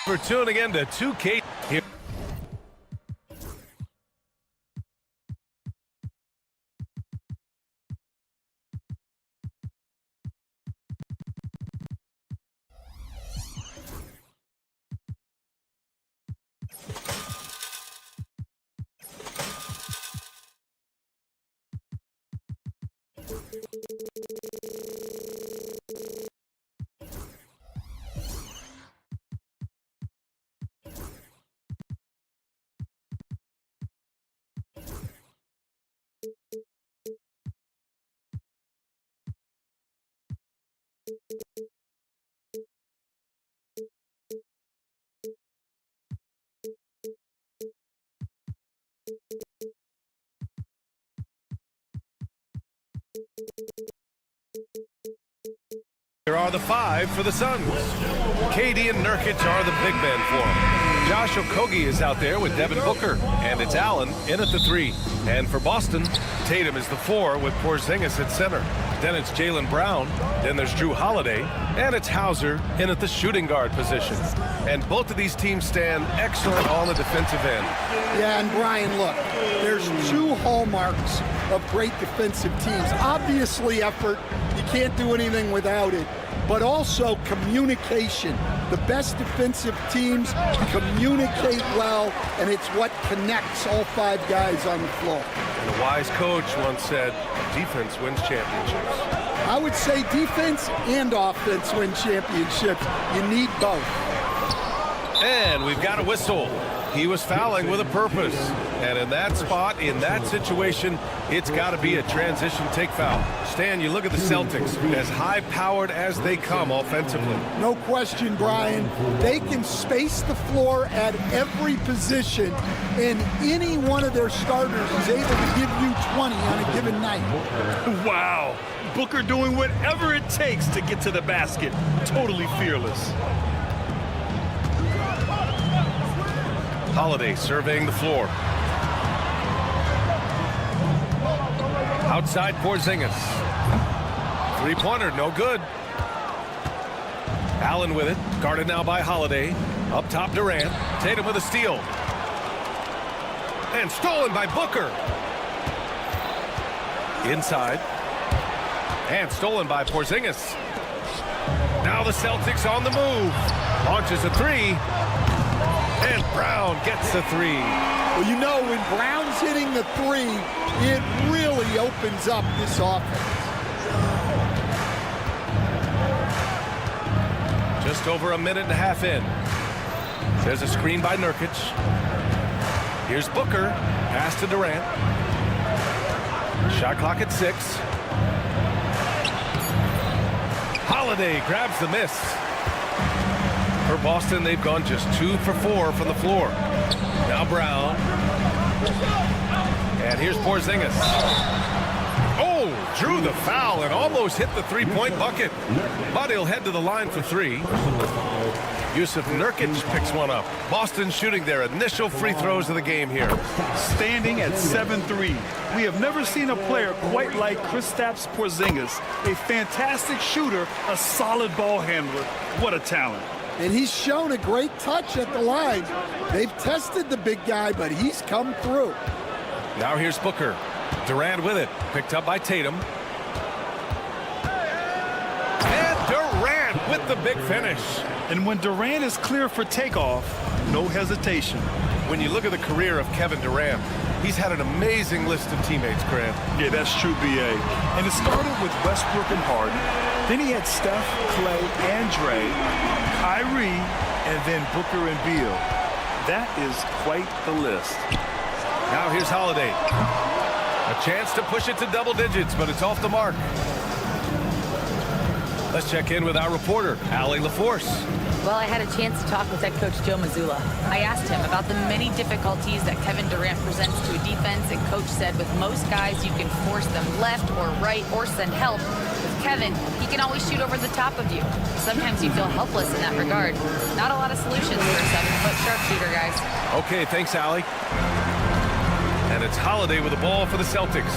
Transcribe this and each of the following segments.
For tuning in to 2K here. Here are the five for the Suns. KD and Nurkic are the big men for them. Josh Okogie is out there with Devin Booker, and it's Allen in at the 3. And for Boston, Tatum is the 4 with Porzingis at center. Then it's Jaylen Brown, then there's Drew Holiday, and it's Hauser in at the shooting guard position. And both of these teams stand excellent on the defensive end. Yeah, and Brian, look, there's 2 hallmarks of great defensive teams. Obviously effort, you can't do anything without it, but also communication. The best defensive teams communicate well, and it's what connects all 5 guys on the floor. And a wise coach once said, defense wins championships. I would say defense and offense win championships. You need both. And we've got a whistle. He was fouling with a purpose. And in that spot, in that situation, it's got to be a transition take foul. Stan, you look at the Celtics, as high-powered as they come offensively. No question, Brian. They can space the floor at every position, and any one of their starters is able to give you 20 on a given night. Wow. Booker doing whatever it takes to get to the basket. Totally fearless. Holiday surveying the floor. Outside Porzingis. Three-pointer, no good. Allen with it, guarded now by Holiday. Up top Durant. Tatum with a steal. And stolen by Booker. Inside. And stolen by Porzingis. Now the Celtics on the move. Launches a 3. And Brown gets the 3. Well, you know, when Brown's hitting the 3, it really opens up this offense. Just over a minute and a half in. There's a screen by Nurkic. Here's Booker. Pass to Durant. Shot clock at 6. Holiday grabs the miss. For Boston, they've gone just 2 for 4 from the floor. Now Brown. And here's Porzingis. Oh, drew the foul and almost hit the 3-point bucket. But he'll head to the line for 3. Yusuf Nurkic picks one up. Boston shooting their initial free throws of the game here. Standing at 7-3. We have never seen a player quite like Kristaps Porzingis. A fantastic shooter, a solid ball handler. What a talent. And he's shown a great touch at the line. They've tested the big guy, but he's come through. Now here's Booker. Durant with it. Picked up by Tatum. And Durant with the big finish. And when Durant is clear for takeoff, no hesitation. When you look at the career of Kevin Durant, he's had an amazing list of teammates, Grant. Yeah, that's true, B.A. And it started with Westbrook and Harden. Then he had Steph, Clay, and Dre, Kyrie, and then Booker and Beal. That is quite the list. Now here's Holiday. A chance to push it to double digits, but it's off the mark. Let's check in with our reporter, Allie LaForce. Well, I had a chance to talk with head coach Joe Mazzulla. I asked him about the many difficulties that Kevin Durant presents to a defense, and coach said with most guys, you can force them left or right or send help. With Kevin, he can always shoot over the top of you. Sometimes you feel helpless in that regard. Not a lot of solutions for a 7-foot sharpshooter, guys. Okay, thanks, Allie. And it's Holiday with the ball for the Celtics.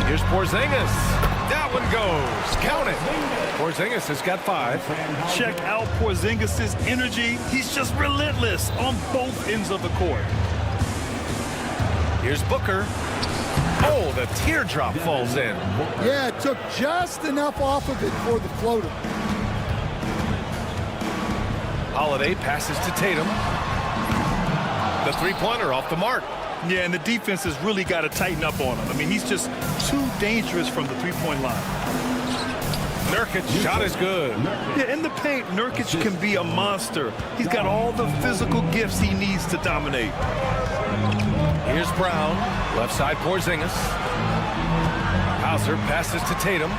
Here's Porzingis. That one goes. Count it. Porzingis has got 5. Check out Porzingis' energy. He's just relentless on both ends of the court. Here's Booker. Oh, the teardrop falls in. Yeah, it took just enough off of it for the floater. Holiday passes to Tatum. The three-pointer off the mark. Yeah, and the defense has really got to tighten up on him. I mean, he's just too dangerous from the three-point line. Nurkic shot is good. Yeah, in the paint, Nurkic can be a monster. He's got all the physical gifts he needs to dominate. Here's Brown. Left side Porzingis. Hauser passes to Tatum.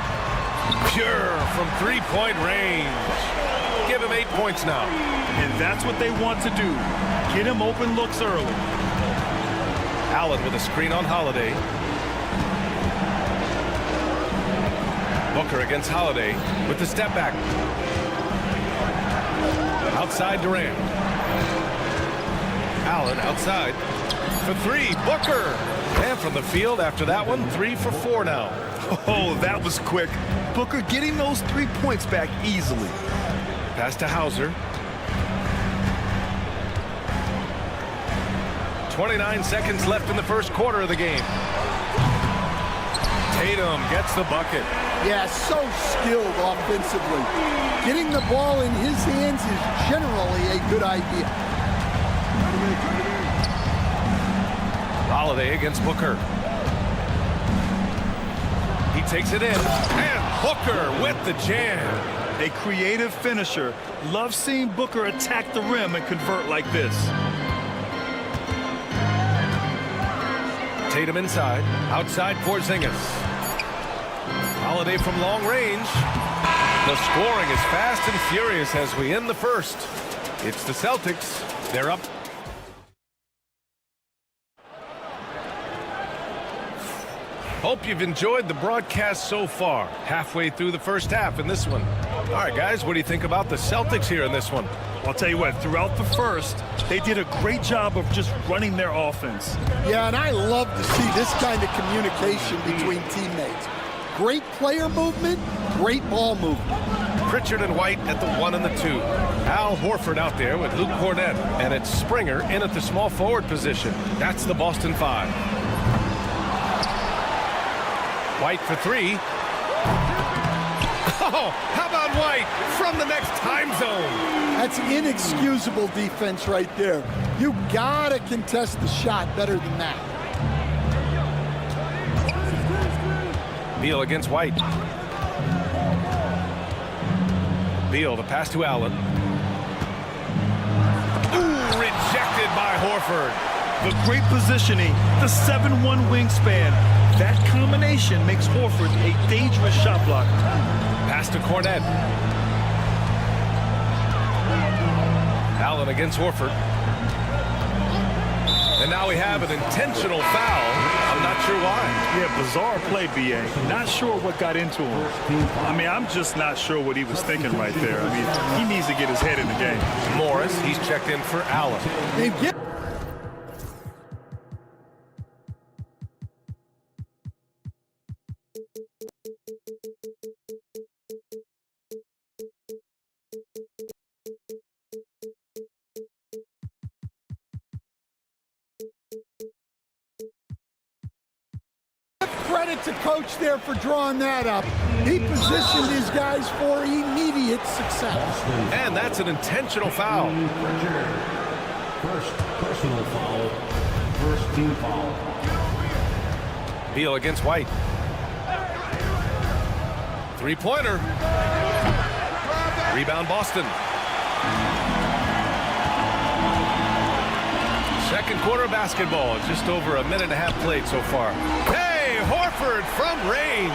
Pure from three-point range. Give him 8 points now. And that's what they want to do. Get him open looks early. Allen with a screen on Holiday. Booker against Holiday with the step back. Outside Durant. Allen outside. For 3, Booker. And from the field after that one, 3 for 4 now. Oh, that was quick. Booker getting those 3 points back easily. Pass to Hauser. 29 seconds left in the first quarter of the game. Tatum gets the bucket. Yeah, so skilled offensively. Getting the ball in his hands is generally a good idea. Holiday against Booker. He takes it in. And Booker with the jam. A creative finisher. Love seeing Booker attack the rim and convert like this. Tatum inside. Outside Porzingis. Holiday from long range. The scoring is fast and furious as we end the first. It's the Celtics. They're up. Hope you've enjoyed the broadcast so far. Halfway through the first half in this one. All right, guys, what do you think about the Celtics here in this one? I'll tell you what, throughout the first, they did a great job of just running their offense. Yeah, and I love to see this kind of communication between teammates. Great player movement, great ball movement. Pritchard and White at the 1 and the 2. Al Horford out there with Luke Cornett. And it's Springer in at the small forward position. That's the Boston 5. White for 3. Oh, how about White from the next time zone? That's inexcusable defense right there. You gotta contest the shot better than that. Beal against White. Beal, the pass to Allen. Ooh, rejected by Horford. The great positioning, the 7-1 wingspan. That combination makes Horford a dangerous shot blocker. Pass to Cornett. Allen against Horford. And now we have an intentional foul. I'm not sure why. Yeah, bizarre play, B.A. Not sure what got into him. I mean, I'm just not sure what he was thinking right there. I mean, he needs to get his head in the game. Morris, he's checked in for Allen. Credit to coach there for drawing that up. He positioned his guys for immediate success. And that's an intentional foul. First personal foul, first team foul. Beal against White. Three-pointer. Rebound Boston. Second quarter basketball. Just over a minute and a half played so far. Hey, Horford from range.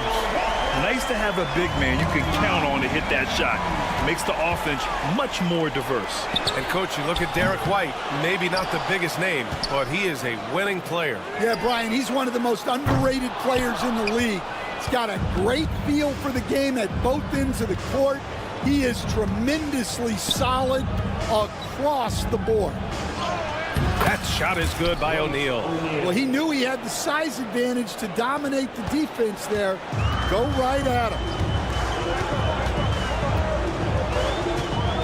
Nice to have a big man you can count on to hit that shot. Makes the offense much more diverse. And, Coach, you look at Derek White, maybe not the biggest name, but he is a winning player. Yeah, Brian, he's one of the most underrated players in the league. He's got a great feel for the game at both ends of the court. He is tremendously solid across the board. That shot is good by O'Neal. Well, he knew he had the size advantage to dominate the defense there. Go right at him.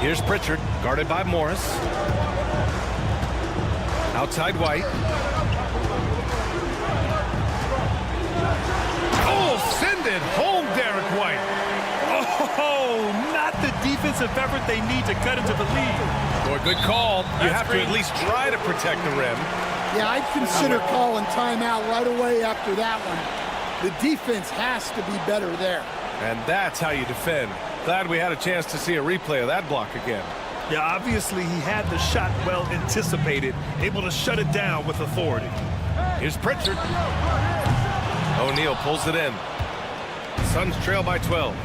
Here's Pritchard, guarded by Morris. Outside White. Oh, send it home, Derek White. Oh, not the defensive effort they need to cut into the lead. Boy, good call. You have to at least try to protect the rim. Yeah, I'd consider calling timeout right away after that one. The defense has to be better there. And that's how you defend. Glad we had a chance to see a replay of that block again. Yeah, obviously he had the shot well anticipated, able to shut it down with authority. Here's Pritchard. O'Neal pulls it in. Suns trail by 12.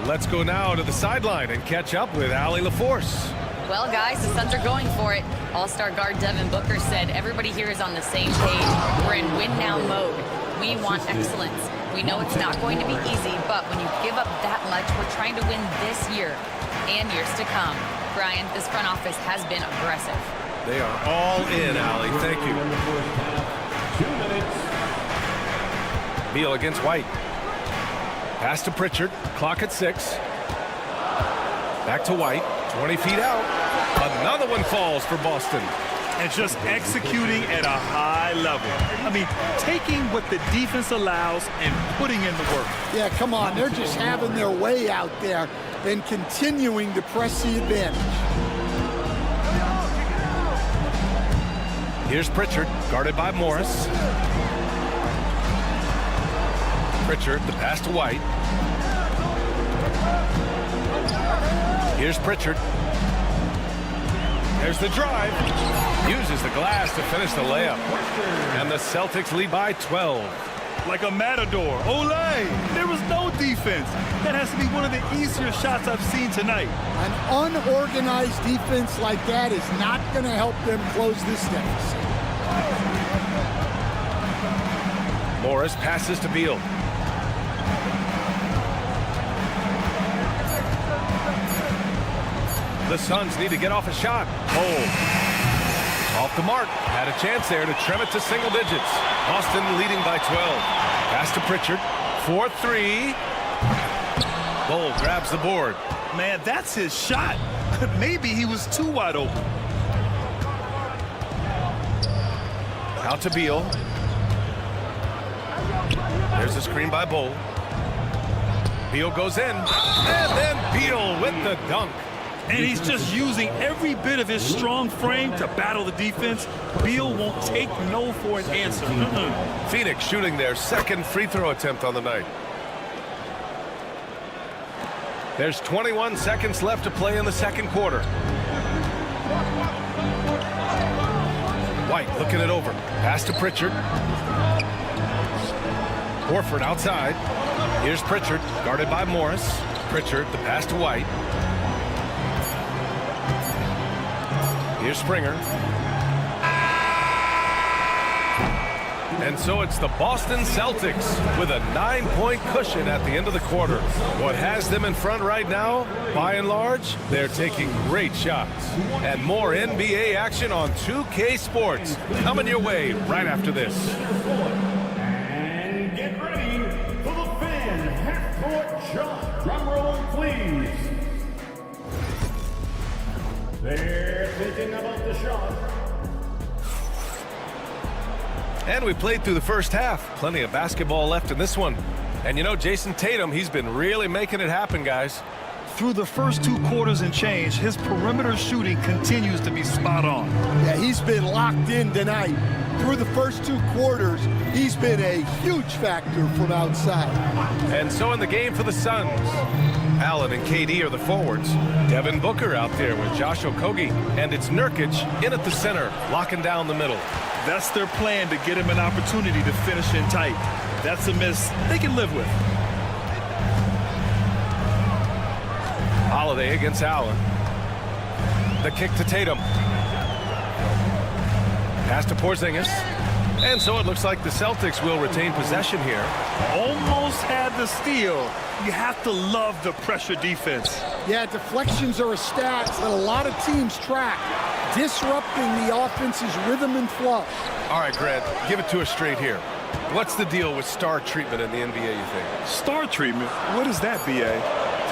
Let's go now to the sideline and catch up with Allie LaForce. Well, guys, the Suns are going for it. All-star guard Devin Booker said everybody here is on the same page. We're in win-now mode. We want excellence. We know it's not going to be easy, but when you give up that much, we're trying to win this year and years to come. Brian, this front office has been aggressive. They are all in, Allie. Thank you. 2 minutes. Beal against White. Pass to Pritchard. Clock at 6. Back to White. 20 feet out. Another one falls for Boston. And just executing at a high level. I mean, taking what the defense allows and putting in the work. Yeah, come on. They're just having their way out there and continuing to press the advantage. Here's Pritchard, guarded by Morris. Pritchard, the pass to White. Here's Pritchard. There's the drive. Uses the glass to finish the layup. And the Celtics lead by 12. Like a matador. Olay! There was no defense. That has to be one of the easier shots I've seen tonight. An unorganized defense like that is not going to help them close this deficit. Morris passes to Beal. The Suns need to get off a shot. Oh, off the mark. Had a chance there to trim it to single digits. Boston leading by 12. Pass to Pritchard. 4-3. Bull grabs the board. Man, that's his shot. Maybe he was too wide open. Out to Beal. There's a screen by Bull. Beal goes in. And then Beal with the dunk. And he's just using every bit of his strong frame to battle the defense. Beal won't take no for an answer. Phoenix shooting their second free throw attempt on the night. There's 21 seconds left to play in the second quarter. White looking it over. Pass to Pritchard. Horford outside. Here's Pritchard, guarded by Morris. Pritchard, the pass to White. Here's Springer. And so it's the Boston Celtics with a 9-point cushion at the end of the quarter. What has them in front right now, by and large, they're taking great shots. And more NBA action on 2K Sports coming your way right after this. And get ready for the fan half-court shot. Drum roll, please. They're thinking about the shot. And we played through the first half. Plenty of basketball left in this one. And you know, Jason Tatum, he's been really making it happen, guys. Through the first 2 quarters and change, his perimeter shooting continues to be spot on. Yeah, he's been locked in tonight. Through the first 2 quarters, he's been a huge factor from outside. And so in the game for the Suns, Allen and KD are the forwards. Devin Booker out there with Josh Okogie. And it's Nurkic in at the center, locking down the middle. That's their plan to get him an opportunity to finish in tight. That's a miss they can live with. Holiday against Allen. The kick to Tatum. Pass to Porzingis. And so it looks like the Celtics will retain possession here. Almost had the steal. You have to love the pressure defense. Yeah, deflections are a stat that a lot of teams track, disrupting the offense's rhythm and flow. All right, Grant, give it to us straight here. What's the deal with star treatment in the NBA, you think? Star treatment? What is that, B.A.?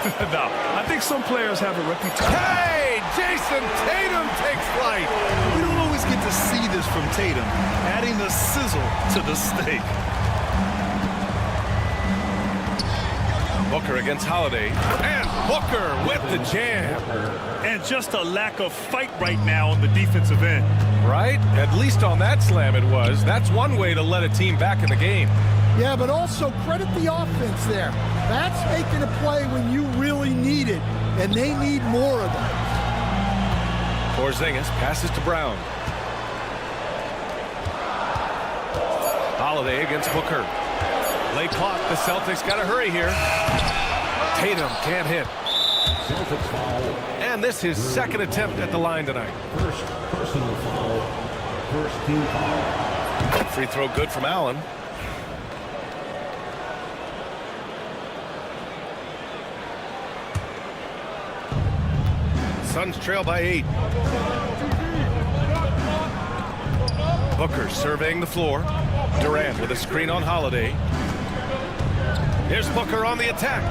No, I think some players have a reputation. Hey, Jason Tatum takes flight. We don't always get to see this from Tatum, adding the sizzle to the steak. Booker against Holiday, and Booker with the jam. And just a lack of fight right now on the defensive end. Right? At least on that slam it was. That's one way to let a team back in the game. Yeah, but also credit the offense there. That's making a play when you really need it, and they need more of it. Porzingis passes to Brown. Holiday against Booker. Late clock, the Celtics got to hurry here. Tatum can't hit. Celtics foul. And this is his second attempt at the line tonight. First personal foul. First team foul. Free throw good from Allen. Suns trail by 8. Booker surveying the floor. Durant with a screen on Holiday. Here's Booker on the attack.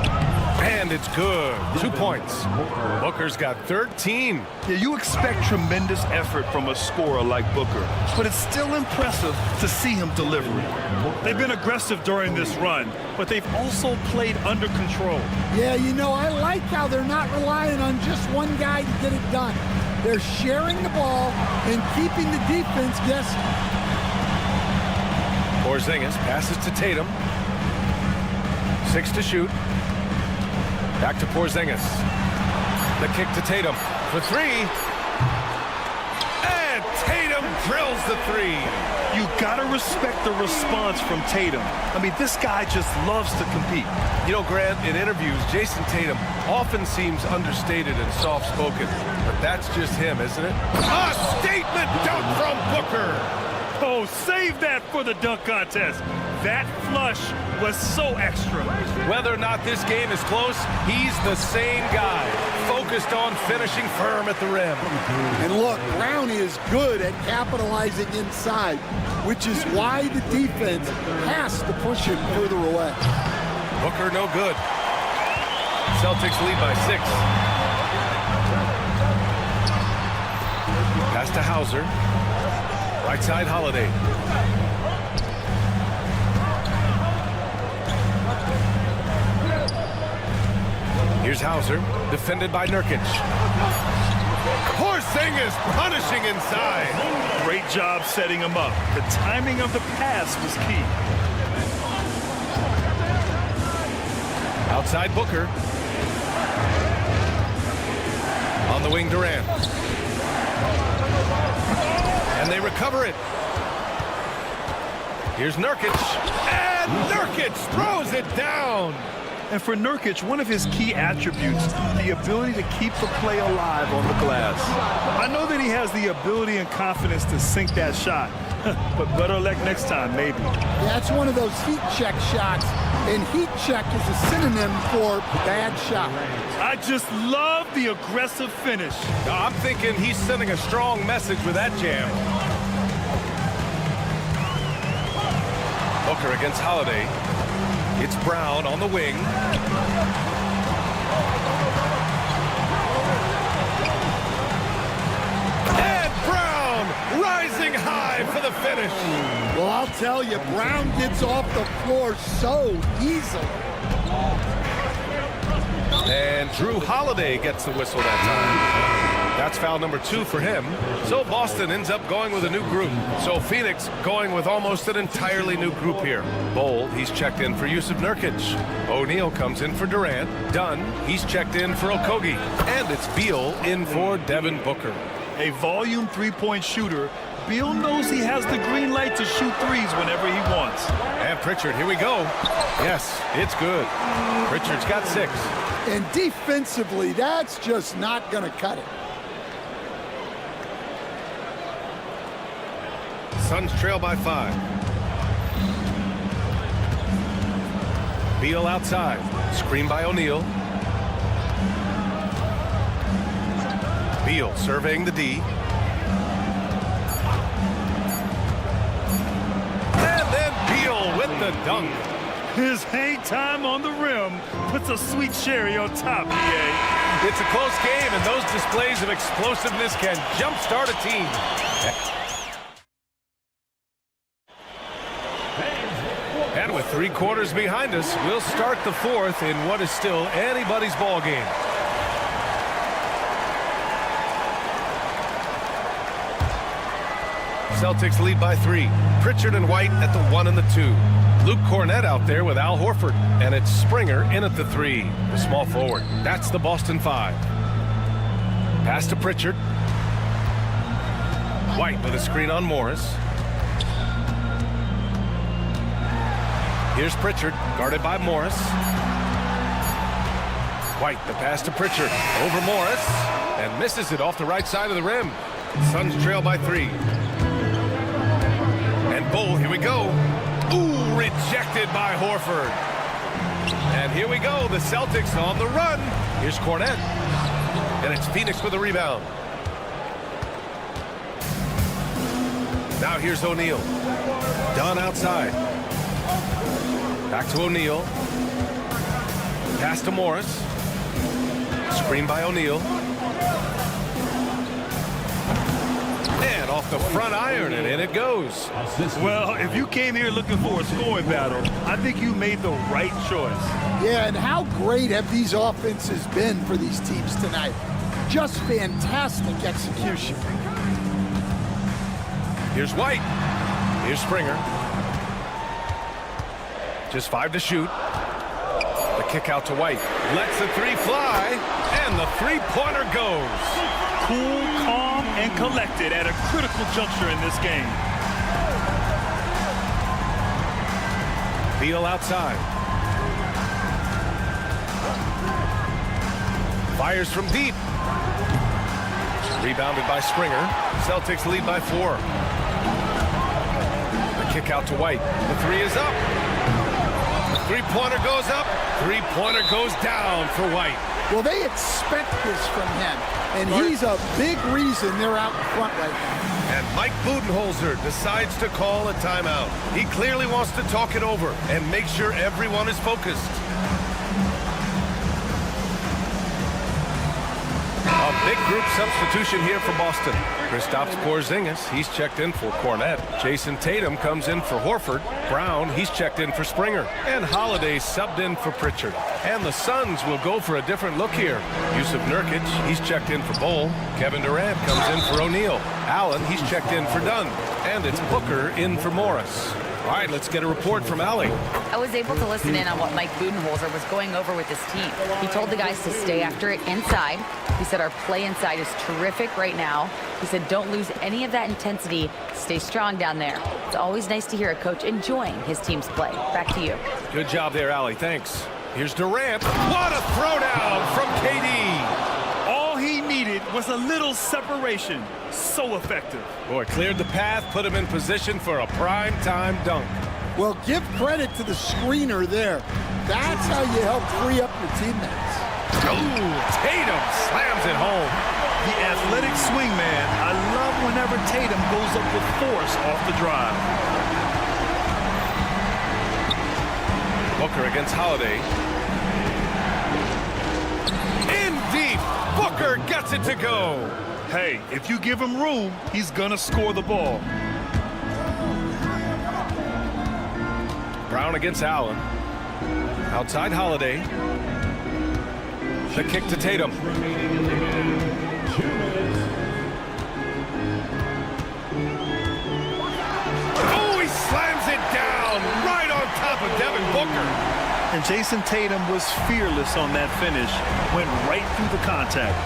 And it's good. 2 points. Booker's got 13. Yeah, you expect tremendous effort from a scorer like Booker, but it's still impressive to see him deliver it. They've been aggressive during this run, but they've also played under control. Yeah, you know, I like how they're not relying on just one guy to get it done. They're sharing the ball and keeping the defense guessing. Porzingis passes to Tatum. 6 to shoot. Back to Porzingis. The kick to Tatum for 3. And Tatum drills the 3. You gotta respect the response from Tatum. I mean, this guy just loves to compete. You know, Grant, in interviews, Jason Tatum often seems understated and soft-spoken, but that's just him, isn't it? A statement dunk from Booker. Oh, save that for the dunk contest. That flush was so extra. Whether or not this game is close, he's the same guy, focused on finishing firm at the rim. And look, Brown is good at capitalizing inside, which is why the defense has to push him further away. Booker no good. Celtics lead by 6. Pass to Hauser. Right side Holiday. Here's Hauser, defended by Nurkic. Porzingis punishing inside. Great job setting him up. The timing of the pass was key. Outside Booker. On the wing, Durant. And they recover it. Here's Nurkic. And Nurkic throws it down. And for Nurkic, one of his key attributes, the ability to keep the play alive on the glass. I know that he has the ability and confidence to sink that shot, but better luck next time, maybe. That's one of those heat check shots, and heat check is a synonym for bad shot. I just love the aggressive finish. I'm thinking he's sending a strong message with that jam. Booker against Holiday. It's Brown on the wing. And Brown rising high for the finish. Well, I'll tell you, Brown gets off the floor so easily. And Drew Holiday gets the whistle that time. That's foul number 2 for him. So Boston ends up going with a new group. So Phoenix going with almost an entirely new group here. Bol, he's checked in for Yusuf Nurkic. O'Neal comes in for Durant. Dunn, he's checked in for Okogie. And it's Beal in for Devin Booker. A volume three-point shooter, Beal knows he has the green light to shoot threes whenever he wants. And Pritchard, here we go. Yes, it's good. Pritchard's got 6. And defensively, that's just not going to cut it. Suns trail by 5. Beal outside. Screen by O'Neal. Beal surveying the D. And then Beal with the dunk. His hang time on the rim puts a sweet cherry on top, EA. It's a close game, and those displays of explosiveness can jumpstart a team. And with 3 quarters behind us, we'll start the 4th in what is still anybody's ball game. Celtics lead by 3. Pritchard and White at the 1 and the 2. Luke Cornett out there with Al Horford. And it's Springer in at the 3, the small forward. That's the Boston 5. Pass to Pritchard. White with a screen on Morris. Here's Pritchard, guarded by Morris. White, the pass to Pritchard. Over Morris. And misses it off the right side of the rim. Suns trail by 3. And Bull, here we go. Ooh, rejected by Horford. And here we go, the Celtics on the run. Here's Cornett. And it's Phoenix with a rebound. Now here's O'Neal. Dunn outside. Back to O'Neal. Pass to Morris. Screen by O'Neal. And off the front iron, and in it goes. Well, if you came here looking for a scoring battle, I think you made the right choice. Yeah, and how great have these offenses been for these teams tonight? Just fantastic execution. Here's White. Here's Springer. Just 5 to shoot. The kick out to White. Lets the 3 fly, and the 3-pointer goes. Cool, calm, and collected at a critical juncture in this game. Beal outside. Fires from deep. Rebounded by Springer. Celtics lead by 4. The kick out to White. The 3 is up. The 3-pointer goes up. 3-pointer goes down for White. Well, they expect this from him, and he's a big reason they're out in front right now. And Mike Budenholzer decides to call a timeout. He clearly wants to talk it over and make sure everyone is focused. A big group substitution here for Boston. Kristaps Porzingis, he's checked in for Cornett. Jason Tatum comes in for Horford. Brown, he's checked in for Springer. And Holiday subbed in for Pritchard. And the Suns will go for a different look here. Yusuf Nurkic, he's checked in for Bol. Kevin Durant comes in for O'Neal. Allen, he's checked in for Dunn. And it's Booker in for Morris. All right, let's get a report from Allie. I was able to listen in on what Mike Budenholzer was going over with his team. He told the guys to stay after it inside. He said our play inside is terrific right now. He said don't lose any of that intensity. Stay strong down there. It's always nice to hear a coach enjoying his team's play. Back to you. Good job there, Allie. Thanks. Here's Durant. What a throwdown from KD. All he needed was a little separation. So effective. Boy, cleared the path, put him in position for a prime-time dunk. Well, give credit to the screener there. That's how you help free up your teammates. Ooh, Tatum slams it home. The athletic swingman. I love whenever Tatum goes up with force off the drive. Booker against Holiday. In deep. Booker gets it to go. Hey, if you give him room, he's gonna score the ball. Brown against Allen. Outside Holiday. The kick to Tatum. Oh, he slams it down right on top of Devin Booker. And Jason Tatum was fearless on that finish. Went right through the contact.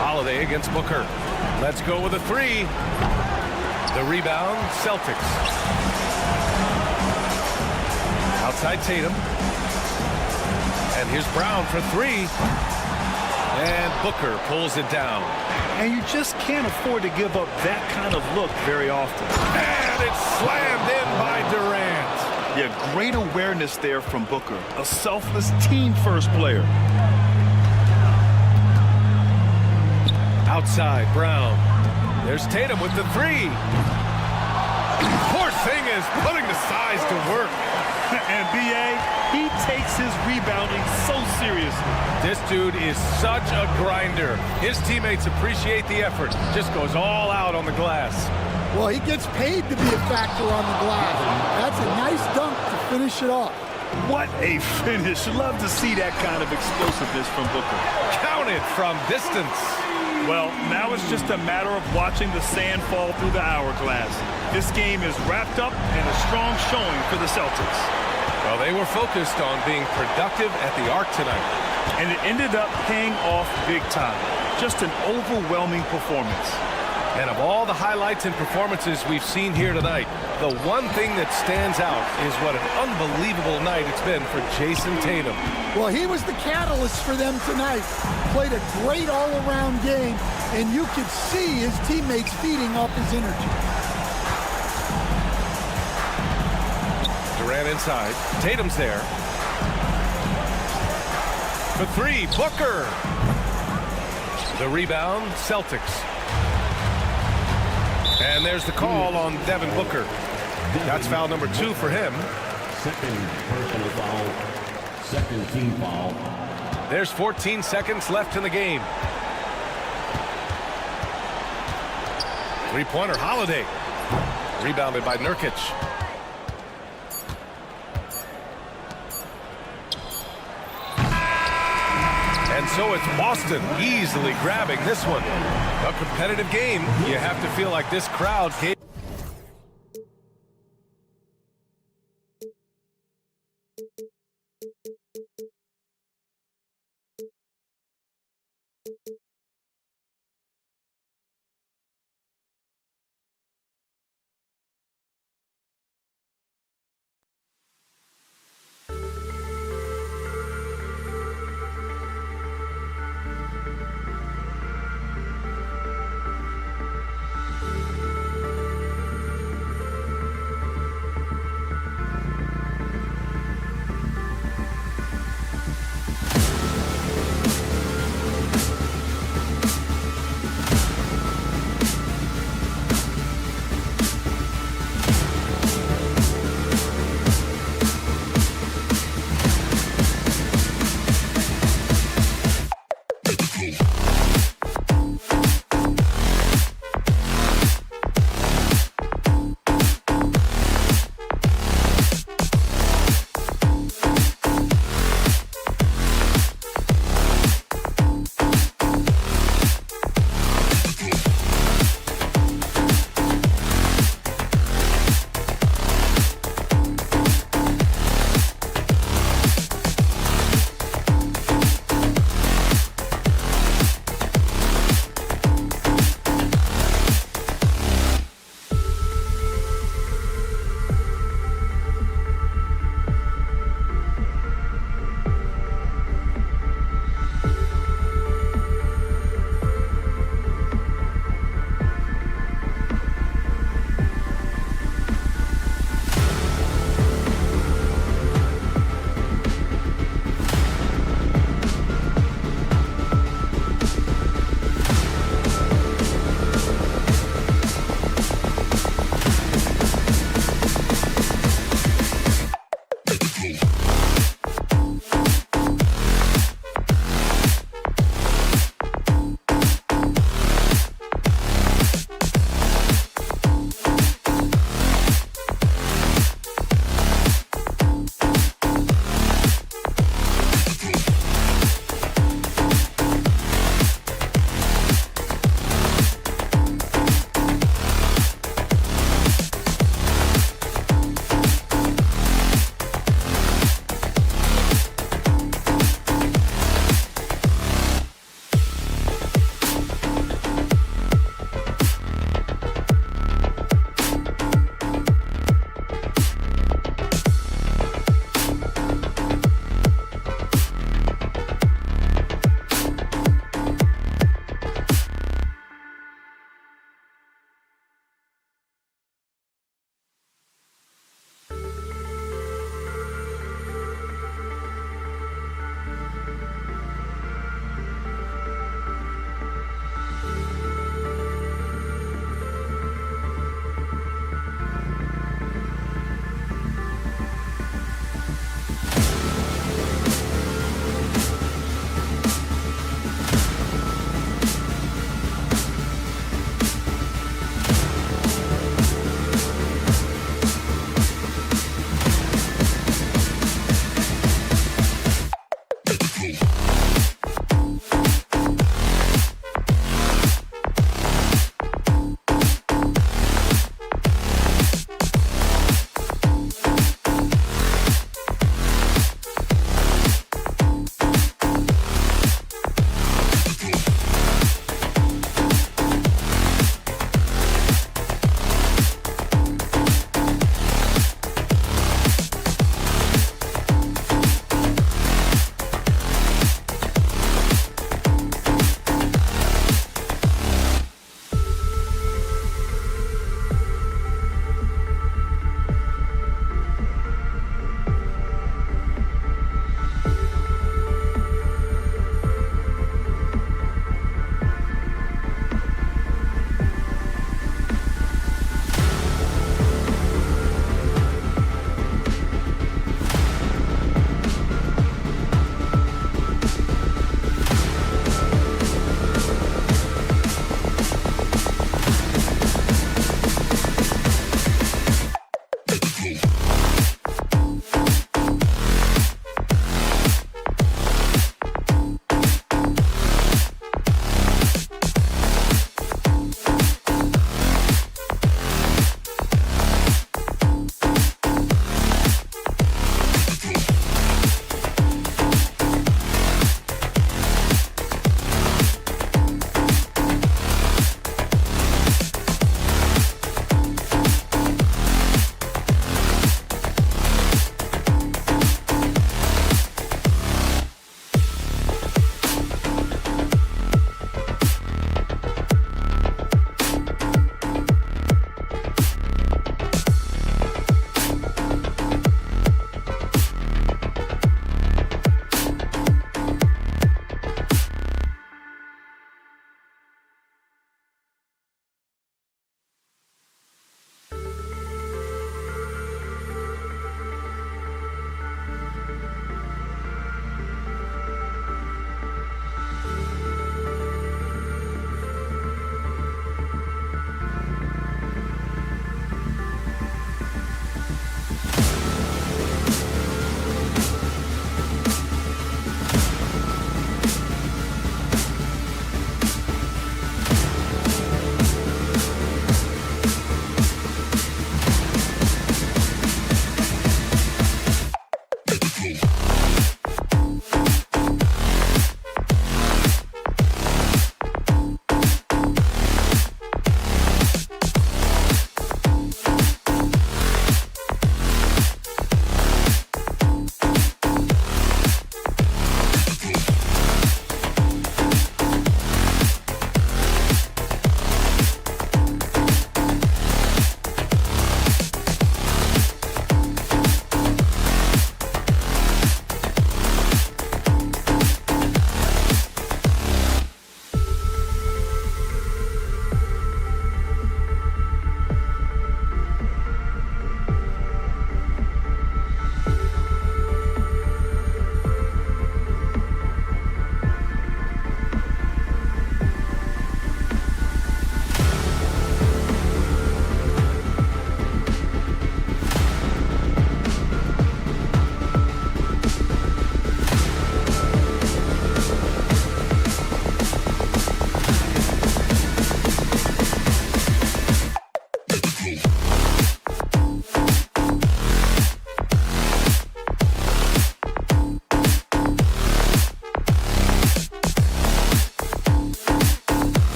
Holiday against Booker. Let's go with a 3. The rebound, Celtics. Outside Tatum. And here's Brown for 3. And Booker pulls it down. And you just can't afford to give up that kind of look very often. And it's slammed in by Durant. Yeah, great awareness there from Booker. A selfless team-first player. Outside, Brown. There's Tatum with the 3. Porzingis is putting the size to work. And B.A., he takes his rebounding so seriously. This dude is such a grinder. His teammates appreciate the effort. Just goes all out on the glass. Well, he gets paid to be a factor on the glass. That's a nice dunk to finish it off. What a finish. Love to see that kind of explosiveness from Booker. Counted from distance. Well, now it's just a matter of watching the sand fall through the hourglass. This game is wrapped up and a strong showing for the Celtics. Well, they were focused on being productive at the arc tonight. And it ended up paying off big time. Just an overwhelming performance. And of all the highlights and performances we've seen here tonight, the one thing that stands out is what an unbelievable night it's been for Jason Tatum. Well, he was the catalyst for them tonight. Played a great all-around game, and you could see his teammates feeding off his energy. Durant inside. Tatum's there. For three, Booker. The rebound, Celtics. And there's the call on Devin Booker. That's foul number 2 for him. Second personal foul. Second team foul. There's 14 seconds left in the game. Three-pointer, Holiday. Rebounded by Nurkic. And so it's Boston easily grabbing this one. A competitive game. You have to feel like this crowd gave.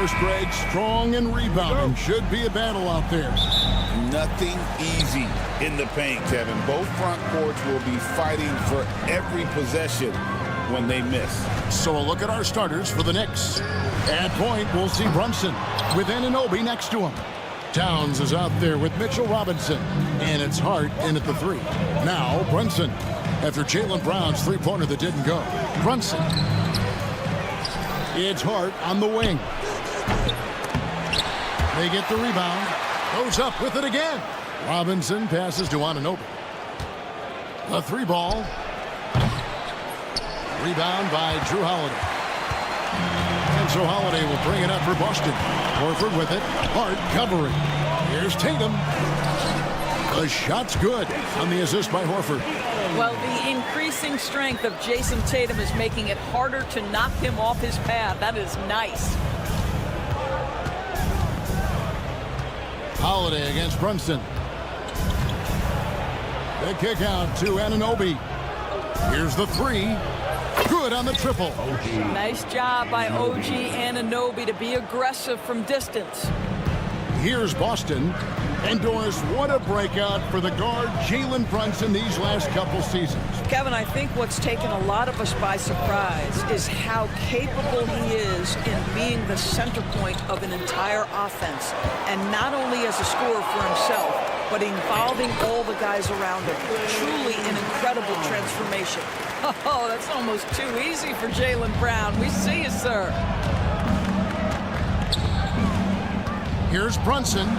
course, Greg, strong and rebounding. Should be a battle out there. Nothing easy in the paint, Kevin. Both front courts will be fighting for every possession when they miss. So a look at our starters for the Knicks. At point, we'll see Brunson with Anunoby next to him. Towns is out there with Mitchell Robinson. And it's Hart in at the 3. Now Brunson after Jaylen Brown's three-pointer that didn't go. Brunson. It's Hart on the wing. They get the rebound. Goes up with it again. Robinson passes to Anunoby. The 3 ball. Rebound by Drew Holiday. And so Holiday will bring it up for Boston. Horford with it. Hart covering. Here's Tatum. The shot's good on the assist by Horford. Well, the increasing strength of Jason Tatum is making it harder to knock him off his path. That is nice. Holiday against Brunson. The kick out to Anunoby. Here's the 3. Good on the triple. Nice job by OG Anunoby to be aggressive from distance. Here's Boston. And Doris, what a breakout for the guard Jalen Brunson these last couple seasons. Kevin, I think what's taken a lot of us by surprise is how capable he is in being the center point of an entire offense. And not only as a scorer for himself, but involving all the guys around him. Truly an incredible transformation. Oh, that's almost too easy for Jaylen Brown. We see you, sir. Here's Brunson.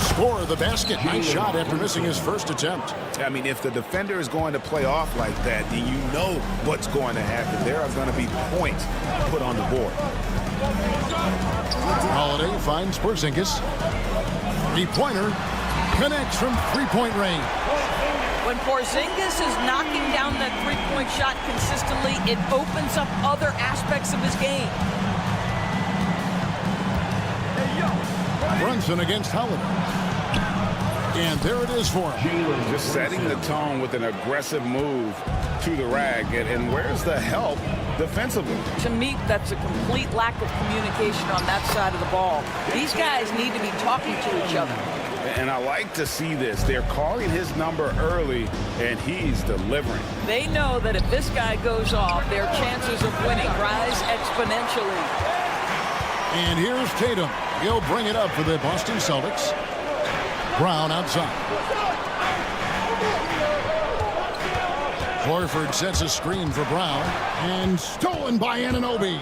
Score the basket. Nice shot after missing his first attempt. I mean, if the defender is going to play off like that, then you know what's going to happen. There are going to be points put on the board. Holiday finds Porzingis. Three-pointer connects from three-point range. When Porzingis is knocking down that three-point shot consistently, it opens up other aspects of his game. Brunson against Holiday. And there it is for him. Just setting the tone with an aggressive move to the rag. And where's the help defensively? To me, that's a complete lack of communication on that side of the ball. These guys need to be talking to each other. And I like to see this. They're calling his number early, and he's delivering. They know that if this guy goes off, their chances of winning rise exponentially. And here's Tatum. He'll bring it up for the Boston Celtics. Brown outside. Horford sets a screen for Brown. And stolen by Anunoby.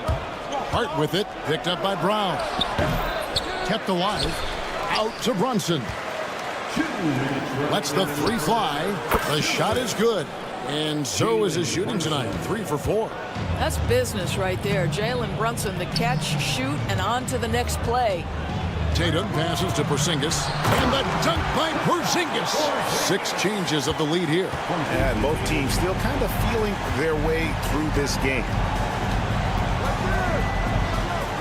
Hart with it. Picked up by Brown. Kept alive. Out to Brunson. Lets the 3 fly. The shot is good. And so is his shooting tonight. 3 for 4. That's business right there. Jalen Brunson, the catch, shoot, and on to the next play. Tatum passes to Porzingis. And the dunk by Porzingis. 6 changes of the lead here. And both teams still kind of feeling their way through this game.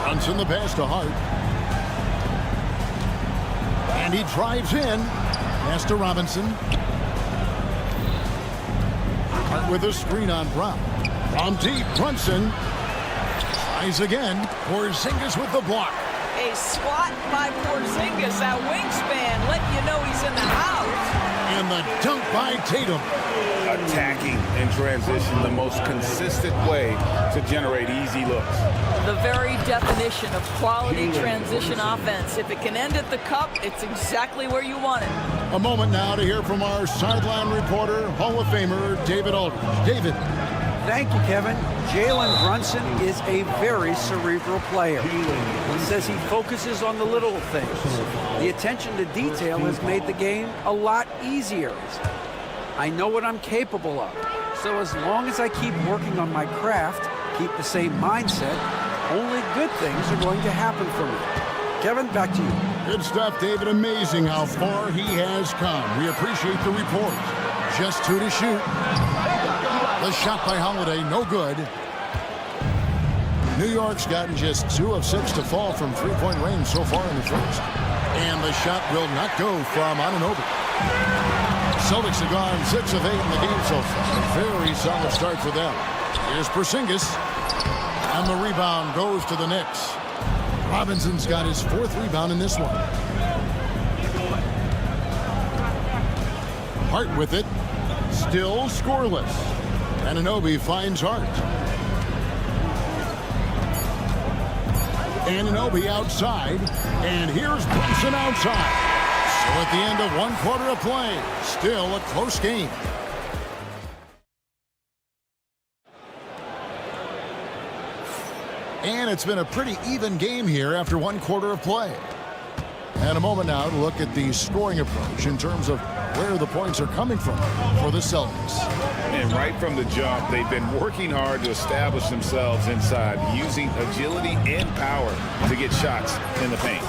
Brunson the pass to Hart. And he drives in. Pass to Robinson. Hart with a screen on Brown. From deep, Brunson tries again. Porzingis with the block. A swat by Porzingis, that wingspan, letting you know he's in the house. And the dunk by Tatum. Attacking in transition, the most consistent way to generate easy looks. The very definition of quality transition offense. If it can end at the cup, it's exactly where you want it. A moment now to hear from our sideline reporter, Hall of Famer David Aldridge. David. Thank you, Kevin. Jalen Brunson is a very cerebral player. He says he focuses on the little things. The attention to detail has made the game a lot easier. I know what I'm capable of. So as long as I keep working on my craft, keep the same mindset, only good things are going to happen for me. Kevin, back to you. Good stuff, David. Amazing how far he has come. We appreciate the report. Just 2 to shoot. The shot by Holiday, no good. New York's gotten just 2 of 6 to fall from three-point range so far in the first. And the shot will not go from Anunoby. Celtics have gone 6 of 8 in the game so far. Very solid start for them. Here's Porzingis. And the rebound goes to the Knicks. Robinson's got his 4th rebound in this one. Hart with it. Still scoreless. Anunoby finds Hart. Anunoby outside. And here's Brunson outside. So at the end of 1 quarter of play, still a close game. And it's been a pretty even game here after 1 quarter of play. And a moment now to look at the scoring approach in terms of where the points are coming from for the Celtics. And right from the jump, they've been working hard to establish themselves inside, using agility and power to get shots in the paint.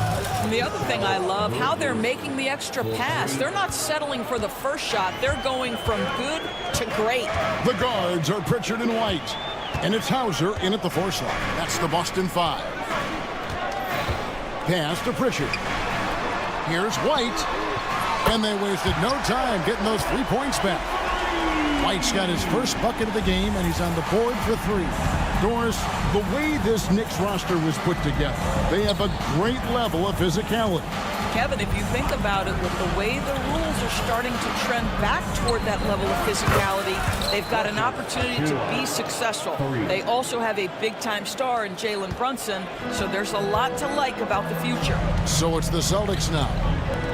And the other thing I love, how they're making the extra pass. They're not settling for the first shot. They're going from good to great. The guards are Pritchard and White. And it's Hauser in at the 4 slot. That's the Boston 5. Pass to Pritchard. Here's White. And they wasted no time getting those 3 points back. White's got his first bucket of the game, and he's on the board for 3. Doris, the way this Knicks roster was put together, they have a great level of physicality. Kevin, if you think about it, with the way the rules are starting to trend back toward that level of physicality, they've got an opportunity to be successful. They also have a big-time star in Jalen Brunson, so there's a lot to like about the future. So it's the Celtics now,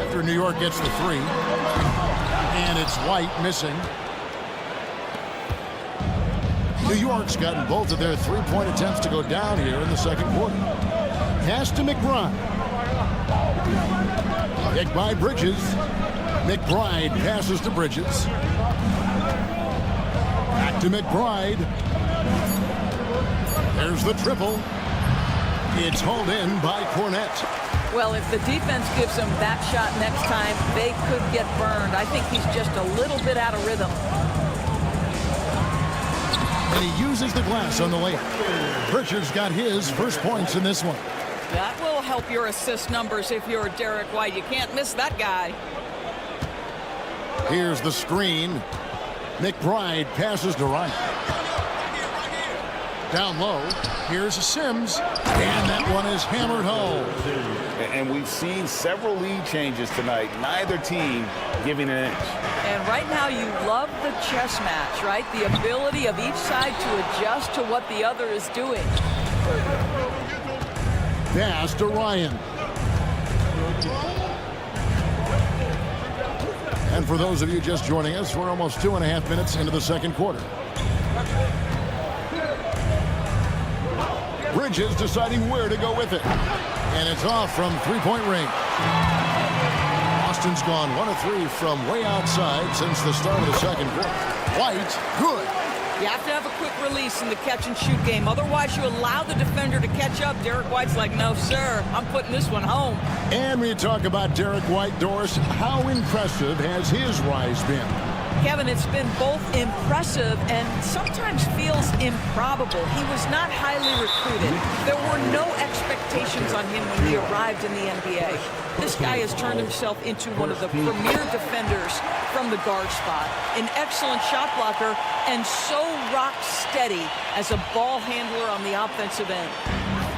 after New York gets the 3. And it's White missing. New York's gotten both of their 3-point attempts to go down here in the second quarter. Pass to McBride. Picked by Bridges. McBride passes to Bridges. Back to McBride. There's the triple. It's hauled in by Cornette. Well, if the defense gives him that shot next time, they could get burned. I think he's just a little bit out of rhythm. And he uses the glass on the layup. Pritchard's got his first points in this one. That will help your assist numbers if you're Derek White. You can't miss that guy. Here's the screen. McBride passes to Ryan. Down low. Here's Sims. And that one is hammered home. And we've seen several lead changes tonight. Neither team giving an inch. And right now you love the chess match, right? The ability of each side to adjust to what the other is doing. Pass to Ryan. And for those of you just joining us, we're almost 2.5 minutes into the second quarter. Bridges deciding where to go with it. And it's off from 3-point range. Boston's gone 1 of 3 from way outside since the start of the second quarter. White, good. You have to have a quick release in the catch-and-shoot game. Otherwise, you allow the defender to catch up. Derek White's like, no, sir, I'm putting this one home. And we talk about Derek White, Doris. How impressive has his rise been? Kevin, it's been both impressive and sometimes feels improbable. He was not highly recruited. There were no expectations on him when he arrived in the NBA. This guy has turned himself into one of the premier defenders from the guard spot, an excellent shot blocker, and so rock steady as a ball handler on the offensive end.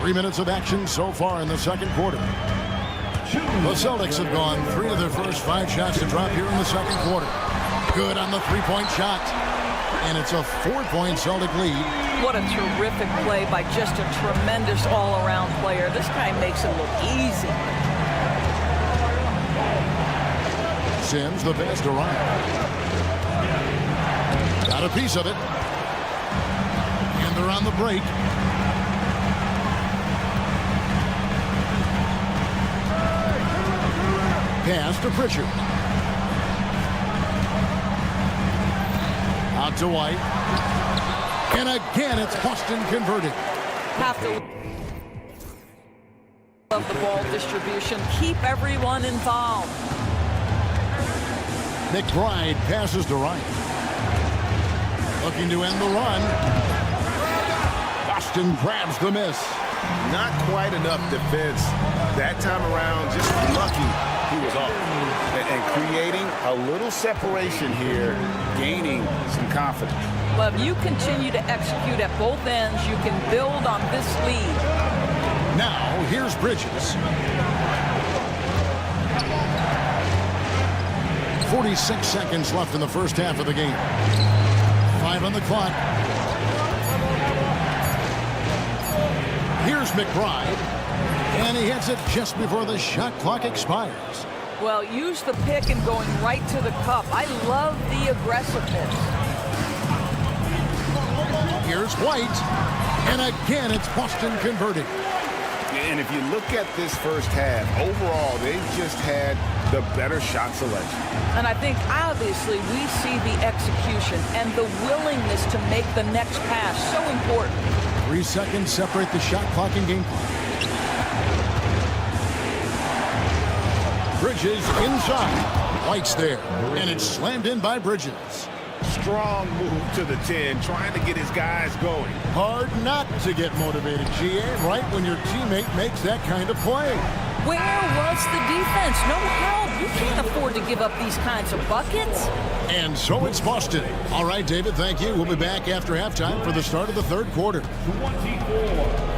3 minutes of action so far in the second quarter. The Celtics have gone 3 of their first 5 shots to drop here in the second quarter. Good on the 3-point shot. And it's a 4-point Celtic lead. What a terrific play by just a tremendous all-around player. This guy makes it look easy. Sims, the pass to Ryan. Got a piece of it. And they're on the break. Pass to Pritchard. Out to White. And again, it's Boston converted. Have to love the ball distribution. Keep everyone involved. McBride passes to Ryan. Looking to end the run. Boston grabs the miss. Not quite enough defense. That time around, just lucky he was off. And creating a little separation here, gaining some confidence. Well, if you continue to execute at both ends, you can build on this lead. Now, here's Bridges. 46 seconds left in the first half of the game. 5 on the clock. Here's McBride. And he hits it just before the shot clock expires. Well, use the pick and going right to the cup. I love the aggressiveness. Here's White. And again, it's Boston converting. And if you look at this first half, overall, they've just had the better shot selection. And I think, obviously, we see the execution and the willingness to make the next pass so important. 3 seconds separate the shot clock and game clock. Bridges inside. White's there. And it's slammed in by Bridges. Strong move to the 10, trying to get his guys going. Hard not to get motivated, GA, right when your teammate makes that kind of play. Where was the defense? No help. You can't afford to give up these kinds of buckets. And so it's Boston. All right, David, thank you. We'll be back after halftime for the start of the third quarter. 24.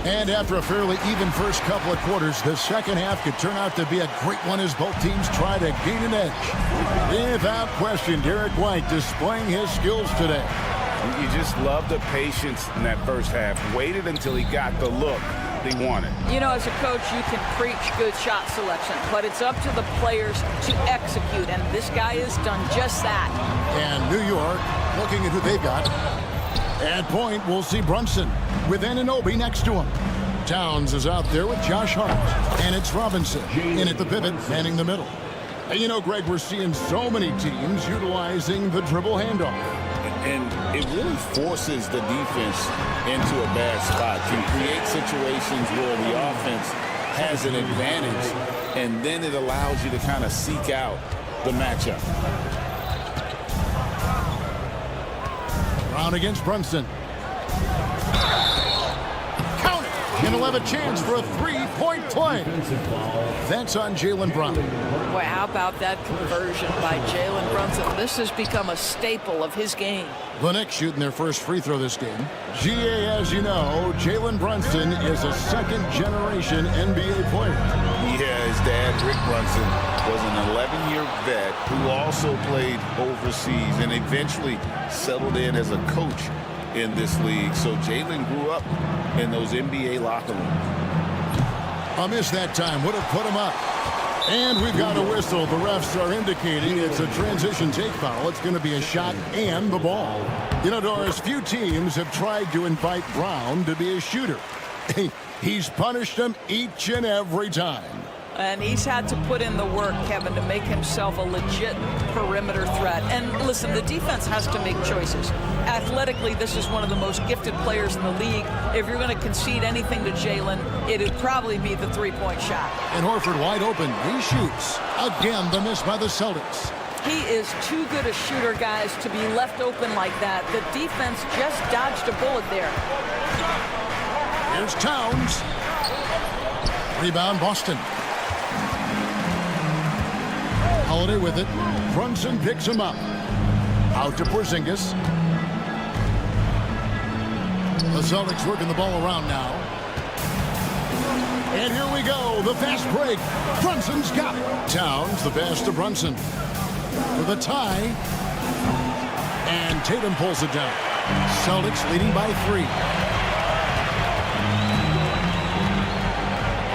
And after a fairly even first couple of quarters, the second half could turn out to be a great one as both teams try to gain an edge. Without question, Derek White displaying his skills today. You just love the patience in that first half. Waited until he got the look he wanted. You know, as a coach, you can preach good shot selection, but it's up to the players to execute, and this guy has done just that. And New York, looking at who they've got. At point, we'll see Brunson with Anunoby next to him. Towns is out there with Josh Hart. And it's Robinson in at the pivot, manning the middle. And you know, Greg, we're seeing so many teams utilizing the dribble handoff. And it really forces the defense into a bad spot. Can create situations where the offense has an advantage, and then it allows you to kind of seek out the matchup. Brown against Brunson. Count it. And he'll have a chance for a three-point play. That's on Jaylen Brown. Boy, how about that conversion by Jalen Brunson? This has become a staple of his game. The Knicks shooting their first free throw this game. GA, as you know, Jalen Brunson is a second-generation NBA player. Yeah, his dad, Rick Brunson, was an 11-year vet who also played overseas and eventually settled in as a coach in this league. So Jalen grew up in those NBA locker rooms. I missed that time. Would have put him up. And we've got a whistle. The refs are indicating it's a transition take foul. It's going to be a shot and the ball. You know, Doris, few teams have tried to invite Brown to be a shooter. He's punished them each and every time. And he's had to put in the work, Kevin, to make himself a legit perimeter threat. And listen, the defense has to make choices. Athletically, this is one of the most gifted players in the league. If you're going to concede anything to Jalen, it'd probably be the three-point shot. And Horford wide open. He shoots. Again, the miss by the Celtics. He is too good a shooter, guys, to be left open like that. The defense just dodged a bullet there. Here's Towns. Rebound, Boston. Holiday with it. Brunson picks him up. Out to Porzingis. The Celtics working the ball around now. And here we go. The fast break. Brunson's got it. Towns, the pass to Brunson. For the tie. And Tatum pulls it down. Celtics leading by 3.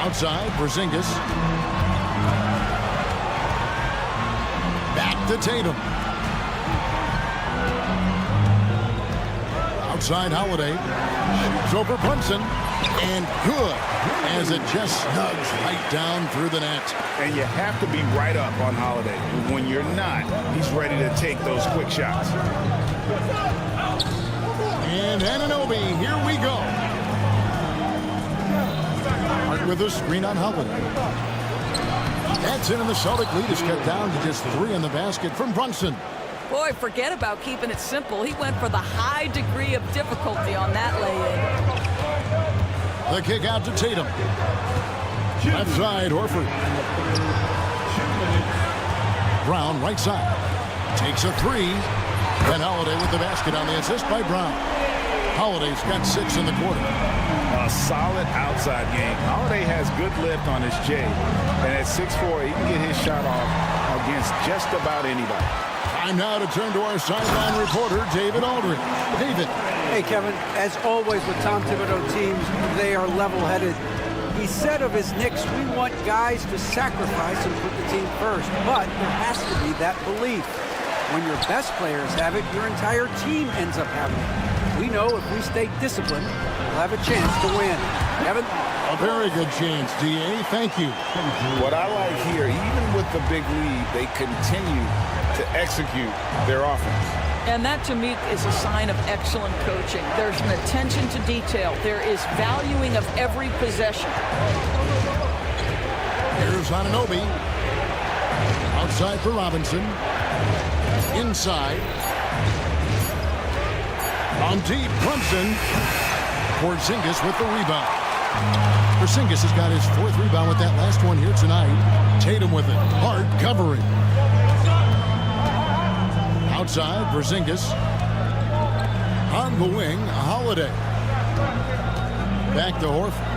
Outside, Porzingis. Back to Tatum. Outside Holiday. Shoots over Brunson. And good. As it just snugs right down through the net. And you have to be right up on Holiday. When you're not, he's ready to take those quick shots. And Anunoby, here we go. Hart with a screen on Holiday. That's in, and the Celtic lead is cut down to just 3 in the basket from Brunson. Boy, forget about keeping it simple. He went for the high degree of difficulty on that lay-in. The kick out to Tatum. Left side, Horford. Brown, right side. Takes a three. Then Holiday with the basket on the assist by Brown. Holiday's got 6 in the quarter. A solid outside game. Holiday has good lift on his J. And at 6'4", he can get his shot off against just about anybody. Time now to turn to our sideline reporter, David Aldridge. David. Hey, Kevin, as always with Tom Thibodeau teams, they are level-headed. He said of his Knicks, we want guys to sacrifice and put the team first. But there has to be that belief. When your best players have it, your entire team ends up having it. We know if we stay disciplined, we'll have a chance to win. Kevin? A very good chance, D.A. Thank you. What I like here, even with the big lead, they continue to execute their offense. And that, to me, is a sign of excellent coaching. There's an attention to detail. There is valuing of every possession. Here's Anunoby. Outside for Robinson. Inside. On deep, Brunson. Porzingis with the rebound. Porzingis has got his 4th rebound with that last one here tonight. Tatum with it. Hard covering. Outside, Porzingis. On the wing, Holiday. Back to Horford.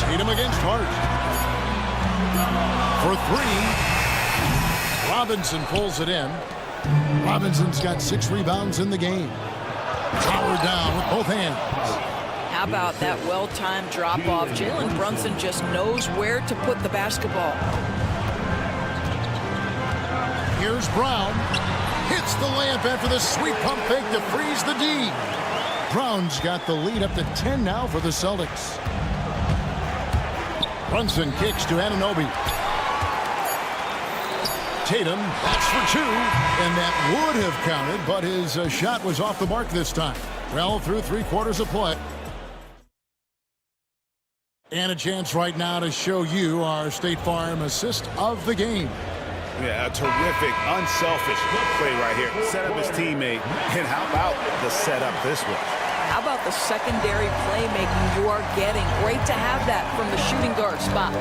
Tatum against Hart. For 3. Robinson pulls it in. Robinson's got 6 rebounds in the game. Powered down with both hands. How about that well-timed drop-off? Jalen Brunson just knows where to put the basketball. Here's Brown. Hits the layup after the sweet pump fake to freeze the D. Brown's got the lead up to 10 now for the Celtics. Brunson kicks to Anunoby. Tatum bats for 2, and that would have counted, but his shot was off the mark this time. Well, through 3 quarters of play. And a chance right now to show you our State Farm assist of the game. Yeah, a terrific, unselfish play right here. Set up his teammate, and how about the setup this way? How about the secondary playmaking you are getting? Great to have that from the shooting guard spot.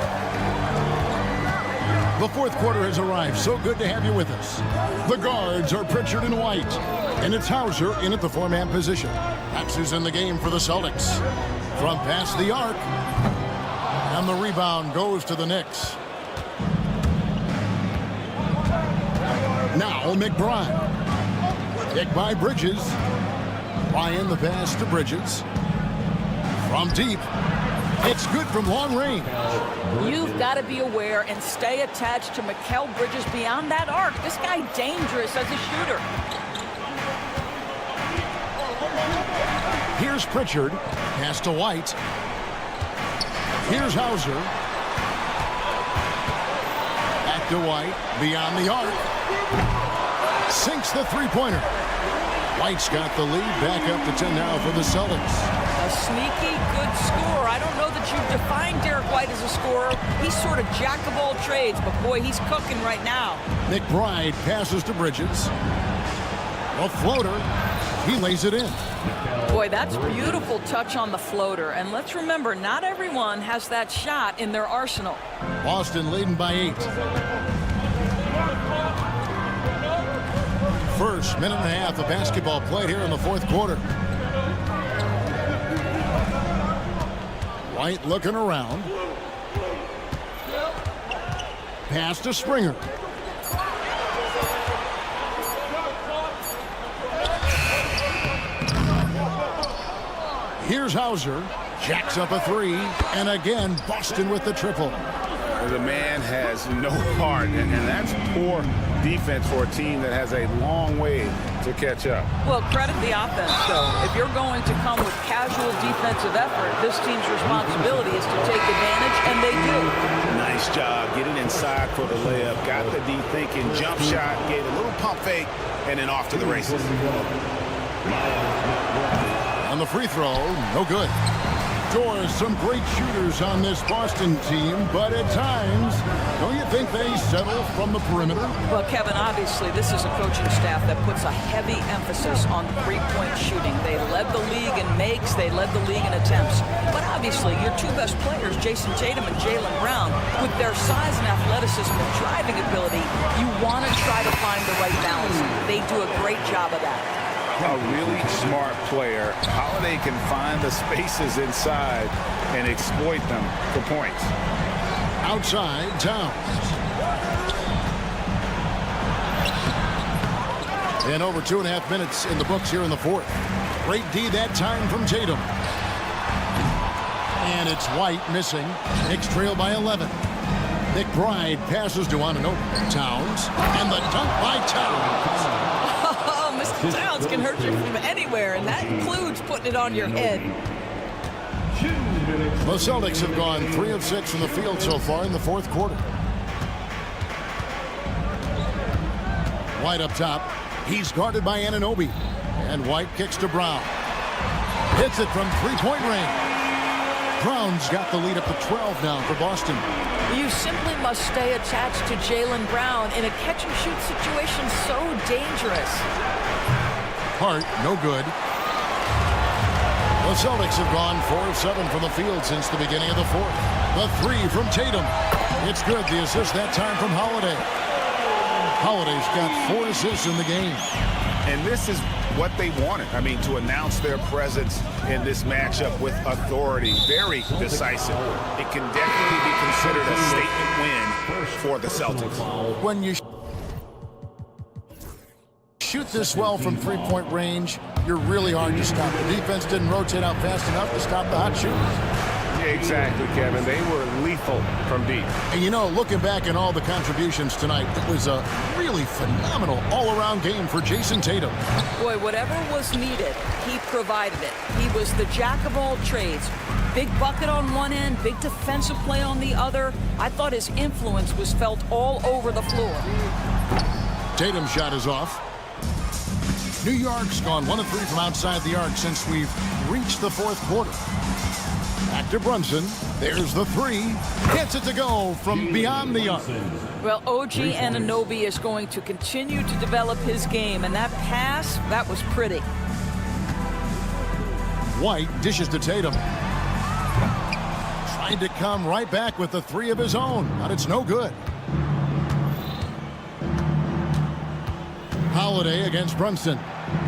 The 4th quarter has arrived. So good to have you with us. The guards are Pritchard and White, and it's Hauser in at the 4-man position. That's who's in the game for the Celtics. From past the arc, and the rebound goes to the Knicks. Now McBride. Kick by Bridges. Ryan the pass to Bridges. From deep. It's good from long range. You've got to be aware and stay attached to Mikal Bridges beyond that arc. This guy dangerous as a shooter. Here's Pritchard. Pass to White. Here's Hauser. Back to White. Beyond the arc. Sinks the three-pointer. White's got the lead. Back up to 10 now for the Celtics. A sneaky good scorer. I don't know that you've defined Derek White as a scorer. He's sort of jack of all trades, but boy, he's cooking right now. McBride passes to Bridges. A floater. He lays it in. Boy, that's beautiful touch on the floater. And let's remember, not everyone has that shot in their arsenal. Boston leading by 8. First minute and a half of basketball played here in the 4th quarter. White looking around. Pass to Springer. Here's Hauser. Jacks up a 3. And again, Boston with the triple. The man has no heart, and that's poor defense for a team that has a long way to catch up. Well, credit the offense, though. If you're going to come with casual defensive effort, this team's responsibility is to take advantage, and they do. Nice job getting inside for the layup. Got the D thinking, jump shot, gave a little pump fake, and then off to the races. On the free throw, no good. outdoors, some great shooters on this Boston team, but at times, don't you think they settle from the perimeter? Well, Kevin, obviously, this is a coaching staff that puts a heavy emphasis on three-point shooting. They led the league in makes, they led the league in attempts. But obviously, your two best players, Jason Tatum and Jaylen Brown, with their size and athleticism and driving ability, you want to try to find the right balance. They do a great job of that. A really smart player. Holiday can find the spaces inside and exploit them for points. Outside, Towns. And over 2.5 minutes in the books here in the fourth. Great D that time from Tatum. And it's White missing. Knicks trail by 11. McBride passes to Anunoby. Towns. And the dunk by Towns. Mr. Towns can hurt you from anywhere, and that includes putting it on your head. The Celtics have gone 3 of 6 from the field so far in the fourth quarter. White up top. He's guarded by Anunoby. And White kicks to Brown. Hits it from three-point range. Brown's got the lead up to 12 now for Boston. You simply must stay attached to Jaylen Brown in a catch-and-shoot situation so dangerous. Hart, no good. The Celtics have gone 4 of 7 from the field since the beginning of the fourth. The three from Tatum. It's good. The assist that time from Holiday. Holiday's got 4 assists in the game. And this is what they wanted. I mean, to announce their presence in this matchup with authority. Very decisive. It can definitely be considered a statement win for the Celtics. When you shoot this well from three-point range, you're really hard to stop. The defense didn't rotate out fast enough to stop the hot shooters. Exactly, Kevin. They were lethal from deep. And you know, looking back at all the contributions tonight, it was a really phenomenal all-around game for Jason Tatum. Boy, whatever was needed, he provided it. He was the jack of all trades. Big bucket on one end, big defensive play on the other. I thought his influence was felt all over the floor. Tatum's shot is off. New York's gone 1 of 3 from outside the arc since we've reached the fourth quarter. Back to Brunson. There's the three. Gets it to go from beyond the arc. Well, OG Anunoby is going to continue to develop his game, and that pass, that was pretty. White dishes to Tatum. Tried to come right back with the three of his own, but it's no good. Holiday against Brunson.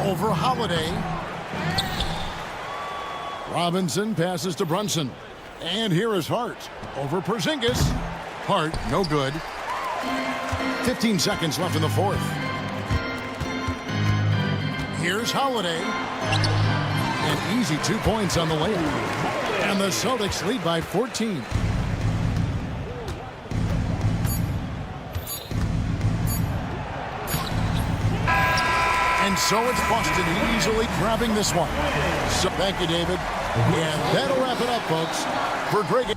Over Holiday. Robinson passes to Brunson. And here is Hart. Over Porzingis. Hart, no good. 15 seconds left in the fourth. Here's Holiday. An easy 2 points on the layup. And the Celtics lead by 14. And so it's Boston easily grabbing this one. So thank you, David. And that'll wrap it up, folks. For Greg.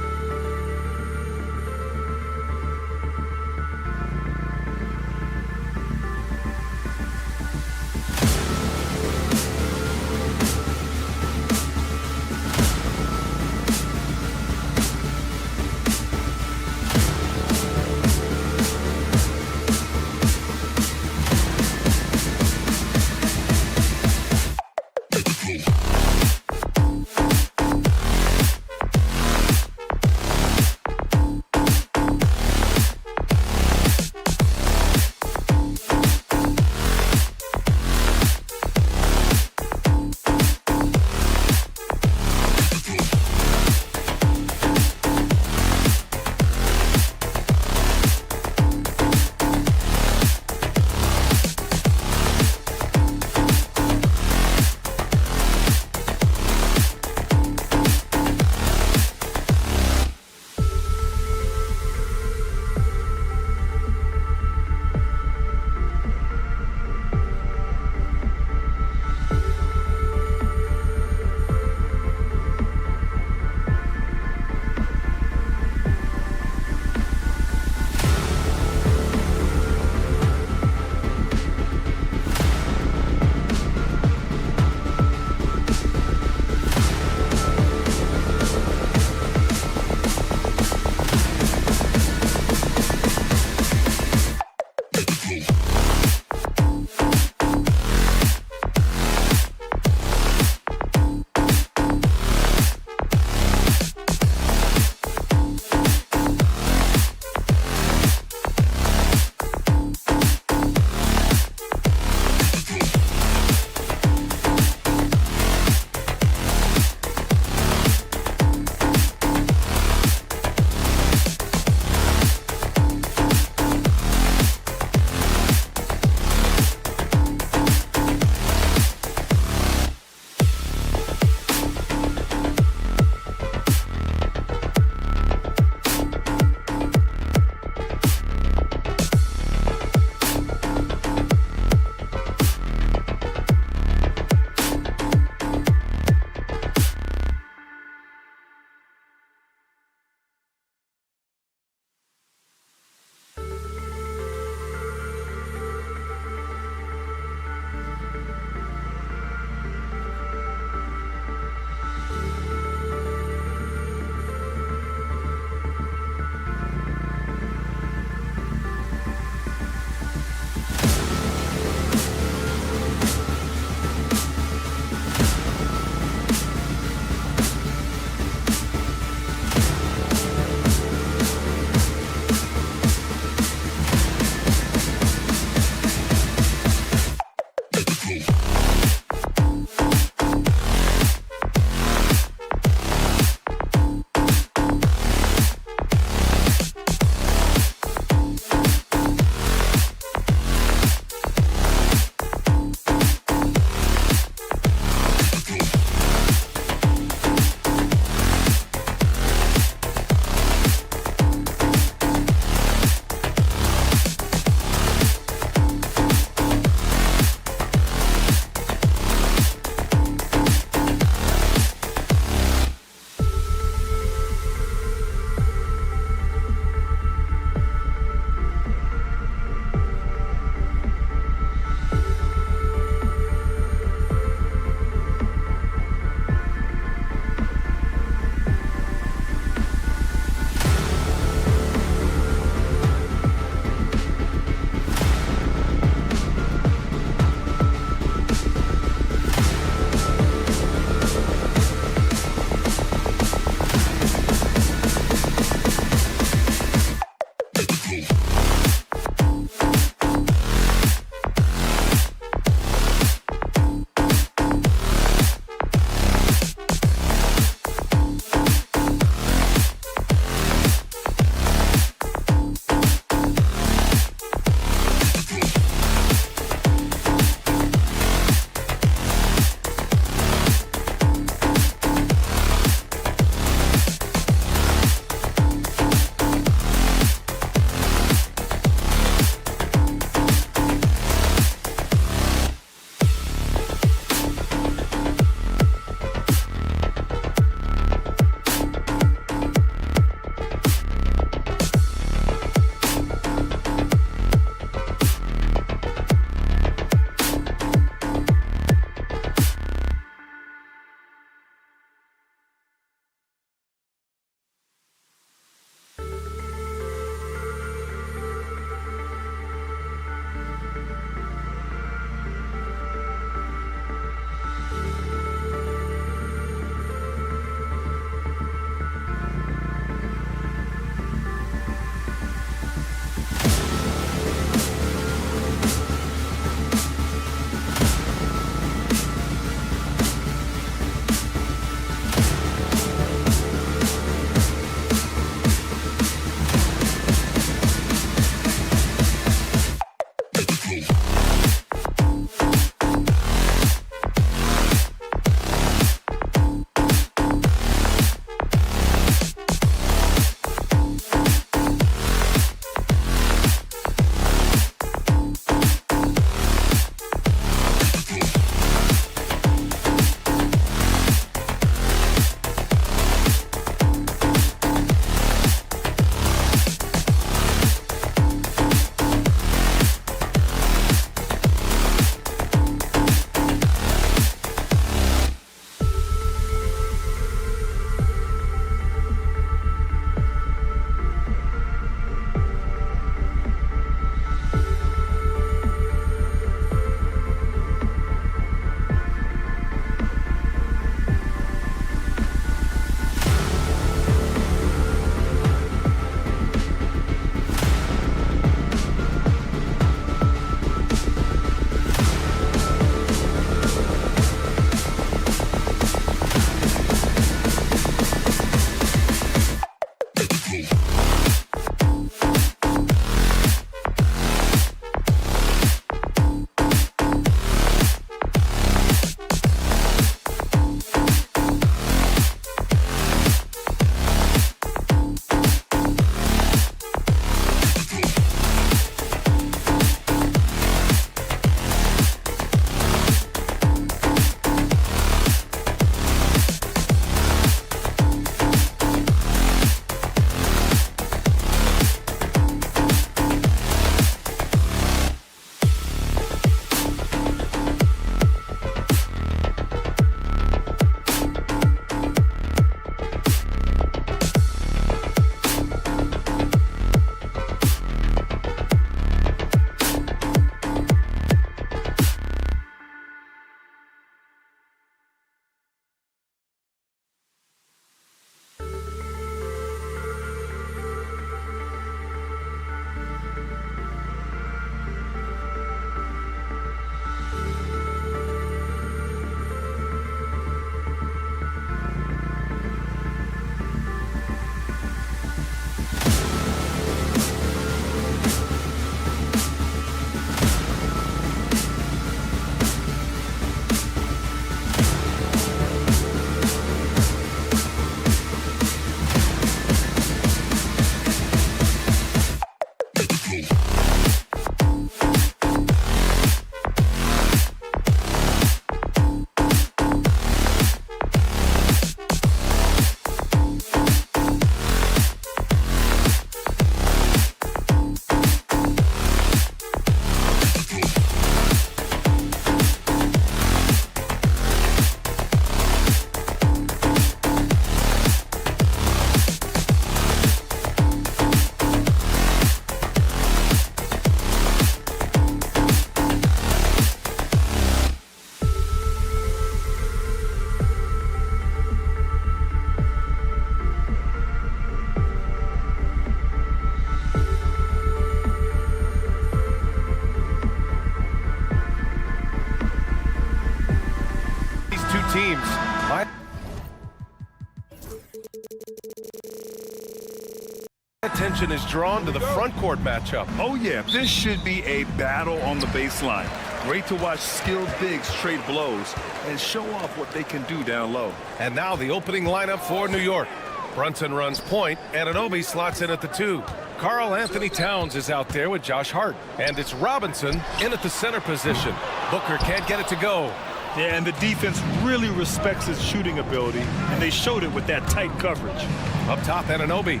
attention is drawn to the front court matchup. Oh, yeah, this should be a battle on the baseline. Great to watch skilled bigs trade blows and show off what they can do down low. And now the opening lineup for New York. Brunson runs point, and Anunoby slots in at the 2. Karl Anthony Towns is out there with Josh Hart. And it's Robinson in at the center position. Booker can't get it to go. Yeah, and the defense really respects his shooting ability, and they showed it with that tight coverage. Up top, Anunoby.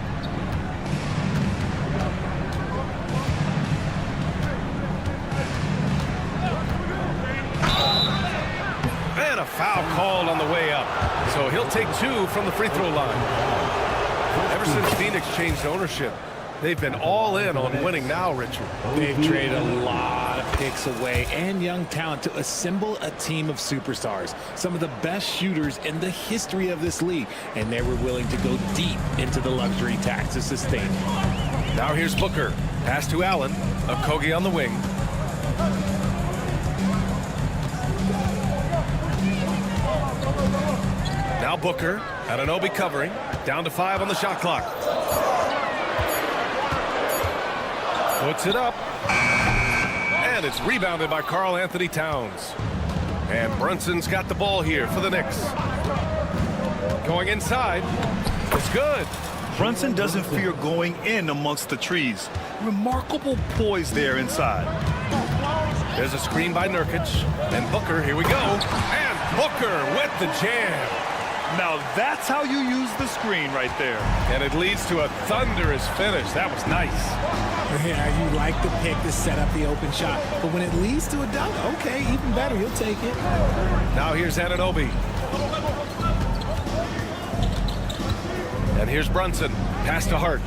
And a foul called on the way up. So he'll take 2 from the free throw line. Ever since Phoenix changed ownership, they've been all in on winning now, Richard. They've traded a lot of picks away and young talent to assemble a team of superstars. Some of the best shooters in the history of this league. And they were willing to go deep into the luxury tax to sustain it. Now here's Booker. Pass to Allen. Okogie on the wing. Now Booker. Anunoby covering. Down to 5 on the shot clock. Puts it up. And it's rebounded by Karl Anthony Towns. And Brunson's got the ball here for the Knicks. Going inside. It's good. Brunson doesn't fear going in amongst the trees. Remarkable poise there inside. There's a screen by Nurkic. And Booker, here we go. And Booker with the jam. Now that's how you use the screen right there. And it leads to a thunderous finish. That was nice. Yeah, you like the pick to set up the open shot. But when it leads to a dunk, okay, even better, you'll take it. Now here's Anunoby. And here's Brunson. Pass to Hart.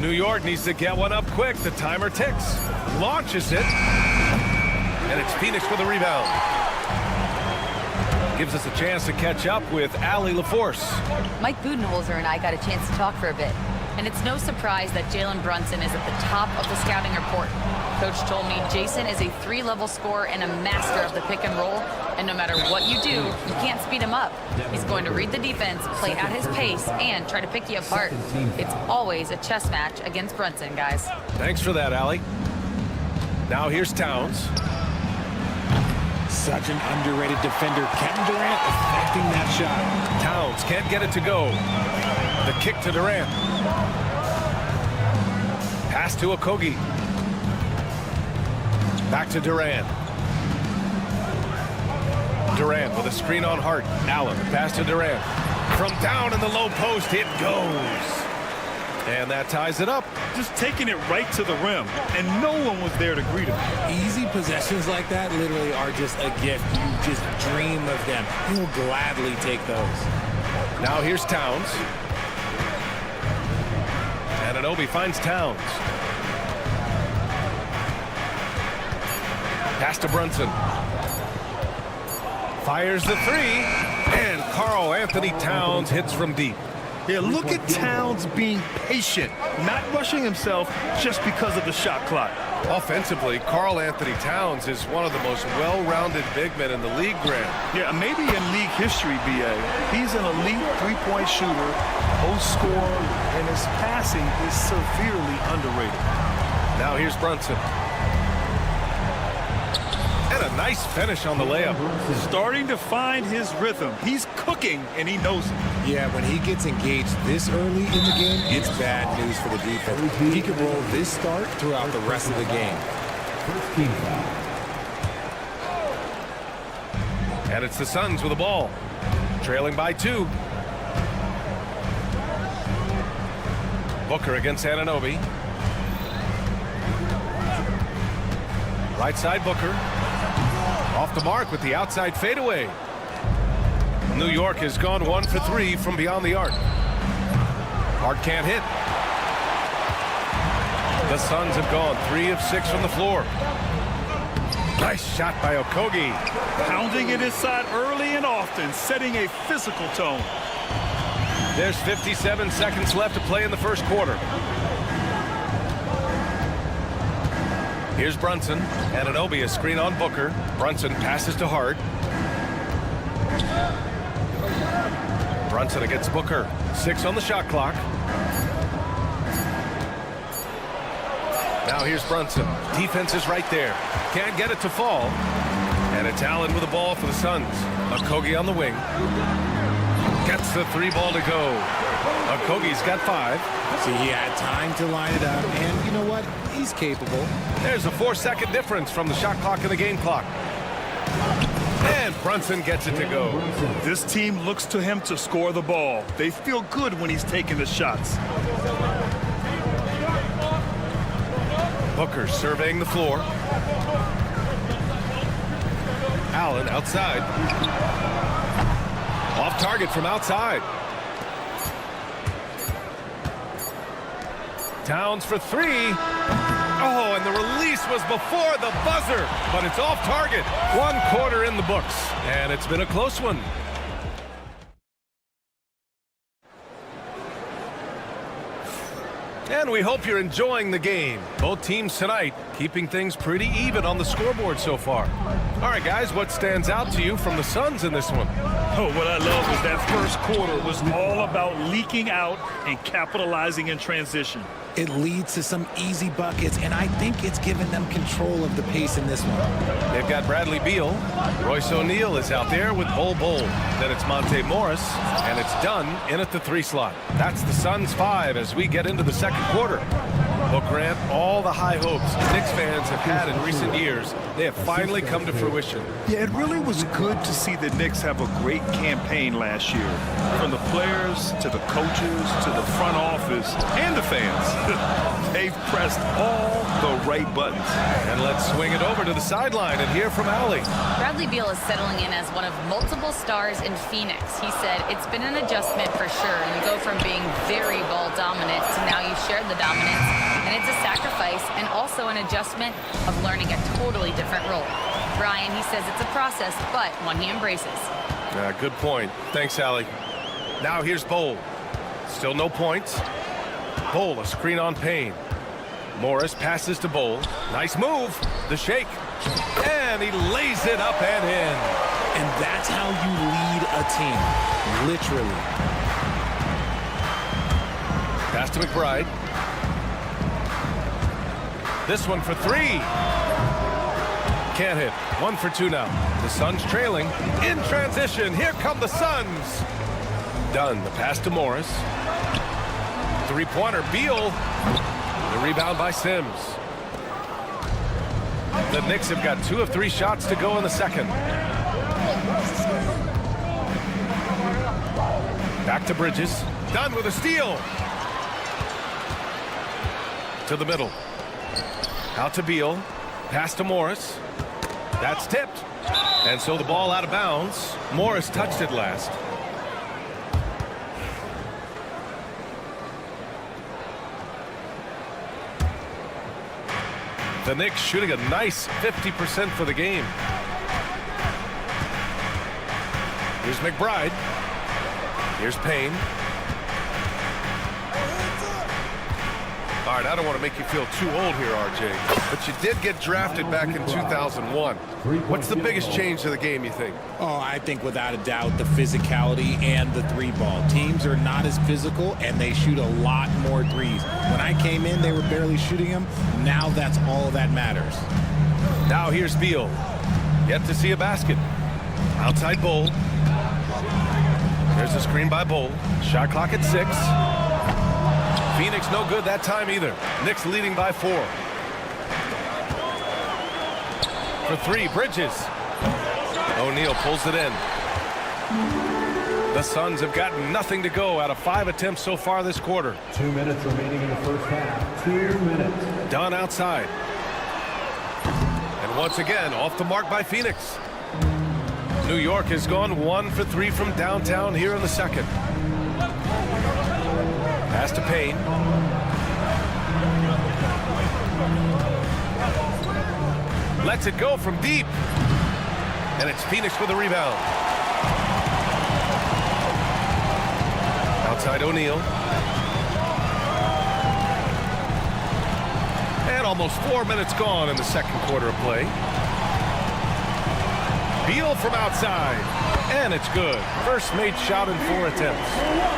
New York needs to get one up quick. The timer ticks. Launches it. And it's Phoenix with a rebound. Gives us a chance to catch up with Allie LaForce. Mike Budenholzer and I got a chance to talk for a bit. And it's no surprise that Jalen Brunson is at the top of the scouting report. Coach told me Jason is a 3-level scorer and a master of the pick and roll. And no matter what you do, you can't speed him up. He's going to read the defense, play at his pace, and try to pick you apart. It's always a chess match against Brunson, guys. Thanks for that, Allie. Now here's Towns. Such an underrated defender. Kevin Durant affecting that shot. Towns can't get it to go. The kick to Durant. Pass to Okogie. Back to Durant. Durant with a screen on Hart. Allen, pass to Durant. From down in the low post, it goes. And that ties it up. Just taking it right to the rim, and no one was there to greet him. Easy possessions like that literally are just a gift. You just dream of them. He'll gladly take those. Now here's Towns. And Anunoby finds Towns. Pass to Brunson. Fires the 3. And Karl Anthony Towns hits from deep. Yeah, look at Towns being patient, not rushing himself just because of the shot clock. Offensively, Karl Anthony Towns is one of the most well-rounded big men in the league, Grant. Yeah, maybe in league history, B.A. He's an elite three-point shooter, post scorer, and his passing is severely underrated. Now here's Brunson. And a nice finish on the layup. Starting to find his rhythm. He's cooking, and he knows it. Yeah, when he gets engaged this early in the game, it's bad news for the defense. He can roll this start throughout the rest of the game. And it's the Suns with the ball. Trailing by 2. Booker against Anunoby. Right side Booker. Off the mark with the outside fadeaway. New York has gone 1 for 3 from beyond the arc. Hart can't hit. The Suns have gone 3 of 6 from the floor. Nice shot by Okogie. Pounding it inside early and often, setting a physical tone. There's 57 seconds left to play in the first quarter. Here's Brunson. Anunoby, a screen on Booker. Brunson passes to Hart. Brunson against Booker. 6 on the shot clock. Now here's Brunson. Defense is right there. Can't get it to fall. And it's Allen with the ball for the Suns. Okogie on the wing. Gets the 3 ball to go. Okogie's got 5. See, he had time to line it up, and you know what? He's capable. There's a 4-second difference from the shot clock and the game clock. And Brunson gets it to go. This team looks to him to score the ball. They feel good when he's taking the shots. Booker surveying the floor. Allen outside. Off target from outside. Towns for 3. Oh, and the release was before the buzzer, but it's off target. 1 quarter in the books, and it's been a close one. And we hope you're enjoying the game. Both teams tonight keeping things pretty even on the scoreboard so far. All right, guys, what stands out to you from the Suns in this one? Oh, what I love is that first quarter was all about leaking out and capitalizing in transition. It leads to some easy buckets, and I think it's given them control of the pace in this one. They've got Bradley Beal. Royce O'Neal is out there with Bol Bol. Then it's Monte Morris, and it's done in at the 3 slot. That's the Suns 5 as we get into the second quarter. Well, Grant, all the high hopes Knicks fans have had in recent years, they have finally come to fruition. Yeah, it really was good to see the Knicks have a great campaign last year. From the players to the coaches to the front office and the fans. They've pressed all the right buttons. And let's swing it over to the sideline and hear from Allie. Bradley Beal is settling in as one of multiple stars in Phoenix. He said, it's been an adjustment for sure. You go from being very ball dominant to now you share the dominance. And it's a sacrifice and also an adjustment of learning a totally different role. Brian, he says it's a process, but one he embraces. Good point. Thanks, Allie. Now here's Bol. Still no points. Bol, a screen on Payne. Morris passes to Bol. Nice move. The shake. And he lays it up and in. And that's how you lead a team. Literally. Pass to McBride. This one for 3. Can't hit. 1 for 2 now. The Suns trailing. In transition. Here come the Suns. Done. The pass to Morris. 3-pointer. Beal. The rebound by Sims. The Knicks have got 2 of 3 shots to go in the second. Back to Bridges. Done with a steal. To the middle. Out to Beal. Pass to Morris. That's tipped. And so the ball out of bounds. Morris touched it last. The Knicks shooting a nice 50% for the game. Here's McBride. Here's Payne. All right, I don't want to make you feel too old here, RJ, but you did get drafted back in 2001. What's the biggest change to the game, you think? Oh, I think without a doubt the physicality and the 3-ball. Teams are not as physical, and they shoot a lot more threes. When I came in, they were barely shooting them. Now that's all that matters. Now here's Beal. Yet to see a basket. Outside Bol. There's a screen by Bol. Shot clock at 6. Phoenix no good that time either. Knicks leading by 4. For 3, Bridges. O'Neal pulls it in. The Suns have gotten nothing to go out of 5 attempts so far this quarter. 2 minutes remaining in the first half. 2 minutes. Dunn outside. And once again, off the mark by Phoenix. New York has gone 1 for 3 from downtown here in the second. Pass to Payne. Lets it go from deep. And it's Phoenix with a rebound. Outside O'Neal. And almost 4 minutes gone in the second quarter of play. Beal from outside. And it's good. First made shot in 4 attempts.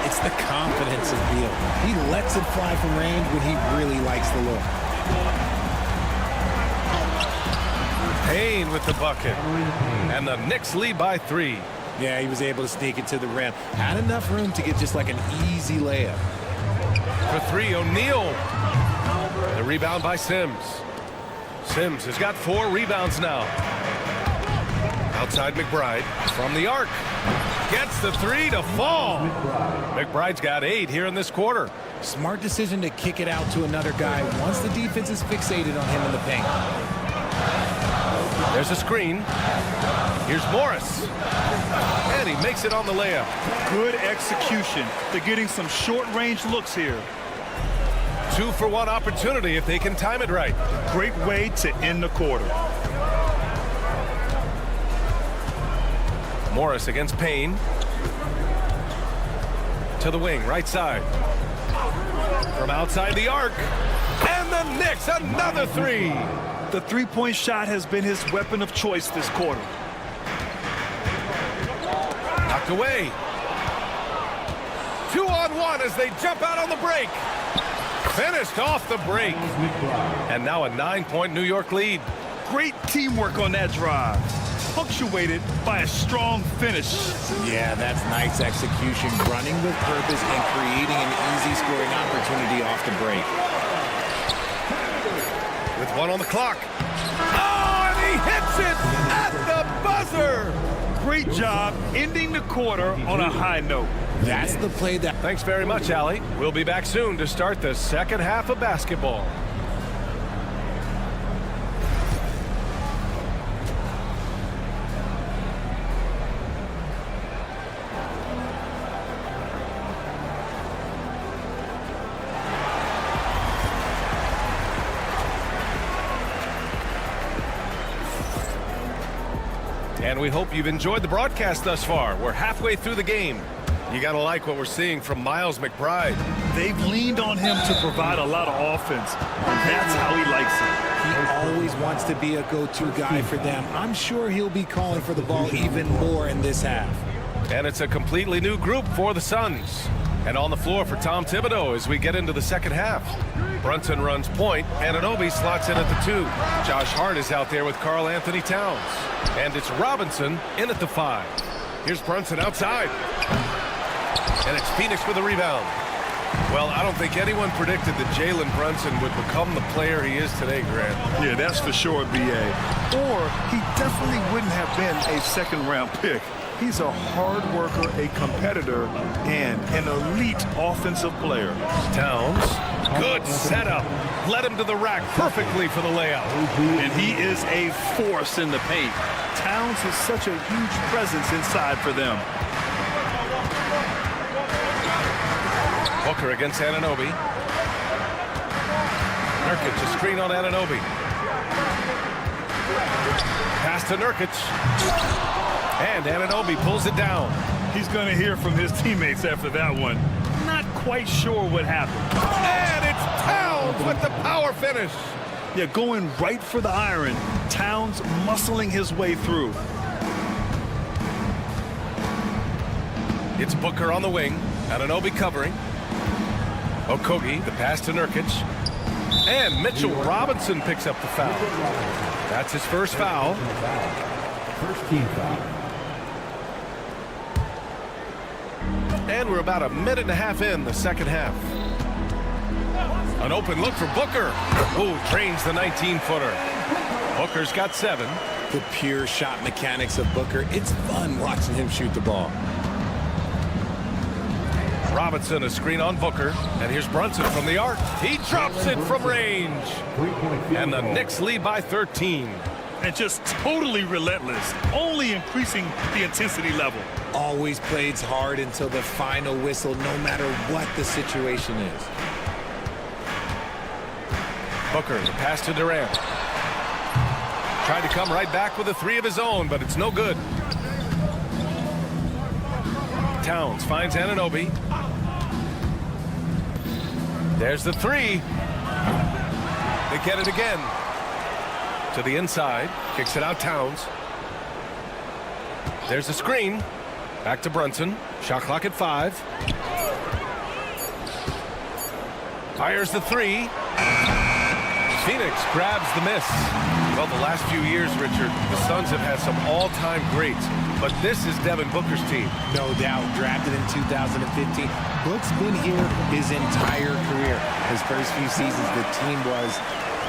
It's the confidence of Beal. He lets it fly from range when he really likes the look. Payne with the bucket. And the Knicks lead by 3. Yeah, he was able to sneak it to the rim. Had enough room to get just like an easy layup. For 3, O'Neal. The rebound by Sims. Sims has got 4 rebounds now. Outside McBride from the arc. Gets the 3 to fall. McBride's got 8 here in this quarter. Smart decision to kick it out to another guy once the defense is fixated on him in the paint. There's a screen. Here's Morris. And he makes it on the layup. Good execution. They're getting some short-range looks here. 2-for-1 opportunity if they can time it right. Great way to end the quarter. Morris against Payne. To the wing, right side. From outside the arc. And the Knicks, another 3. The three-point shot has been his weapon of choice this quarter. Knocked away. 2-on-1 as they jump out on the break. Finished off the break. And now a 9-point New York lead. Great teamwork on that drive. Punctuated by a strong finish. Yeah, that's nice execution. Running with purpose and creating an easy scoring opportunity off the break. With 1 on the clock. Oh, and he hits it at the buzzer. Great job ending the quarter on a high note. That's the play that... Thanks very much, Allie. We'll be back soon to start the second half of basketball. And we hope you've enjoyed the broadcast thus far. We're halfway through the game. You got to like what we're seeing from Miles McBride. They've leaned on him to provide a lot of offense, and that's how he likes it. He always wants to be a go-to guy for them. I'm sure he'll be calling for the ball even more in this half. And it's a completely new group for the Suns. And on the floor for Tom Thibodeau as we get into the second half. Brunson runs point, and Anunoby slots in at the 2. Josh Hart is out there with Karl Anthony Towns. And it's Robinson in at the 5. Here's Brunson outside. And it's Phoenix with the rebound. Well, I don't think anyone predicted that Jalen Brunson would become the player he is today, Grant. Yeah, that's for sure, B.A. Or he definitely wouldn't have been a second-round pick. He's a hard worker, a competitor, and an elite offensive player. Towns, good setup. Led him to the rack perfectly for the layup. And he is a force in the paint. Towns is such a huge presence inside for them. Booker against Anunoby. Nurkic, a screen on Anunoby. Pass to Nurkic. And Anunoby pulls it down. He's going to hear from his teammates after that one. Not quite sure what happened. And it's Towns with the power finish. Yeah, going right for the iron. Towns muscling his way through. It's Booker on the wing. Anunoby covering. Okogie, the pass to Nurkic. And Mitchell Robinson picks up the foul. That's his first foul. First team foul. And we're about a minute and a half in the second half. An open look for Booker. Who drains the 19-footer. Booker's got 7. The pure shot mechanics of Booker. It's fun watching him shoot the ball. Robinson, a screen on Booker. And here's Brunson from the arc. He drops it from range. And the Knicks lead by 13. And just totally relentless, only increasing the intensity level. Always plays hard until the final whistle, no matter what the situation is. Booker, the pass to Durant. Tried to come right back with a 3 of his own, but it's no good. Towns finds Anunoby. There's the 3. They get it again. To the inside, kicks it out Towns. There's a screen. Back to Brunson. Shot clock at 5. Fires the 3. Phoenix grabs the miss. Well, the last few years, Richard, the Suns have had some all-time greats, but this is Devin Booker's team. No doubt, drafted in 2015. Book's been here his entire career. His first few seasons, the team was,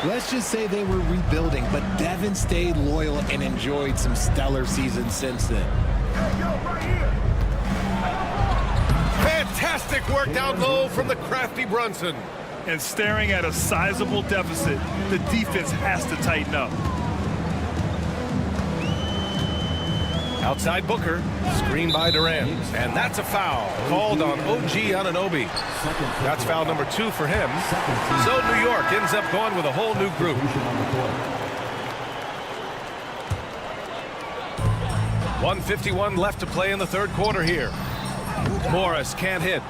let's just say they were rebuilding, but Devin stayed loyal and enjoyed some stellar seasons since then. Fantastic work down low from the crafty Brunson. And staring at a sizable deficit, the defense has to tighten up. Outside Booker, screened by Durant, and that's a foul called on OG Anunoby. That's foul number 2 for him. So New York ends up going with a whole new group. .151 left to play in the third quarter here. Morris can't hit.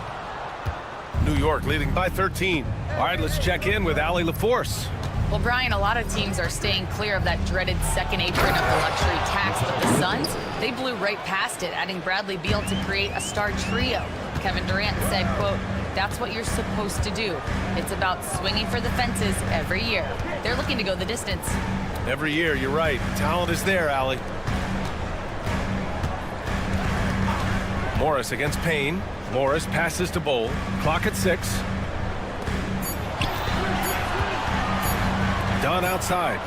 New York leading by 13. All right, let's check in with Allie LaForce. Well, Brian, a lot of teams are staying clear of that dreaded second apron of the luxury tax, but the Suns, they blew right past it, adding Bradley Beal to create a star trio. Kevin Durant said, quote, "That's what you're supposed to do. It's about swinging for the fences every year." They're looking to go the distance. Every year, you're right. Talent is there, Allie. Morris against Payne. Morris passes to Bowl. Clock at 6. Dunn outside.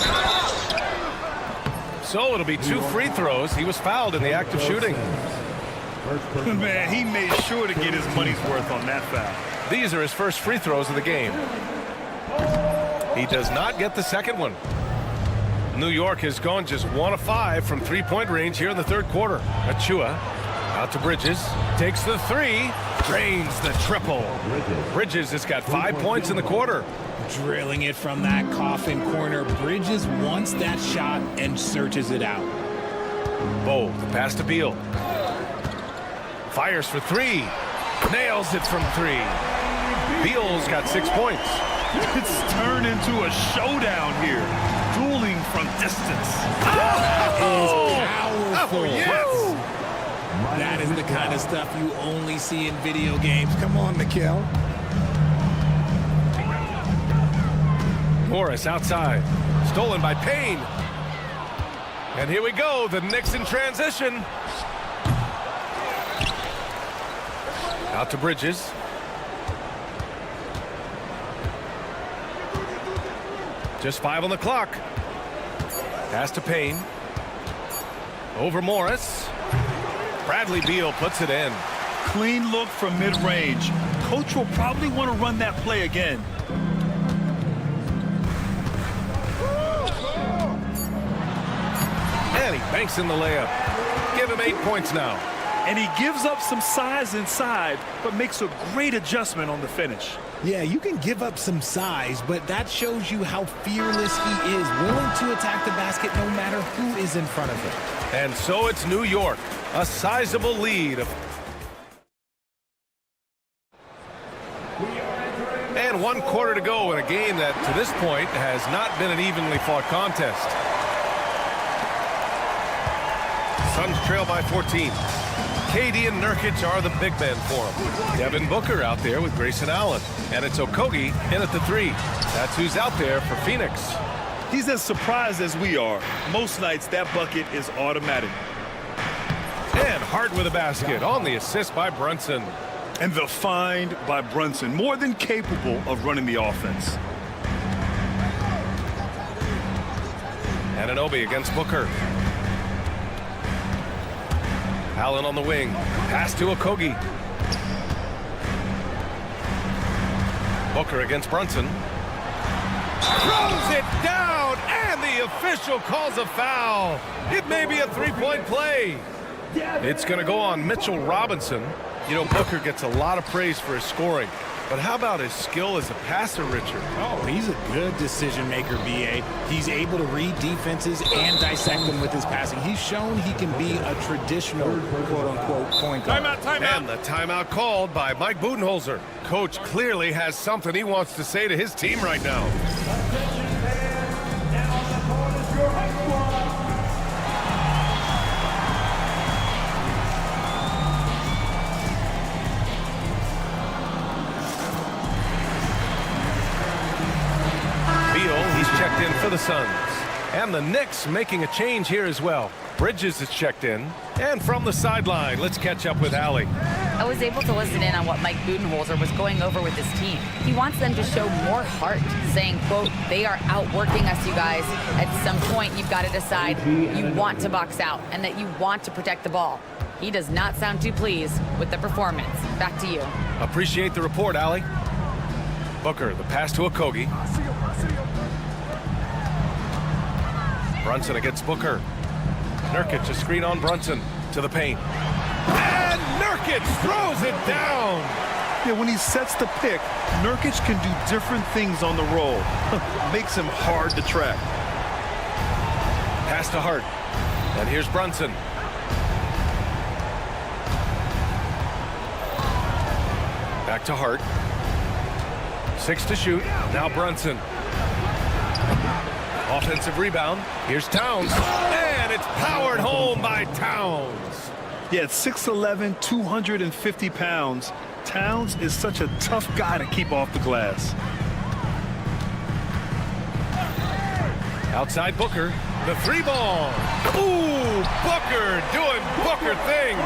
So it'll be 2 free throws. He was fouled in the act of shooting. Man, he made sure to get his money's worth on that foul. These are his first free throws of the game. He does not get the second one. New York has gone just 1 of 5 from three-point range here in the third quarter. Achua out to Bridges, takes the 3, drains the triple. Bridges has got 5 points in the quarter. Drilling it from that coffin corner. Bridges wants that shot and searches it out. Bowl, the pass to Beal. Fires for 3. Nails it from 3. Beal's got 6 points. It's turned into a showdown here. Dueling from distance. Powerful. Yes! That is the kind of stuff you only see in video games. Come on, Mikal. Morris outside. Stolen by Payne. And here we go. The Knicks in transition. Out to Bridges. Just 5 on the clock. Pass to Payne. Over Morris. Bradley Beal puts it in. Clean look from mid-range. Coach will probably want to run that play again. And he banks in the layup. Give him 8 points now. And he gives up some size inside, but makes a great adjustment on the finish. Yeah, you can give up some size, but that shows you how fearless he is, willing to attack the basket no matter who is in front of him. And so it's New York, a sizable lead. And 1 quarter to go in a game that, to this point, has not been an evenly fought contest. Suns trail by 14. KD and Nurkic are the big men for him. Devin Booker out there with Grayson Allen. And it's Okogie in at the 3. That's who's out there for Phoenix. He's as surprised as we are. Most nights, that bucket is automatic. And Hart with a basket on the assist by Brunson. And the find by Brunson, more than capable of running the offense. Anunoby against Booker. Allen on the wing. Pass to Okogie. Booker against Brunson. Throws it down, and the official calls a foul. It may be a three-point play. It's going to go on Mitchell Robinson. You know, Booker gets a lot of praise for his scoring. But how about his skill as a passer, Richard? Oh, he's a good decision maker, B.A. He's able to read defenses and dissect them with his passing. He's shown he can be a traditional, quote-unquote, point guard. Timeout. And the timeout called by Mike Budenholzer. Coach clearly has something he wants to say to his team right now. the Suns. And the Knicks making a change here as well. Bridges is checked in. And from the sideline, let's catch up with Allie. I was able to listen in on what Mike Budenholzer was going over with his team. He wants them to show more heart, saying, quote, they are outworking us, you guys. At some point, you've got to decide you want to box out and that you want to protect the ball. He does not sound too pleased with the performance. Back to you. Appreciate the report, Allie. Booker, the pass to Okogie. Brunson against Booker. Nurkic, a screen on Brunson to the paint. And Nurkic throws it down. Yeah, when he sets the pick, Nurkic can do different things on the roll. Makes him hard to track. Pass to Hart. And here's Brunson. Back to Hart. 6 to shoot. Now Brunson. Offensive rebound. Here's Towns. And it's powered home by Towns. Yeah, at 6'11", 250 pounds, Towns is such a tough guy to keep off the glass. Outside Booker. The 3-ball. Ooh, Booker doing Booker things.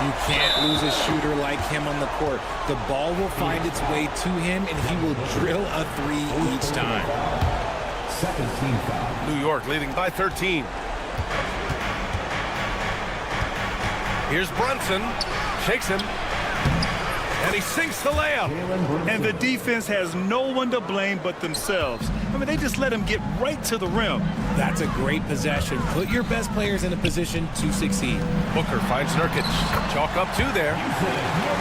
You can't lose a shooter like him on the court. The ball will find its way to him, and he will drill a 3 each time. Second team foul. New York leading by 13. Here's Brunson. Shakes him. And he sinks the layup. And the defense has no one to blame but themselves. I mean, they just let him get right to the rim. That's a great possession. Put your best players in a position to succeed. Booker finds Nurkic. Chalk up 2 there.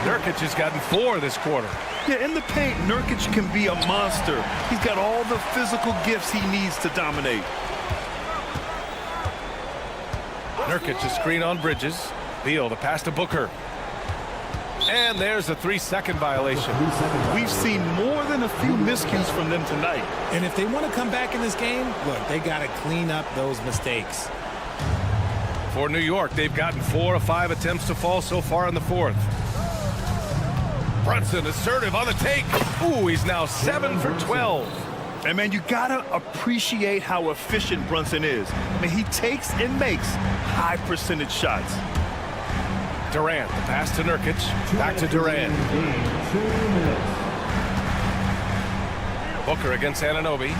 Nurkic has gotten 4 this quarter. Yeah, in the paint, Nurkic can be a monster. He's got all the physical gifts he needs to dominate. Nurkic, a screen on Bridges. Beal, the pass to Booker. And there's a 3-second violation. We've seen more than a few miscues from them tonight. And if they want to come back in this game, look, they got to clean up those mistakes. For New York, they've gotten 4 of 5 attempts to fall so far in the 4th. Brunson assertive on the take. Ooh, he's now 7 for 12. And man, you gotta appreciate how efficient Brunson is. I mean, he takes and makes high percentage shots. Durant, the pass to Nurkic. Back to Durant. 2 minutes. Booker against Anunoby.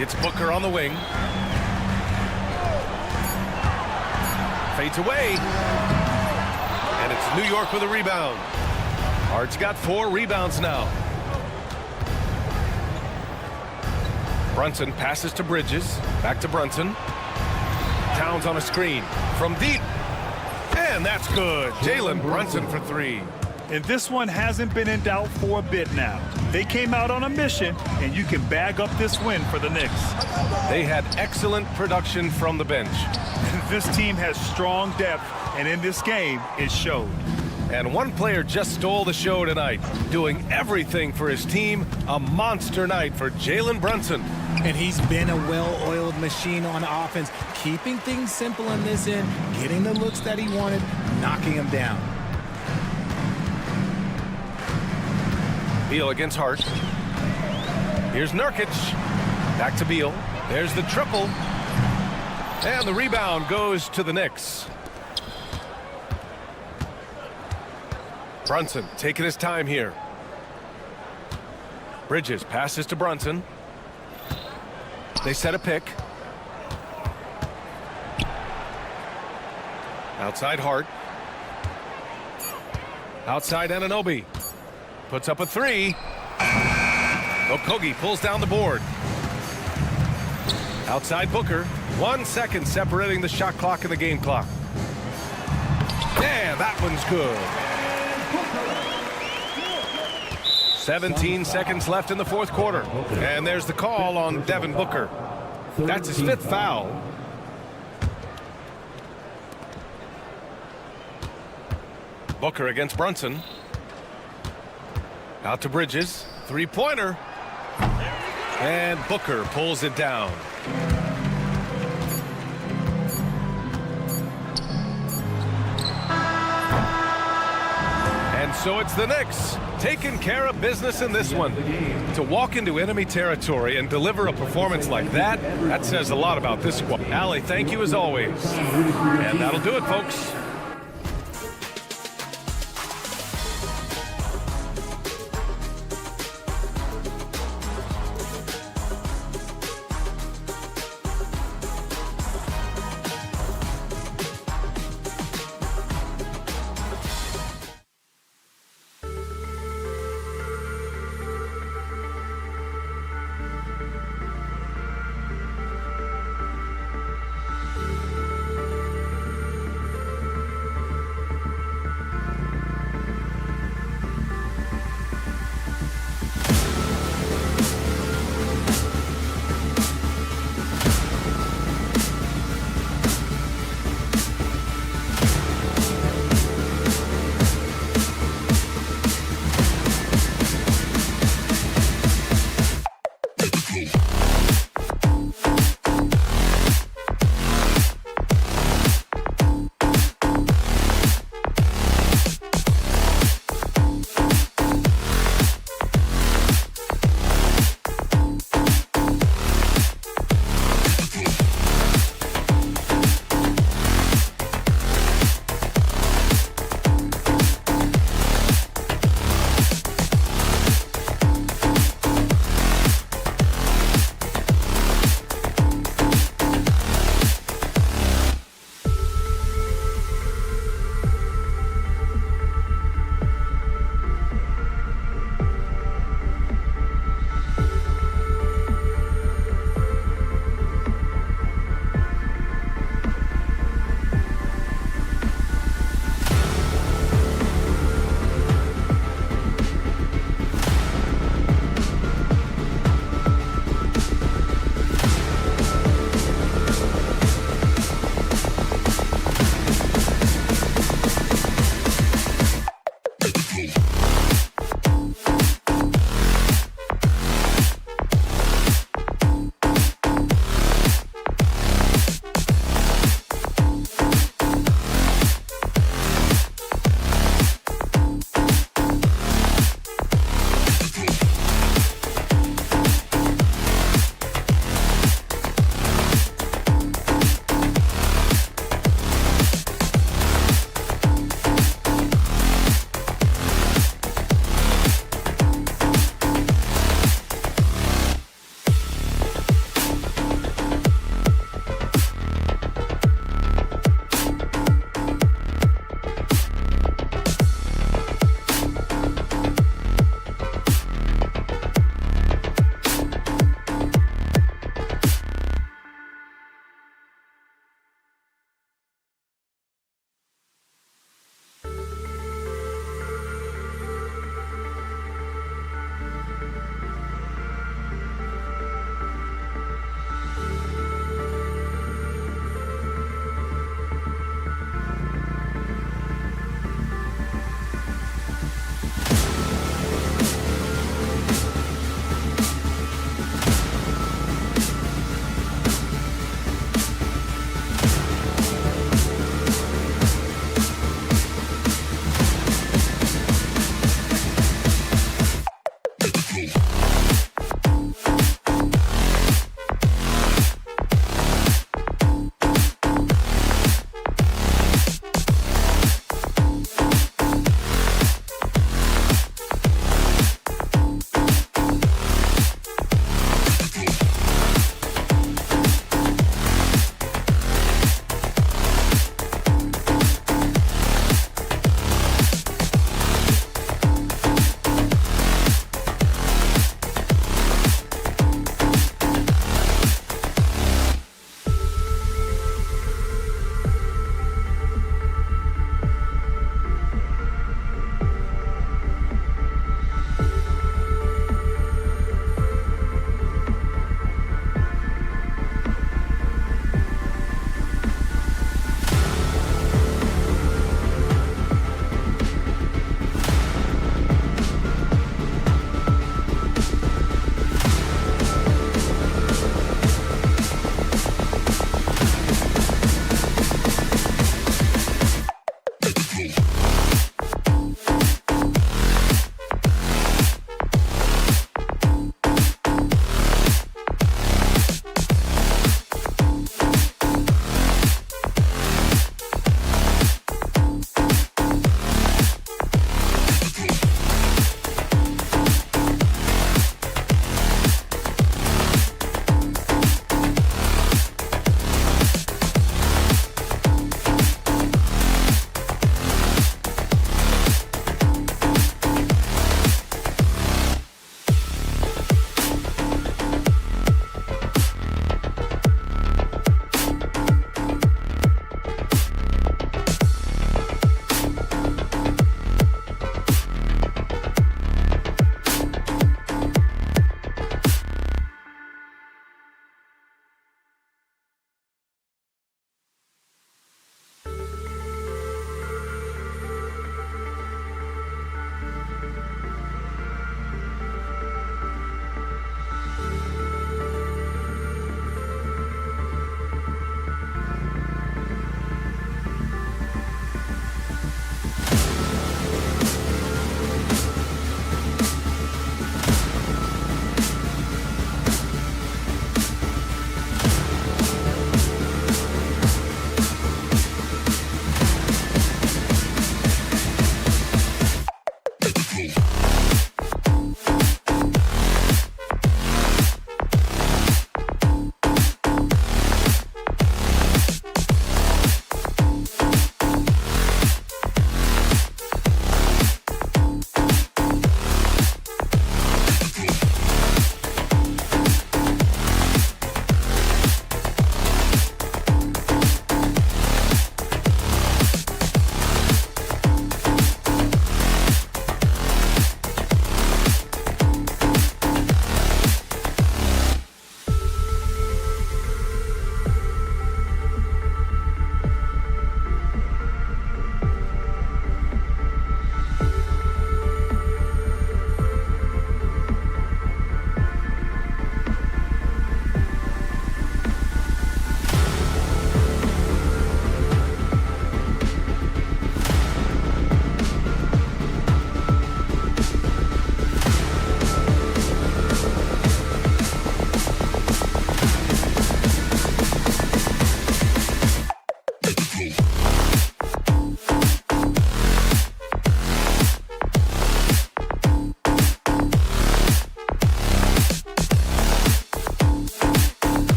It's Booker on the wing. Fades away. And it's New York with a rebound. Hart's got 4 rebounds now. Brunson passes to Bridges. Back to Brunson. Towns on a screen from deep. And that's good. Jalen Brunson for 3. And this one hasn't been in doubt for a bit now. They came out on a mission, and you can bag up this win for the Knicks. They had excellent production from the bench. This team has strong depth, and in this game, it showed. And one player just stole the show tonight, doing everything for his team. A monster night for Jalen Brunson. And he's been a well-oiled machine on offense, keeping things simple in this end, getting the looks that he wanted, knocking them down. Beal against Hart. Here's Nurkic. Back to Beal. There's the triple. And the rebound goes to the Knicks. Brunson taking his time here. Bridges passes to Brunson. They set a pick. Outside Hart. Outside Anunoby. Puts up a 3. Okogie pulls down the board. Outside Booker. 1 second separating the shot clock and the game clock. And that one's good. 17 seconds left in the 4th quarter. And there's the call on Devin Booker. That's his 5th foul. Booker against Brunson. Out to Bridges. 3-pointer. And Booker pulls it down. And So it's the Knicks taking care of business in this one. To walk into enemy territory and deliver a performance like that, that says a lot about this squad. Allie, thank you as always. And that'll do it, folks.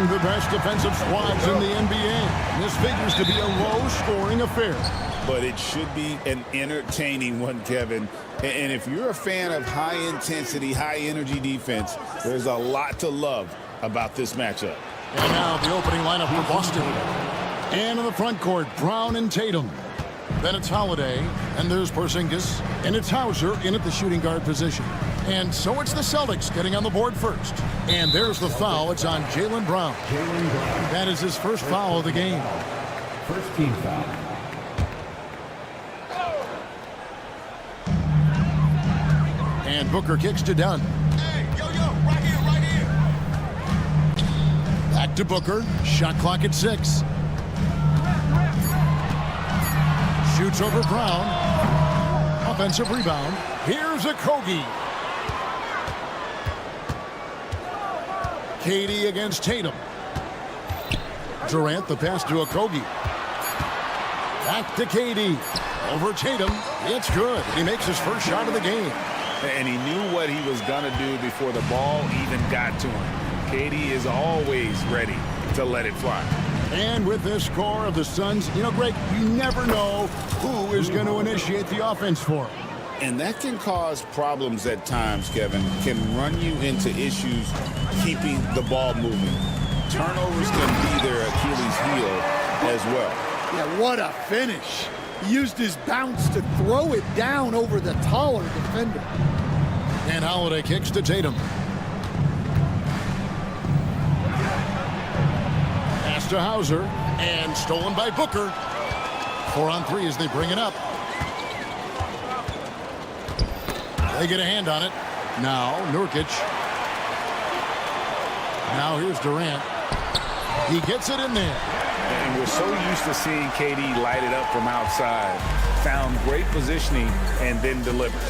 among the best defensive squads in the NBA. This figures to be a low-scoring affair. But it should be an entertaining one, Kevin. And if you're a fan of high-intensity, high-energy defense, there's a lot to love about this matchup. And now the opening lineup for Boston. And in the front court, Brown and Tatum. Then it's Holiday, and there's Porzingis, and it's Hauser in at the shooting guard position. And so it's the Celtics getting on the board first. And there's the foul. It's on Jaylen Brown. That is his first foul of the game. First team foul. And Booker kicks to Dunn. Hey, yo, right here. Back to Booker. Shot clock at 6. Shoots over Brown. Offensive rebound. Here's Okogie. KD against Tatum. Durant, the pass to Okogie. Back to KD. Over Tatum. It's good. He makes his first shot of the game. And he knew what he was going to do before the ball even got to him. KD is always ready to let it fly. And with this score of the Suns, you know, Greg, you never know who is going to initiate the offense for him. And that can cause problems at times, Kevin. Can run you into issues keeping the ball moving. Turnovers can be their Achilles heel as well. Yeah, what a finish. He used his bounce to throw it down over the taller defender. And Holiday kicks to Tatum. Pass to Hauser. And stolen by Booker. 4 on 3 as they bring it up. They get a hand on it. Now, Nurkic. Now here's Durant. He gets it in there. And we're so used to seeing KD light it up from outside. Found great positioning and then delivers.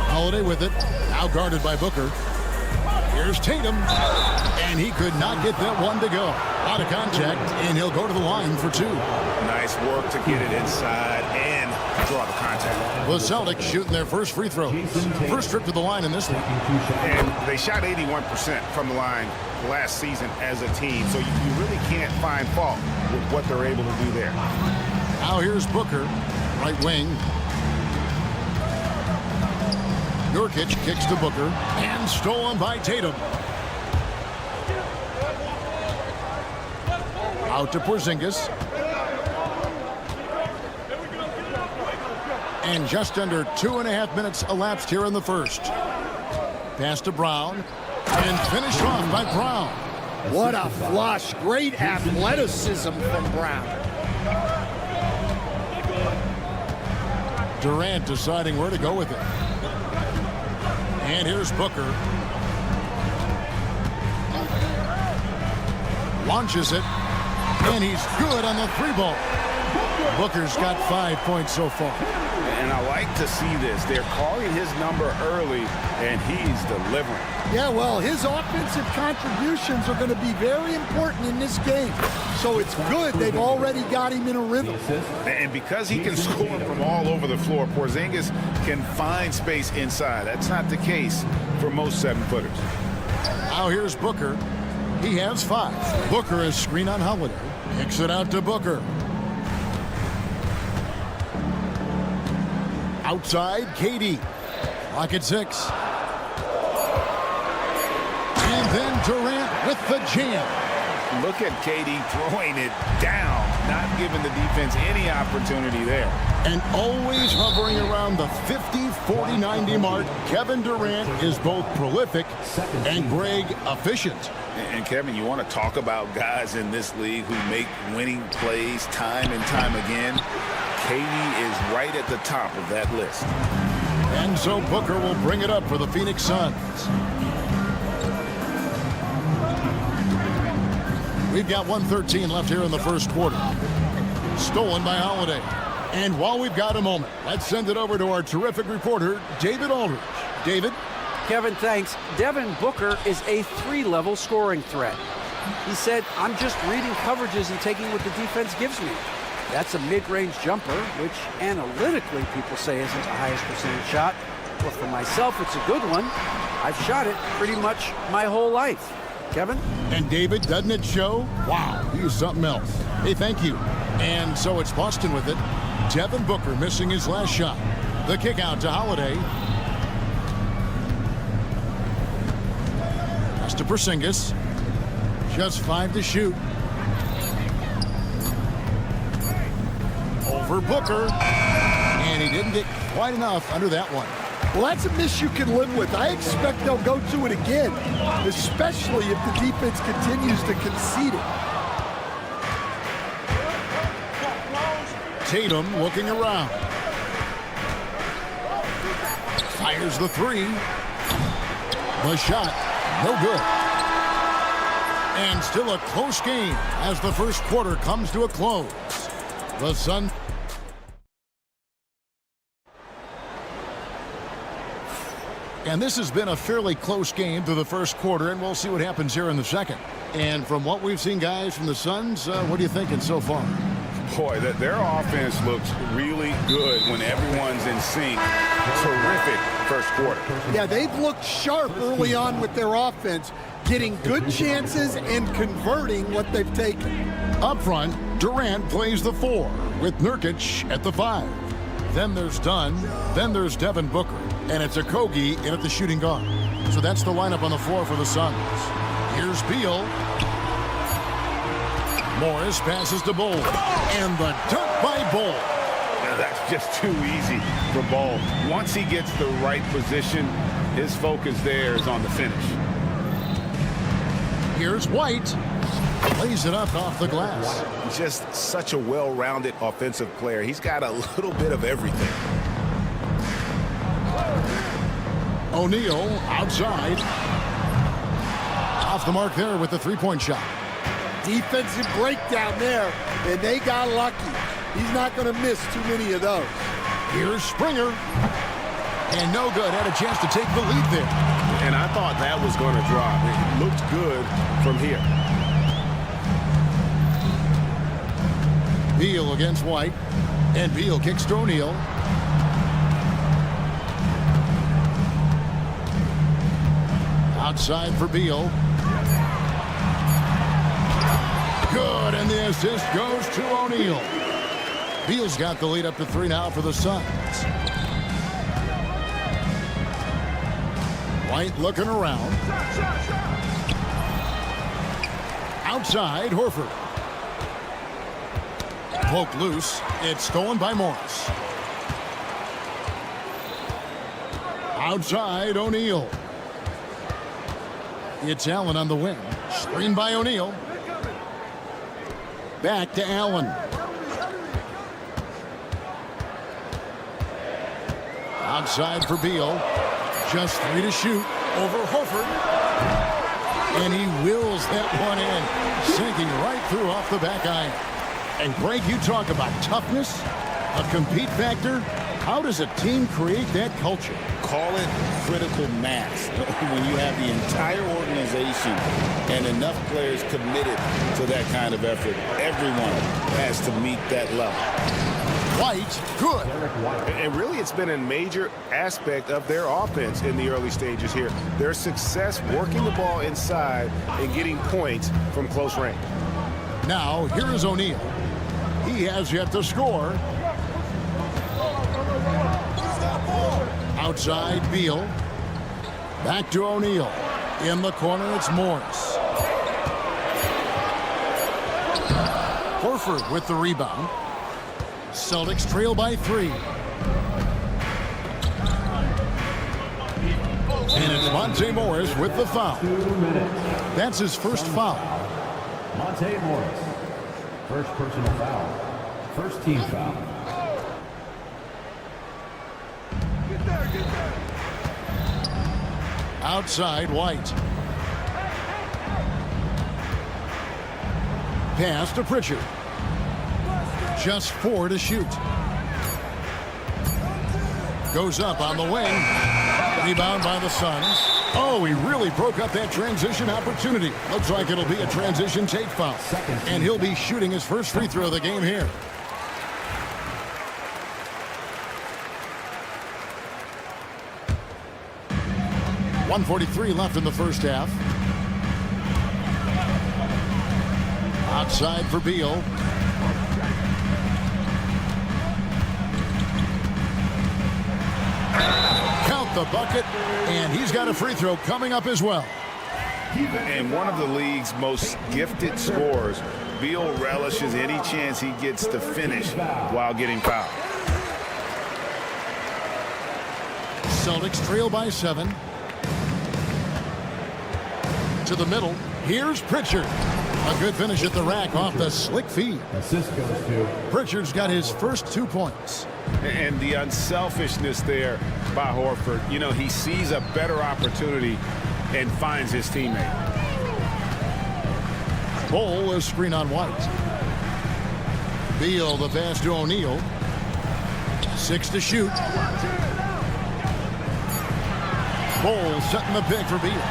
Holiday with it. Now guarded by Booker. Here's Tatum. And he could not get that one to go. Out of contact, and he'll go to the line for 2. Nice work to get it inside and draw the contact. The Celtics shooting their first free throw. First trip to the line in this league. And they shot 81% from the line last season as a team, so you really can't find fault with what they're able to do there. Now here's Booker, right wing. Nurkic kicks to Booker, and stolen by Tatum. Out to Porzingis. And just under 2.5 minutes elapsed here in the first. Pass to Brown, and finished off by Brown. What a flush. Great athleticism from Brown. Durant deciding where to go with it. And here's Booker. Launches it. And he's good on the 3-ball. Booker's got 5 points so far. And I like to see this. They're calling his number early, and he's delivering. Yeah, well, his offensive contributions are going to be very important in this game. So it's good they've already got him in a rhythm. And because he can score from all over the floor, Porzingis can find space inside. That's not the case for most 7-footers. Now here's Booker. He has 5. Booker is screen on Holiday. Kicks it out to Booker. Outside, KD. Clock at 6. And then Durant with the jam. Look at KD throwing it down, not giving the defense any opportunity there. And always hovering around the 50, 40, 90 mark, Kevin Durant is both prolific and Greg efficient. And Kevin, you want to talk about guys in this league who make winning plays time and time again? KD is right at the top of that list. And so Booker will bring it up for the Phoenix Suns. We've got 1:13 left here in the first quarter. Stolen by Holiday. And while we've got a moment, let's send it over to our terrific reporter, David Aldridge. David? Kevin, thanks. Devin Booker is a 3-level scoring threat. He said, I'm just reading coverages and taking what the defense gives me. That's a mid-range jumper, which analytically people say isn't the highest percentage shot. But for myself, it's a good one. I've shot it pretty much my whole life. Kevin? And David, doesn't it show? Wow, he is something else. Hey, thank you. And so it's Boston with it. Devin Booker missing his last shot. The kick out to Holiday. Pass to Porzingis. Just 5 to shoot. Over Booker. And he didn't get quite enough under that one. Well, that's a miss you can live with. I expect they'll go to it again, especially if the defense continues to concede it. Tatum looking around. Fires the three. The shot, no good. And still a close game as the first quarter comes to a close. The Suns. And this has been a fairly close game through the first quarter, and we'll see what happens here in the second. And from what we've seen, guys, from the Suns, what are you thinking so far? Boy, their offense looks really good when everyone's in sync. Terrific first quarter. Yeah, they've looked sharp early on with their offense, getting good chances and converting what they've taken. Up front, Durant plays the 4 with Nurkic at the 5. Then there's Dunn. Then there's Devin Booker. And it's Okogie in at the shooting guard. So that's the lineup on the floor for the Suns. Here's Beal. Morris passes to Bol. And the dunk by Bol. Now that's just too easy for Bol. Once he gets the right position, his focus there is on the finish. Here's White. Lays it up off the glass. Just such a well-rounded offensive player. He's got a little bit of everything. O'Neal outside. Off the mark there with the three-point shot. Defensive breakdown there, and they got lucky. He's not going to miss too many of those. Here's Springer. And no good. Had a chance to take the lead there. And I thought that was going to drop. It looked good from here. Beal against White. And Beal kicks to O'Neal. Outside for Beal. Good, and the assist goes to O'Neal. Beal's got the lead up to 3 now for the Suns. White looking around. Outside, Horford. Poke loose. It's stolen by Morris. Outside, O'Neal. It's Allen on the wing. Screen by O'Neal. Back to Allen. Outside for Beal. Just 3 to shoot. Over Horford. And he wills that one in. Sinking right through off the back iron. And Greg, you talk about toughness, a compete factor. How does a team create that culture? Call it critical mass. When you have the entire organization and enough players committed to that kind of effort, everyone has to meet that level. White, good. And really, it's been a major aspect of their offense in the early stages here. Their success working the ball inside and getting points from close range. Now, here is O'Neal. He has yet to score. Outside, Beal. Back to O'Neal. In the corner, it's Morris. Horford with the rebound. Celtics trail by 3. And it's Monte Morris with the foul. That's his first foul. Monte Morris, first personal foul, first team foul. Outside, White. Pass to Pritchard. Just 4 to shoot. Goes up on the wing. Rebound by the Suns. Oh, he really broke up that transition opportunity. Looks like it'll be a transition take foul. And he'll be shooting his first free throw of the game here. .143 left in the first half. Outside for Beal. Count the bucket, and he's got a free throw coming up as well. And one of the league's most gifted scorers, Beal relishes any chance he gets to finish while getting fouled. Celtics trail by 7. To the middle. Here's Pritchard. A good finish at the rack off the slick feed. Assist goes to Pritchard's got his first 2 points. And the unselfishness there by Horford. You know, he sees a better opportunity and finds his teammate. Bol, a screen on White. Beal, the pass to O'Neal. 6 to shoot. Bol setting the pick for Beal.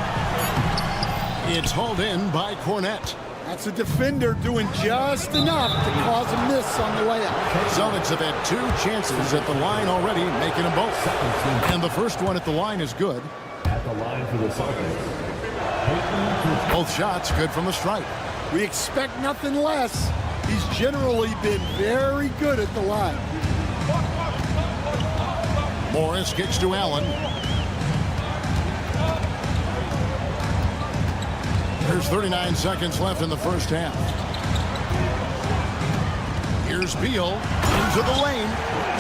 It's hauled in by Cornette. That's a defender doing just enough to cause a miss on the layup. Celtics have had 2 chances at the line already, making them both. And the first one at the line is good. at the line for the Celtics. Both shots good from the stripe. We expect nothing less. He's generally been very good at the line. Morris kicks to Allen. There's 39 seconds left in the first half. Here's Beal into the lane.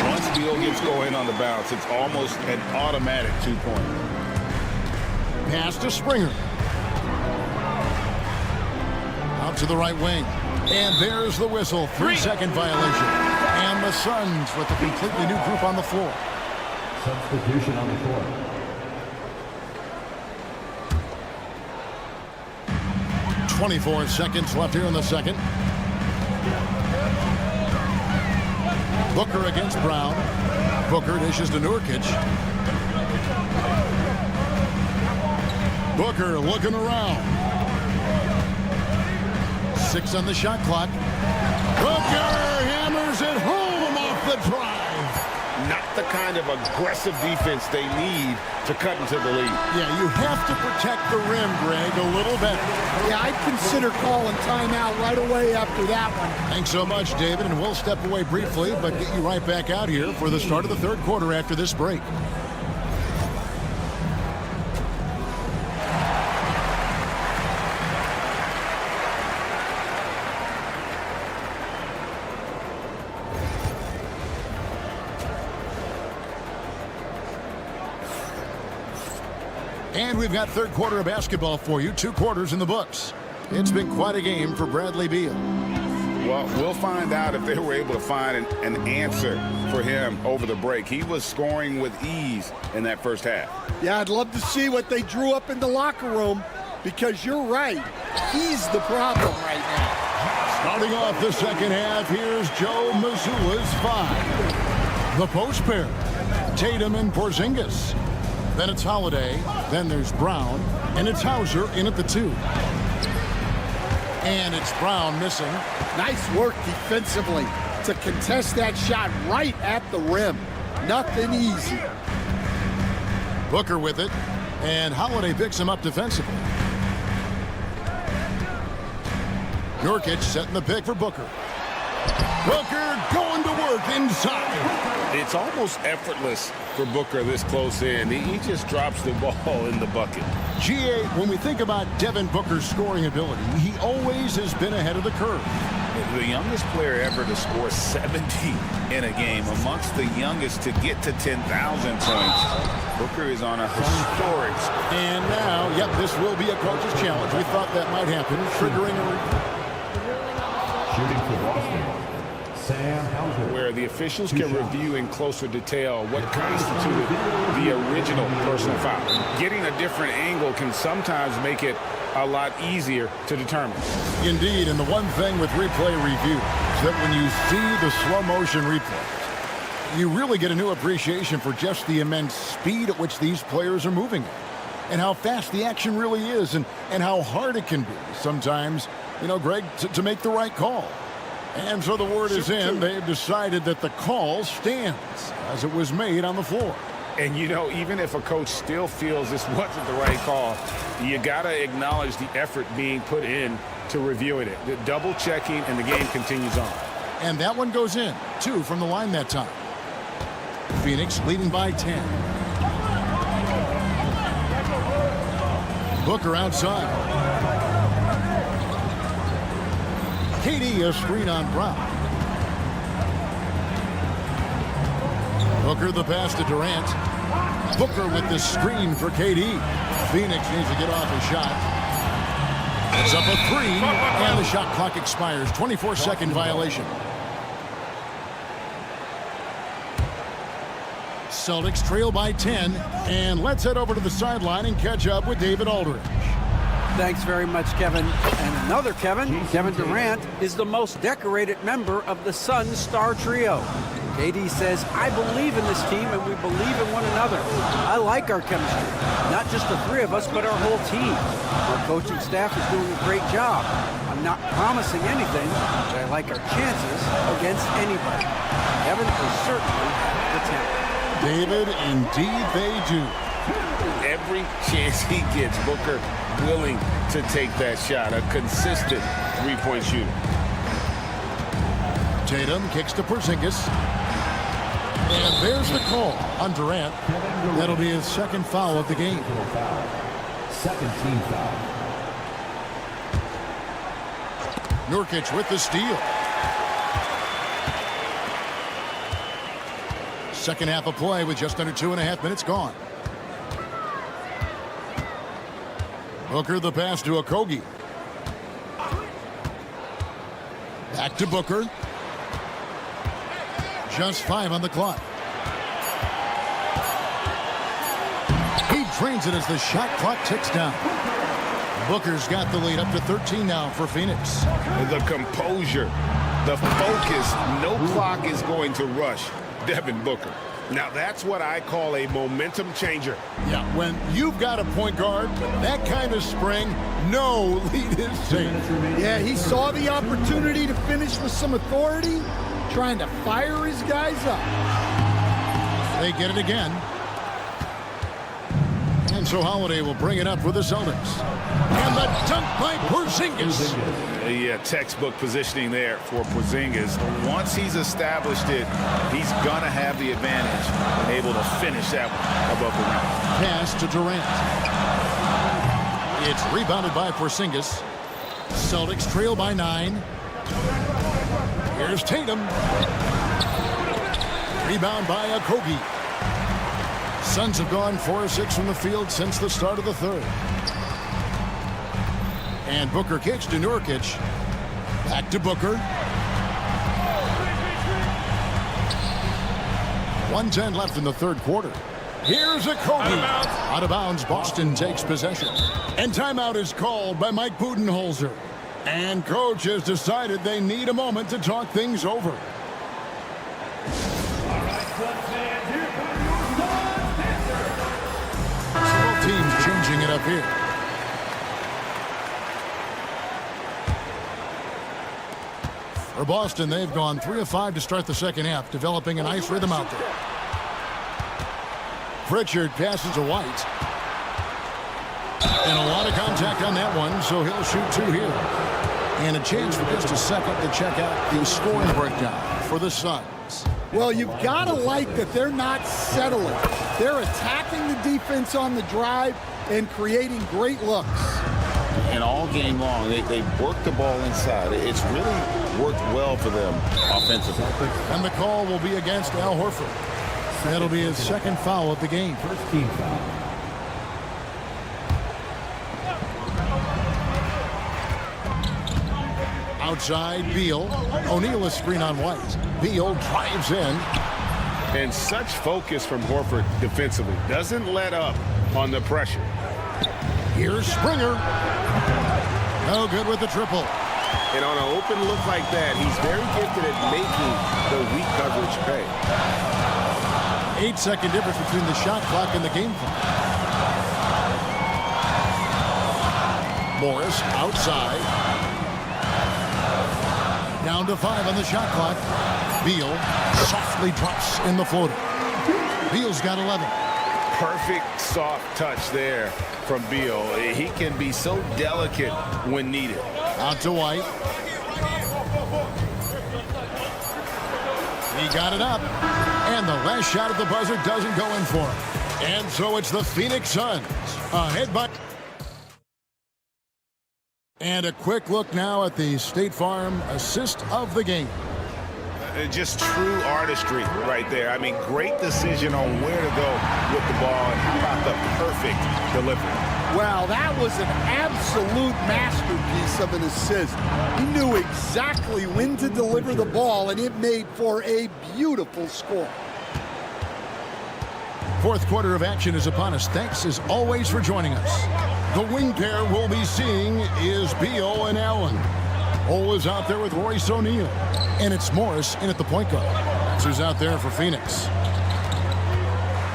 Once Beal gets going on the bounce, it's almost an automatic 2-point. Pass to Springer. Out to the right wing. And there's the whistle. 3-second violation. And the Suns with a completely new group on the floor. Substitution on the court. .24 seconds left here in the second. Booker against Brown. Booker dishes to Nurkic. Booker looking around. 6 on the shot clock. Booker hammers it home off the drive. Not the kind of aggressive defense they need to cut into the lead. Yeah, you have to protect the rim, Greg, a little better. Yeah, I'd consider calling timeout right away after that one. Thanks so much, David, and we'll step away briefly, but get you right back out here for the start of the third quarter after this break. And we've got third quarter of basketball for you. 2 quarters in the books. It's been quite a game for Bradley Beal. Well, we'll find out if they were able to find an answer for him over the break. He was scoring with ease in that first half. Yeah, I'd love to see what they drew up in the locker room, because you're right. He's the problem right now. Starting off the second half, here's Joe Mazzulla's 5. The post pair, Tatum and Porzingis. Then it's Holiday, then there's Brown, and it's Hauser in at the 2. And it's Brown missing. Nice work defensively to contest that shot right at the rim. Nothing easy. Booker with it, and Holiday picks him up defensively. Nurkic setting the pick for Booker. Booker going to work inside. It's almost effortless for Booker this close in. He just drops the ball in the bucket. GA, when we think about Devin Booker's scoring ability, he always has been ahead of the curve. The youngest player ever to score 70 in a game, amongst the youngest to get to 10,000 points. Booker is on a historic score. And now, yep, this will be a coach's challenge. We thought that might happen, triggering a... Shooting for Boston, Sam Hauser. Where the officials can review in closer detail what constituted the original personal foul. Getting a different angle can sometimes make it a lot easier to determine. Indeed, and the one thing with replay review is that when you see the slow motion replay, you really get a new appreciation for just the immense speed at which these players are moving and how fast the action really is and how hard it can be sometimes, you know, Greg, to make the right call. And so the word is in. They've decided that the call stands as it was made on the floor. And, you know, even if a coach still feels this wasn't the right call, you got to acknowledge the effort being put in to reviewing it, double checking, and the game continues on. And that one goes in. 2 from the line that time. Phoenix leading by 10. Booker outside. KD a screen on Brown. Booker the pass to Durant. Booker with the screen for KD. Phoenix needs to get off a shot. It's up a 3, and the shot clock expires. 24-second violation. Celtics trail by 10, and let's head over to the sideline and catch up with David Aldridge. Thanks very much, Kevin. And another Kevin, Kevin Durant, is the most decorated member of the Suns star trio. KD says, I believe in this team and we believe in one another. I like our chemistry. Not just the 3 of us, but our whole team. Our coaching staff is doing a great job. I'm not promising anything, but I like our chances against anybody. Kevin is certainly the talent. David, indeed they do. Every chance he gets, Booker willing to take that shot. A consistent three-point shooter. Tatum kicks to Porzingis. And there's the call on Durant. That'll be his second foul of the game. Second team foul. Nurkic with the steal. Second half of play with just under 2.5 minutes gone. Booker the pass to Okogie. Back to Booker. Just 5 on the clock. He drains it as the shot clock ticks down. Booker's got the lead up to 13 now for Phoenix. The composure, the focus, no clock is going to rush Devin Booker. Now, that's what I call a momentum changer. Yeah, when you've got a point guard with that kind of spring, no lead is safe. Yeah, he saw the opportunity to finish with some authority, trying to fire his guys up. They get it again. And so Holiday will bring it up for the Celtics. And the dunk by Porzingis. Yeah, textbook positioning there for Porzingis. Once he's established it, he's going to have the advantage, able to finish that one above the rim. Pass to Durant. It's rebounded by Porzingis. Celtics trail by 9. Here's Tatum. Rebound by Okogie. Suns have gone 4 of 6 from the field since the start of the third. And Booker kicks to Nurkic. Back to Booker. 1:10 left in the third quarter. Here's Okogie. Out of bounds, Boston takes possession. And timeout is called by Mike Budenholzer. And coach has decided they need a moment to talk things over. Both teams changing it up here. For Boston, they've gone 3 of 5 to start the second half, developing a nice rhythm out there. Pritchard passes to White. And a lot of contact on that one, so he'll shoot 2 here. And a chance for just a second to check out the scoring breakdown for the Suns. Well, you've got to like that they're not settling. They're attacking the defense on the drive and creating great looks. And all game long, they work the ball inside. It's really worked well for them offensively. And the call will be against Al Horford. That'll be his second foul of the game. First team foul. Outside, Beal. O'Neal is screen on White. Beal drives in. And such focus from Horford defensively. Doesn't let up on the pressure. Here's Springer. No good with the triple. And on an open look like that, he's very gifted at making the weak coverage pay. 8-second difference between the shot clock and the game clock. Morris outside. Down to 5 on the shot clock. Beal softly drops in the floater. Beal's got 11. Perfect soft touch there from Beal. He can be so delicate when needed. Out to White. He got it up. And the last shot at the buzzer doesn't go in for him. And so it's the Phoenix Suns ahead by... And a quick look now at the State Farm assist of the game. Just true artistry right there. I mean, great decision on where to go with the ball, and how about the perfect delivery? Well, that was an absolute masterpiece of an assist. He knew exactly when to deliver the ball, and it made for a beautiful score. Fourth quarter of action is upon us. Thanks, as always, for joining us. The wing pair we'll be seeing is Beal and Allen. Ole is out there with Royce O'Neal. And it's Morris in at the point guard. That's who's out there for Phoenix.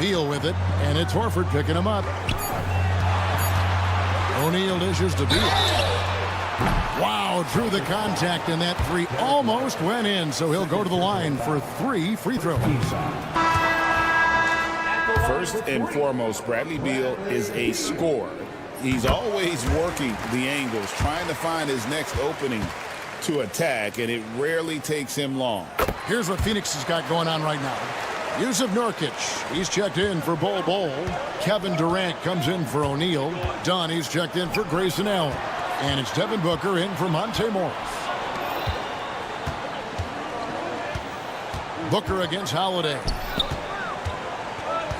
Beal with it, and it's Horford picking him up. O'Neal dishes to Beal. Wow, drew the contact, and that three almost went in, so he'll go to the line for 3 free throws. First and foremost, Bradley Beal is a scorer. He's always working the angles, trying to find his next opening to attack, and it rarely takes him long. Here's what Phoenix has got going on right now. Yusuf Nurkic, he's checked in for Bol Bol. Kevin Durant comes in for O'Neal. Donnie's checked in for Grayson Allen. And it's Devin Booker in for Monte Morris. Booker against Holiday.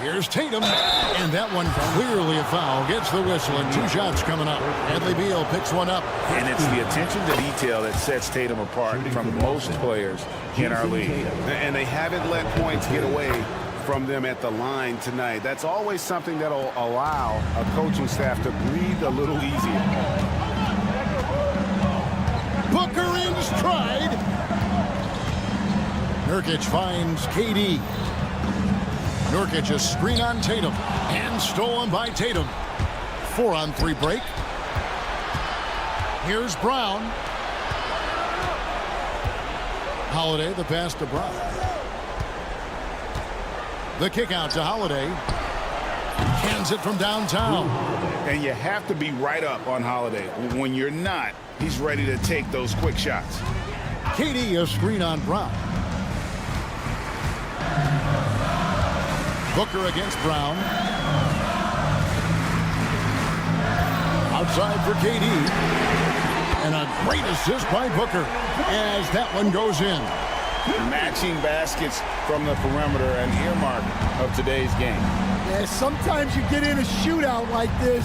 Here's Tatum, and that one clearly a foul. Gets the whistle, and 2 shots coming up. Bradley Beal picks one up. And it's the attention to detail that sets Tatum apart from most players in our league. And they haven't let points get away from them at the line tonight. That's always something that'll allow a coaching staff to breathe a little easier. Booker in stride. Nurkic finds KD. Nurkic a screen on Tatum, and stolen by Tatum. 4-on-3 break. Here's Brown. Holiday, the pass to Brown. The kick out to Holiday. Cans it from downtown. And you have to be right up on Holiday. When you're not, he's ready to take those quick shots. KD a screen on Brown. Booker against Brown. Outside for KD. And a great assist by Booker as that one goes in. Matching baskets from the perimeter, an earmark of today's game. Yeah, sometimes you get in a shootout like this,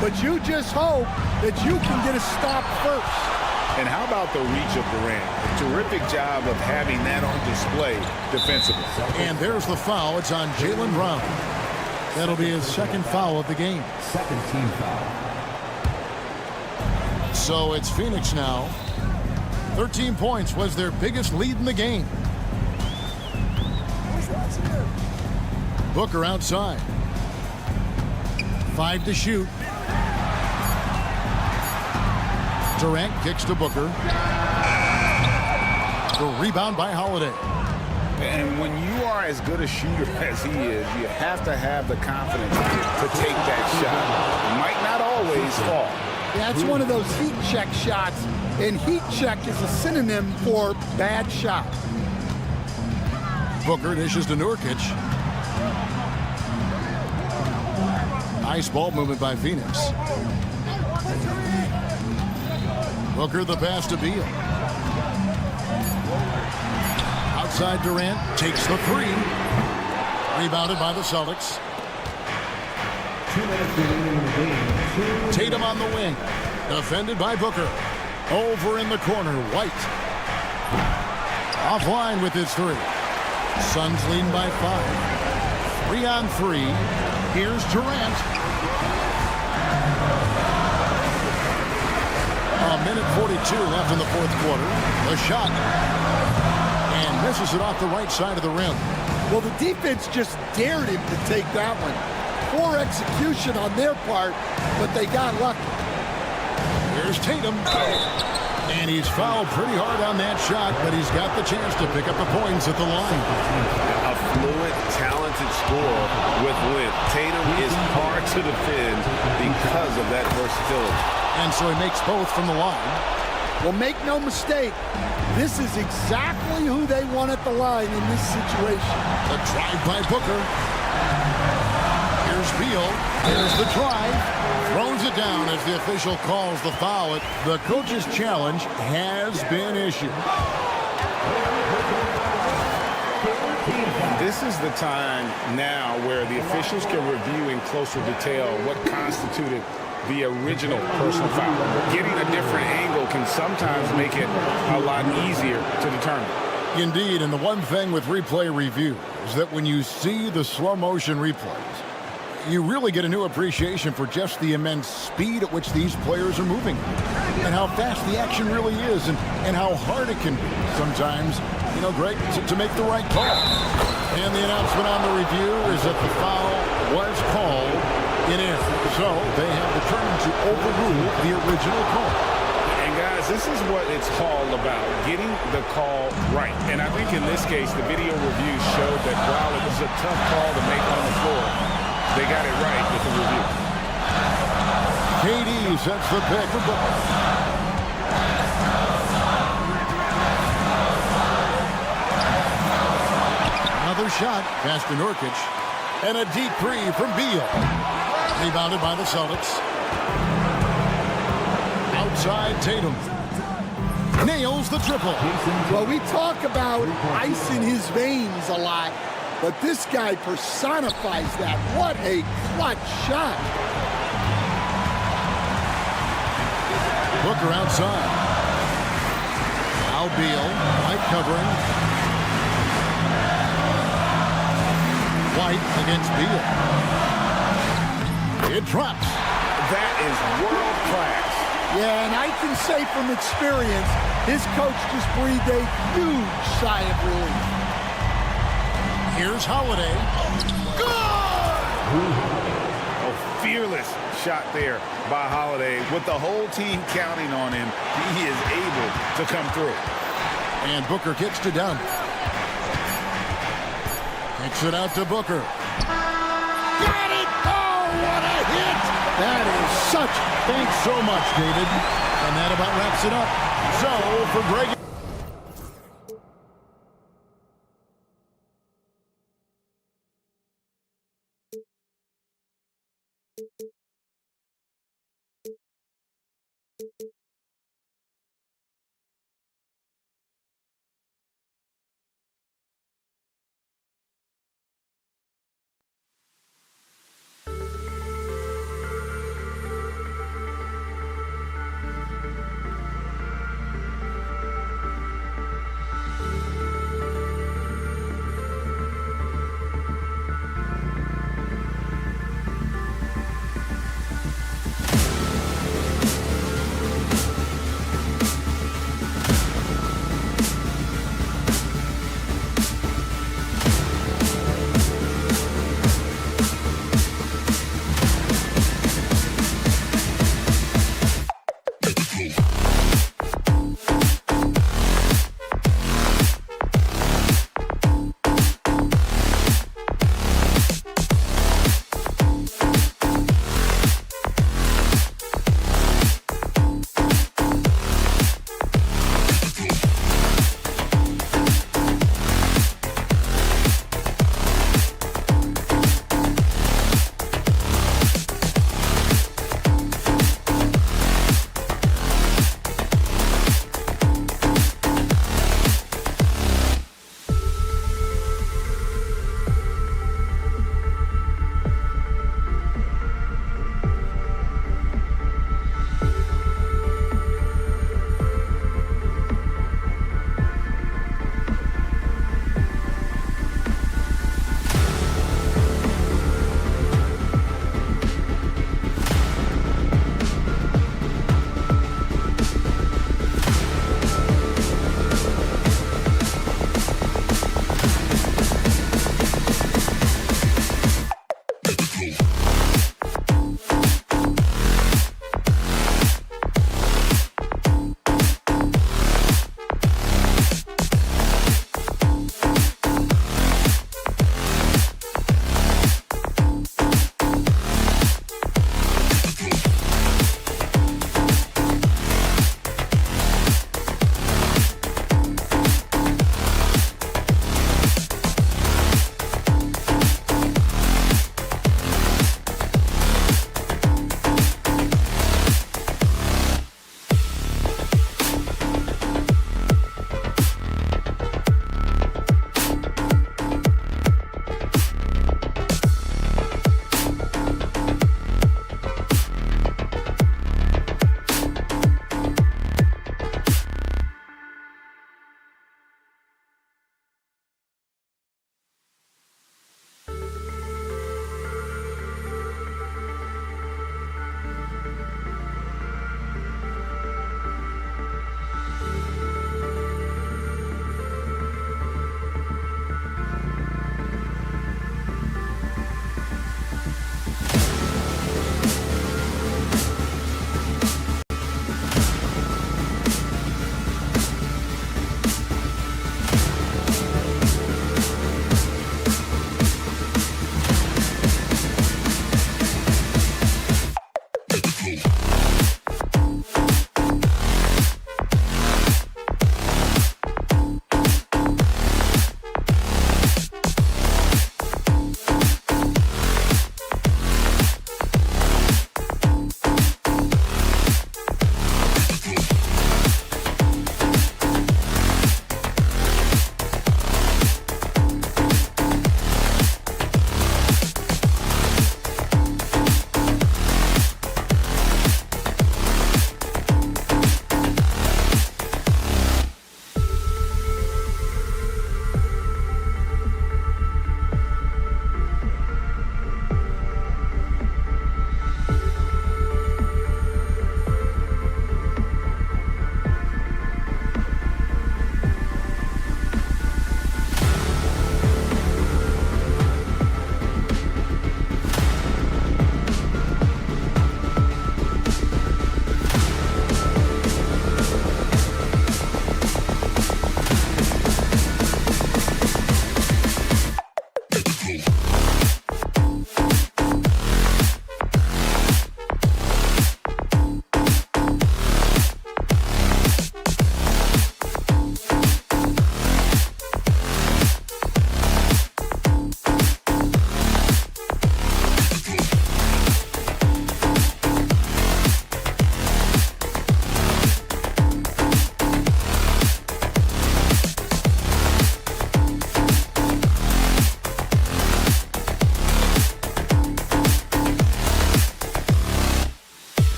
but you just hope that you can get a stop first. And how about the reach of Durant? A terrific job of having that on display defensively. And there's the foul. It's on Jaylen Brown. That'll be his second foul of the game. Second team foul. So it's Phoenix now. 13 points was their biggest lead in the game. Booker outside. 5 to shoot. Durant kicks to Booker. The rebound by Holiday. And when you are as good a shooter as he is, you have to have the confidence to take that shot. It might not always fall. That's one of those heat check shots, and heat check is a synonym for bad shot. Booker dishes to Nurkic. Nice ball movement by Phoenix. Booker the pass to Beal. Outside Durant takes the 3. Rebounded by the Celtics. 2 minutes remaining in the game. Tatum on the wing. Defended by Booker. Over in the corner, White. Offline with his 3. Suns leading by 5. 3-on-3. Here's Durant. A minute 42 left in the fourth quarter. The shot. And misses it off the right side of the rim. Well, the defense just dared him to take that one. Poor execution on their part, but they got lucky. Here's Tatum. And he's fouled pretty hard on that shot, but he's got the chance to pick up the points at the line. A fluid, talented scorer with length. Tatum is hard to defend because of that versatility. And so he makes both from the line. Well, make no mistake, this is exactly who they want at the line in this situation. The drive by Booker. Here's Beal. Here's the drive. Throws it down as the official calls the foul. The coach's challenge has been issued. This is the time now where the officials can review in closer detail what constituted the original personal foul. Getting a different angle can sometimes make it a lot easier to determine. Indeed, and the one thing with replay review is that when you see the slow motion replays, you really get a new appreciation for just the immense speed at which these players are moving and how fast the action really is and how hard it can be sometimes, Greg, to make the right call. And the announcement on the review is that the foul was called in error. So they have determined to overrule the original call. And guys, this is what it's all about, getting the call right. And I think in this case, the video review showed that while it was a tough call to make on the floor, they got it right with the review. KD sets the pick for Booker. Another shot, pass to Nurkic. And a deep three from Beal. Rebounded by the Celtics. Outside Tatum. Nails the triple. Well, we talk about ice in his veins a lot, but this guy personifies that. What a clutch shot. Booker outside. Now Beal, White covering. White against Beal. It drops. That is world class. Yeah, and I can say from experience, his coach just breathed a huge sigh of relief. Here's Holiday. Good! A fearless shot there by Holiday. With the whole team counting on him, he is able to come through. And Booker kicks to Dunn. Kicks it out to Booker. Got it! Oh, what a hit! That is such... Thanks so much, David. And that about wraps it up. So, for Greg...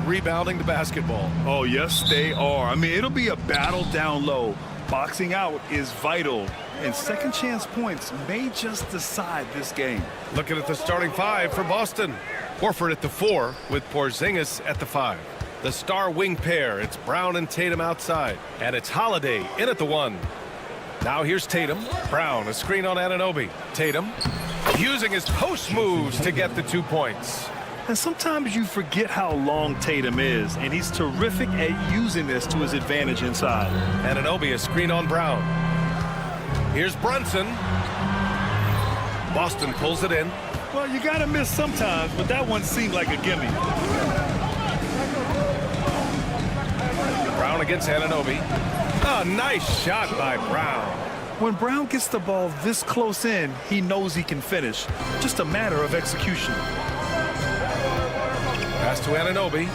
at rebounding the basketball. Oh, yes, they are. I mean, it'll be a battle down low. Boxing out is vital, and second chance points may just decide this game. Looking at the starting five for Boston. Horford at the 4 with Porzingis at the 5. The star wing pair, it's Brown and Tatum outside. And it's Holiday in at the 1. Now here's Tatum. Brown, a screen on Anunoby. Tatum using his post moves to get the 2 points. And sometimes you forget how long Tatum is, and he's terrific at using this to his advantage inside. Anunoby, a screen on Brown. Here's Brunson. Boston pulls it in. Well, you got to miss sometimes, but that one seemed like a gimme. Brown against Anunoby. A nice shot by Brown. When Brown gets the ball this close in, he knows he can finish. Just a matter of execution. Pass to Anunoby.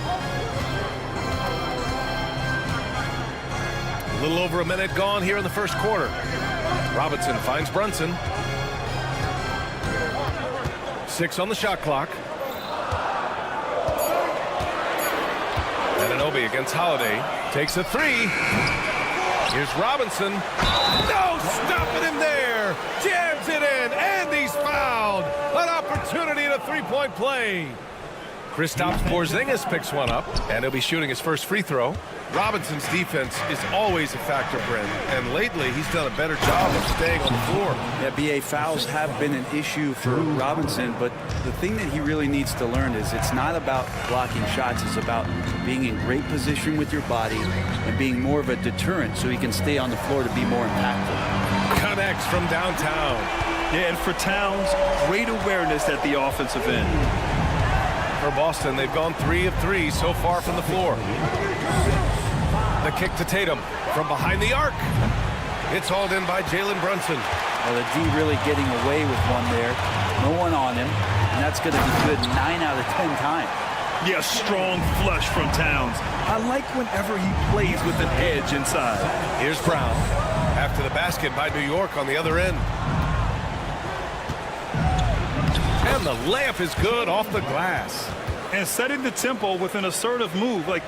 A little over a minute gone here in the first quarter. Robinson finds Brunson. 6 on the shot clock. Anunoby against Holiday. Takes a 3. Here's Robinson. No, stopping him there. Jams it in, and he's fouled. An opportunity in a three-point play. Kristaps Porzingis picks one up, and he'll be shooting his first free throw. Robinson's defense is always a factor, Brent, and lately he's done a better job of staying on the floor. Yeah, BA, fouls have been an issue for Robinson, but the thing that he really needs to learn is it's not about blocking shots. It's about being in great position with your body and being more of a deterrent so he can stay on the floor to be more impactful. Connects from downtown. Yeah, and for Towns, great awareness at the offensive end. For Boston, they've gone 3 of 3 so far from the floor. The kick to Tatum from behind the arc. It's hauled in by Jalen Brunson. Well, the D really getting away with one there. No one on him, and that's going to be good 9 out of 10 times. Yeah, strong flush from Towns. I like whenever he plays with an edge inside. Here's Brown. After the basket by New York on the other end. And the layup is good off the glass. And setting the tempo with an assertive move. Like,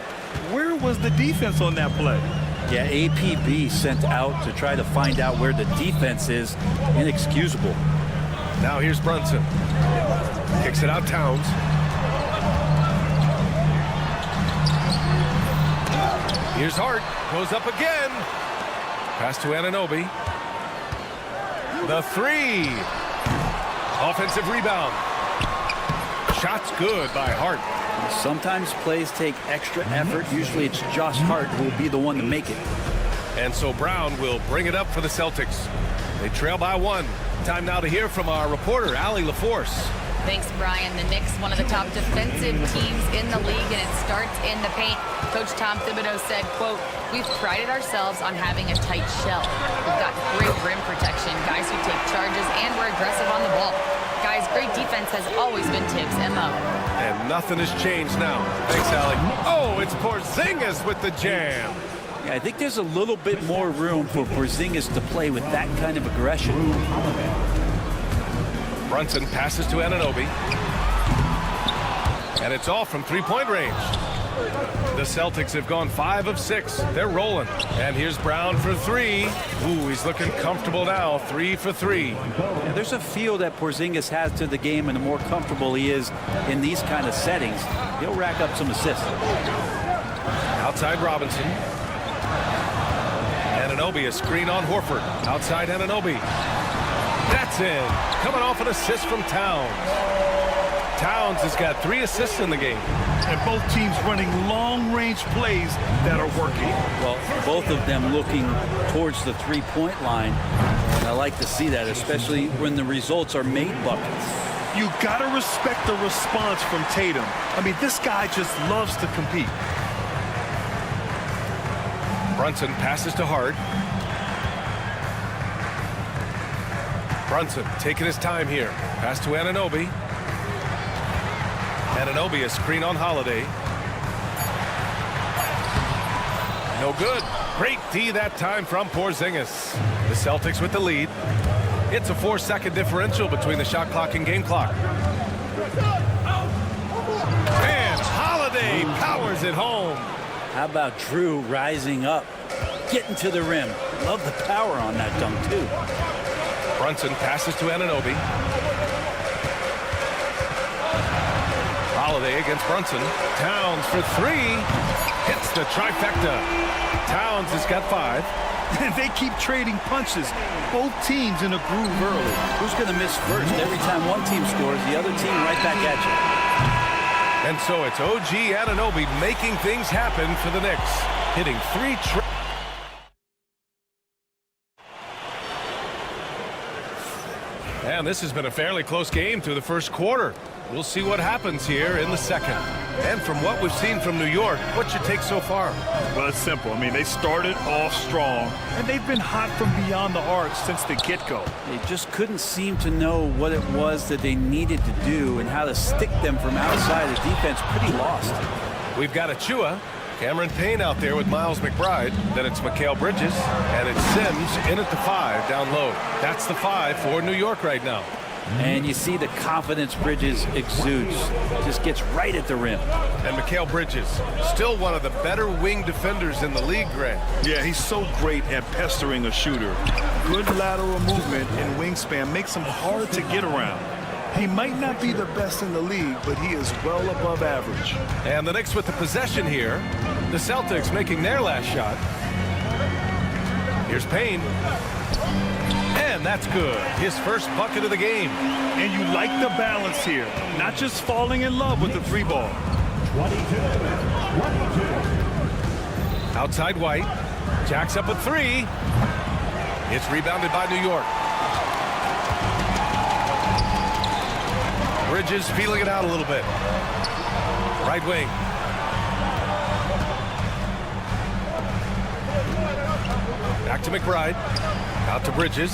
where was the defense on that play? Yeah, APB sent out to try to find out where the defense is. Inexcusable. Now here's Brunson. Kicks it out Towns. Here's Hart. Goes up again. Pass to Anunoby. The 3. Offensive rebound. Shot's good by Hart. Sometimes plays take extra effort. Usually it's Josh Hart who will be the one to make it. And so Brown will bring it up for the Celtics. They trail by 1. Time now to hear from our reporter, Allie LaForce. Thanks, Brian. The Knicks, one of the top defensive teams in the league, and it starts in the paint. Coach Tom Thibodeau said, quote, "We've prided ourselves on having a tight shell. We've got great rim protection, guys who take charges, and we're aggressive on the ball. Guys, great defense has always been Tibbs' MO." And nothing has changed now. Thanks, Allie. Oh, it's Porzingis with the jam. Yeah, I think there's a little bit more room for Porzingis to play with that kind of aggression. Brunson passes to Anunoby. And it's all from three-point range. The Celtics have gone 5 of 6. They're rolling. And here's Brown for 3. Ooh, he's looking comfortable now. 3 for 3. Yeah, there's a feel that Porzingis has to the game, and the more comfortable he is in these kind of settings, he'll rack up some assists. Outside Robinson. Anunoby, a screen on Horford. Outside Anunoby. That's in. Coming off an assist from Towns. Towns has got 3 assists in the game. And both teams running long-range plays that are working. Well, both of them looking towards the three-point line. And I like to see that, especially when the results are made buckets. You got to respect the response from Tatum. I mean, this guy just loves to compete. Brunson passes to Hart. Brunson taking his time here. Pass to Anunoby. Anunoby, a screen on Holiday. No good. Great D that time from Porzingis. The Celtics with the lead. It's a 4-second differential between the shot clock and game clock. And Holiday Holiday powers it home. How about Drew rising up, getting to the rim? Love the power on that dunk, too. Brunson passes to Anunoby. Holiday against Brunson. Towns for three. Hits the trifecta. Towns has got 5. And they keep trading punches. Both teams in a groove early. Who's going to miss first? Every time one team scores, the other team right back at you. And so it's OG Anunoby making things happen for the Knicks. Hitting 3 And this has been a fairly close game through the first quarter. We'll see what happens here in the second. And from what we've seen from New York, what's your take so far? Well, it's simple. I mean, they started off strong, and they've been hot from beyond the arc since the get-go. They just couldn't seem to know what it was that they needed to do and how to stick them from outside. The defense pretty lost. We've got Achua, Cameron Payne out there with Miles McBride. Then it's Mikal Bridges, and it's Sims in at the 5 down low. That's the 5 for New York right now. And you see the confidence Bridges exudes. Just gets right at the rim. And Mikal Bridges, still one of the better wing defenders in the league, Grant. Yeah, he's so great at pestering a shooter. Good lateral movement and wingspan makes him hard to get around. He might not be the best in the league, but he is well above average. And the Knicks with the possession here. The Celtics making their last shot. Here's Payne. And that's good. His first bucket of the game. And you like the balance here. Not just falling in love with the 3-ball. 22. Outside White. Jacks up a 3. It's rebounded by New York. Bridges feeling it out a little bit. Right wing. Back to McBride. Out to Bridges.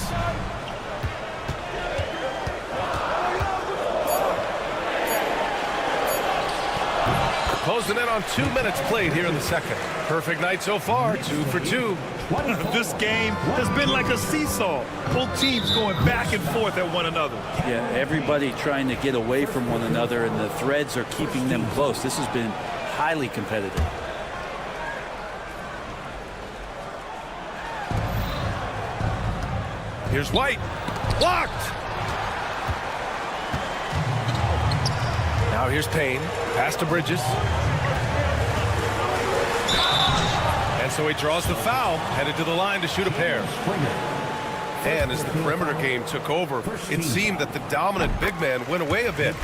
Closing in on 2 minutes played here in the second. Perfect night so far, 2 for 2. This game has been like a seesaw. Both teams going back and forth at one another. Yeah, everybody trying to get away from one another, and the threads are keeping them close. This has been highly competitive. Here's White. Blocked. Now here's Payne. Pass to Bridges. And so he draws the foul. Headed to the line to shoot a pair. And as the perimeter game took over, it seemed that the dominant big man went away a bit.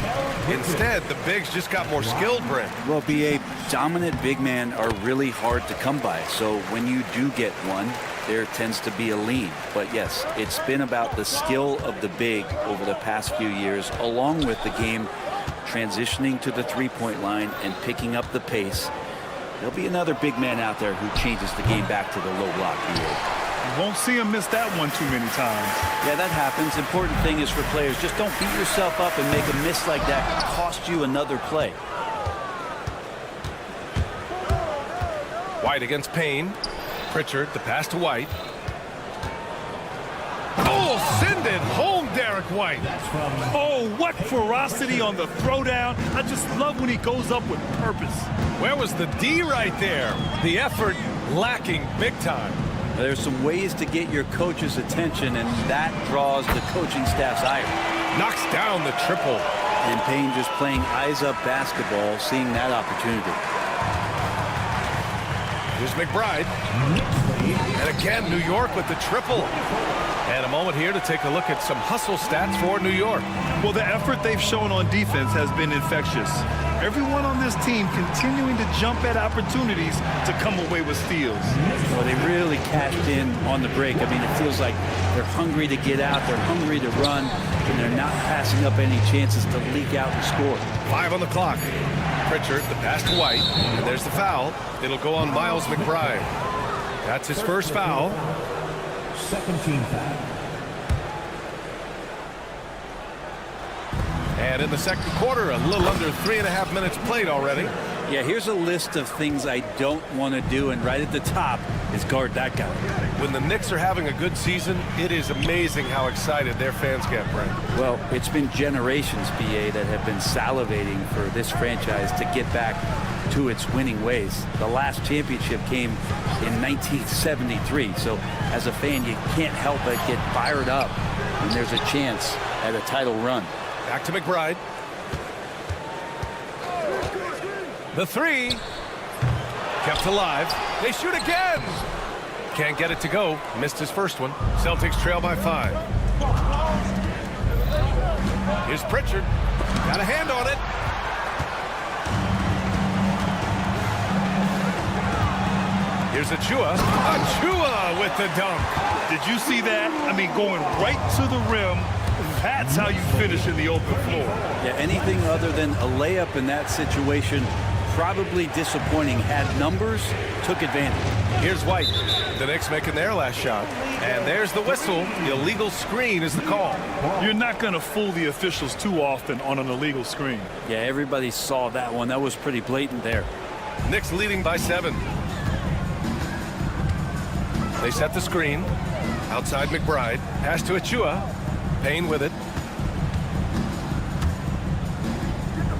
Instead, the bigs just got more skilled, Brent. Well, BA, dominant big men are really hard to come by. So when you do get one, there tends to be a lean. But yes, it's been about the skill of the big over the past few years, along with the game transitioning to the three-point line and picking up the pace. There'll be another big man out there who changes the game back to the low block. You won't see him miss that one too many times. Yeah, that happens. Important thing is for players, just don't beat yourself up and make a miss like that cost you another play. White against Payne. Pritchard, the pass to White. Oh, send it home, Derek White. Oh, what ferocity on the throwdown. I just love when he goes up with purpose. Where was the D right there? The effort lacking big time. There's some ways to get your coach's attention, and that draws the coaching staff's ire. Knocks down the triple. And Payne just playing eyes-up basketball, seeing that opportunity. Here's McBride. And again, New York with the triple. And a moment here to take a look at some hustle stats for New York. Well, the effort they've shown on defense has been infectious. Everyone on this team continuing to jump at opportunities to come away with steals. Well, they really cashed in on the break. I mean, it feels like they're hungry to get out, they're hungry to run, and they're not passing up any chances to leak out and score. 5 on the clock. Pritchard, the pass to White, and there's the foul. It'll go on Miles McBride. That's his first foul. Second team foul. And in the second quarter, a little under 3.5 minutes played already. Yeah, here's a list of things I don't want to do, and right at the top is guard that guy. When the Knicks are having a good season, it is amazing how excited their fans get, Brent. Well, it's been generations, BA, that have been salivating for this franchise to get back to its winning ways. The last championship came in 1973. So as a fan, you can't help but get fired up when there's a chance at a title run. Back to McBride. The three. Kept alive. They shoot again. Can't get it to go. Missed his first one. Celtics trail by 5. Here's Pritchard. Got a hand on it. Here's Achua. Achua with the dunk. Did you see that? I mean, going right to the rim. That's how you finish in the open floor. Yeah, anything other than a layup in that situation, probably disappointing. Had numbers, took advantage. Here's White. The Knicks making their last shot. And there's the whistle. The illegal screen is the call. You're not going to fool the officials too often on an illegal screen. Yeah, everybody saw that one. That was pretty blatant there. Knicks leading by 7. They set the screen. Outside McBride. Pass to Achua. Payne with it.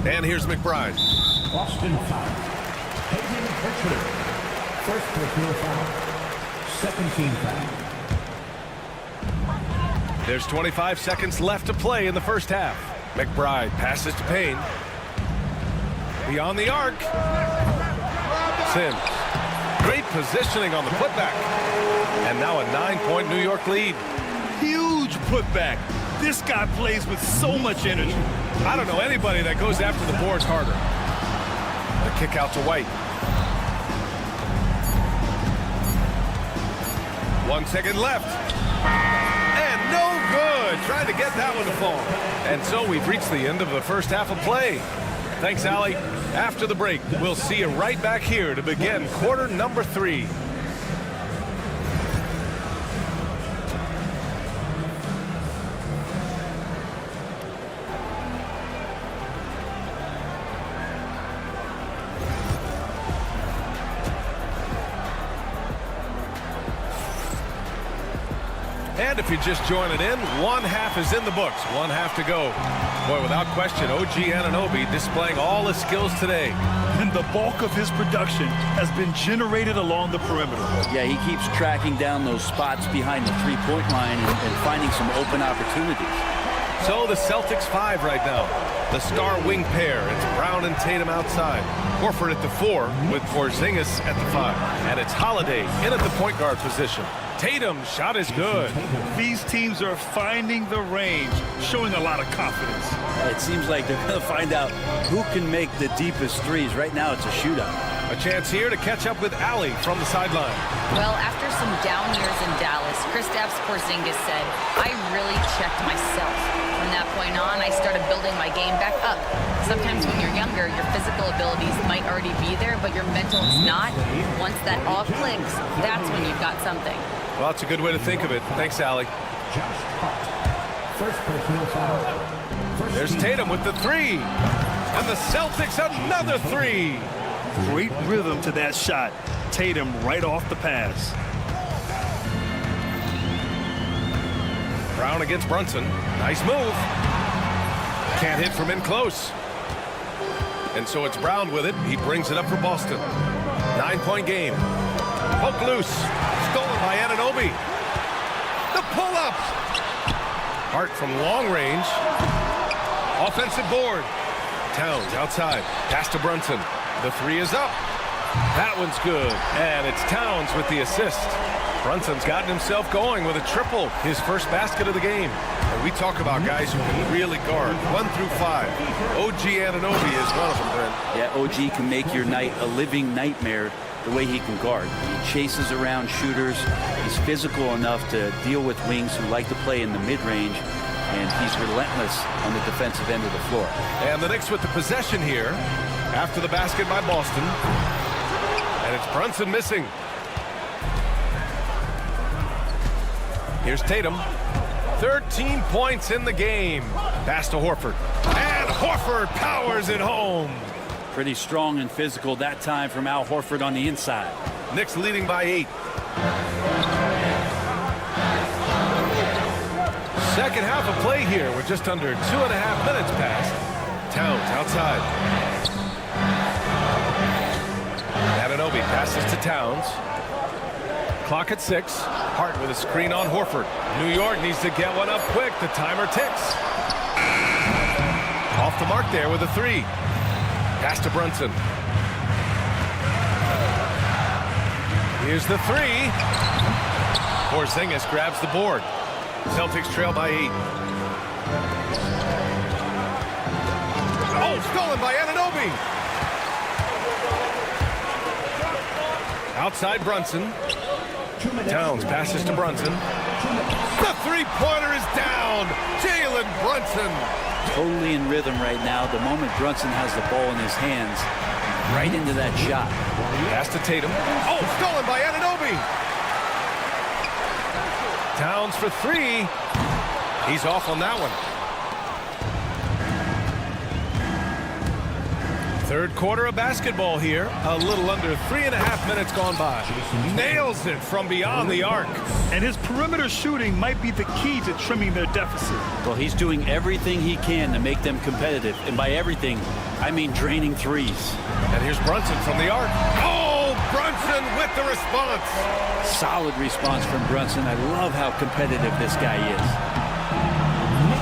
And here's McBride. Boston foul. Hayden Pritchard. First personal foul. Second team foul. There's 25 seconds left to play in the first half. McBride passes to Payne. Beyond the arc. Sims. Great positioning on the putback. And now a 9-point New York lead. Huge putback. This guy plays with so much energy. I don't know anybody that goes after the boards harder. The kick out to White. 1 second left. And no good. Trying to get that one to fall. And so we've reached the end of the first half of play. Thanks, Allie. After the break, we'll see you right back here to begin quarter number 3. And if you're just joining in, one half is in the books. One half to go. Boy, without question, OG Anunoby displaying all his skills today. And the bulk of his production has been generated along the perimeter. Yeah, he keeps tracking down those spots behind the three-point line and finding some open opportunities. So the Celtics 5 right now. The star wing pair. It's Brown and Tatum outside. Horford at the 4 with Porzingis at the 5. And it's Holiday in at the point guard position. Tatum's shot is good. These teams are finding the range, showing a lot of confidence. It seems like they're going to find out who can make the deepest threes. Right now, it's a shootout. A chance here to catch up with Allie from the sideline. Well, after some down years in Dallas, Kristaps Porzingis said, I really checked myself. From that point on, I started building my game back up. Sometimes when you're younger, your physical abilities might already be there, but your mental is not. Once that all clicks, that's when you've got something. Well, that's a good way to think of it. Thanks, Allie. First personal foul. There's Tatum with the 3. And the Celtics another 3. Great rhythm to that shot. Tatum right off the pass. Brown against Brunson. Nice move. Can't hit from in close. And so it's Brown with it. He brings it up for Boston. 9-point game. Poke loose. Stolen by Anunoby. The pull-up. Hart from long range. Offensive board. Towns outside. Pass to Brunson. The 3 is up. That one's good. And it's Towns with the assist. Brunson's gotten himself going with a triple. His first basket of the game. And we talk about guys who can really guard. 1 through 5. OG Anunoby is one of them, Brent. Yeah, OG can make your night a living nightmare the way he can guard. He chases around shooters. He's physical enough to deal with wings who like to play in the mid-range. And he's relentless on the defensive end of the floor. And the Knicks with the possession here after the basket by Boston. And it's Brunson missing. Here's Tatum. 13 points in the game. Pass to Horford. And Horford powers it home. Pretty strong and physical that time from Al Horford on the inside. Knicks leading by 8. Second half of play here with just under 2.5 minutes passed. Towns outside. Passes to Towns. Clock at 6. Hart with a screen on Horford. New York needs to get one up quick. The timer ticks. Off the mark there with a 3. Pass to Brunson. Here's the 3. Porzingis grabs the board. Celtics trail by 8. Oh, stolen by Anunoby. Outside Brunson. Towns passes to Brunson. The three-pointer is down. Jalen Brunson. Totally in rhythm right now. The moment Brunson has the ball in his hands, right into that shot. Pass to Tatum. Oh, stolen by Anunoby. Towns for 3. He's off on that one. Third quarter of basketball here. A little under 3.5 minutes gone by. Nails it from beyond the arc. And his perimeter shooting might be the key to trimming their deficit. Well, he's doing everything he can to make them competitive. And by everything, I mean draining threes. And here's Brunson from the arc. Oh, Brunson with the response. Solid response from Brunson. I love how competitive this guy is.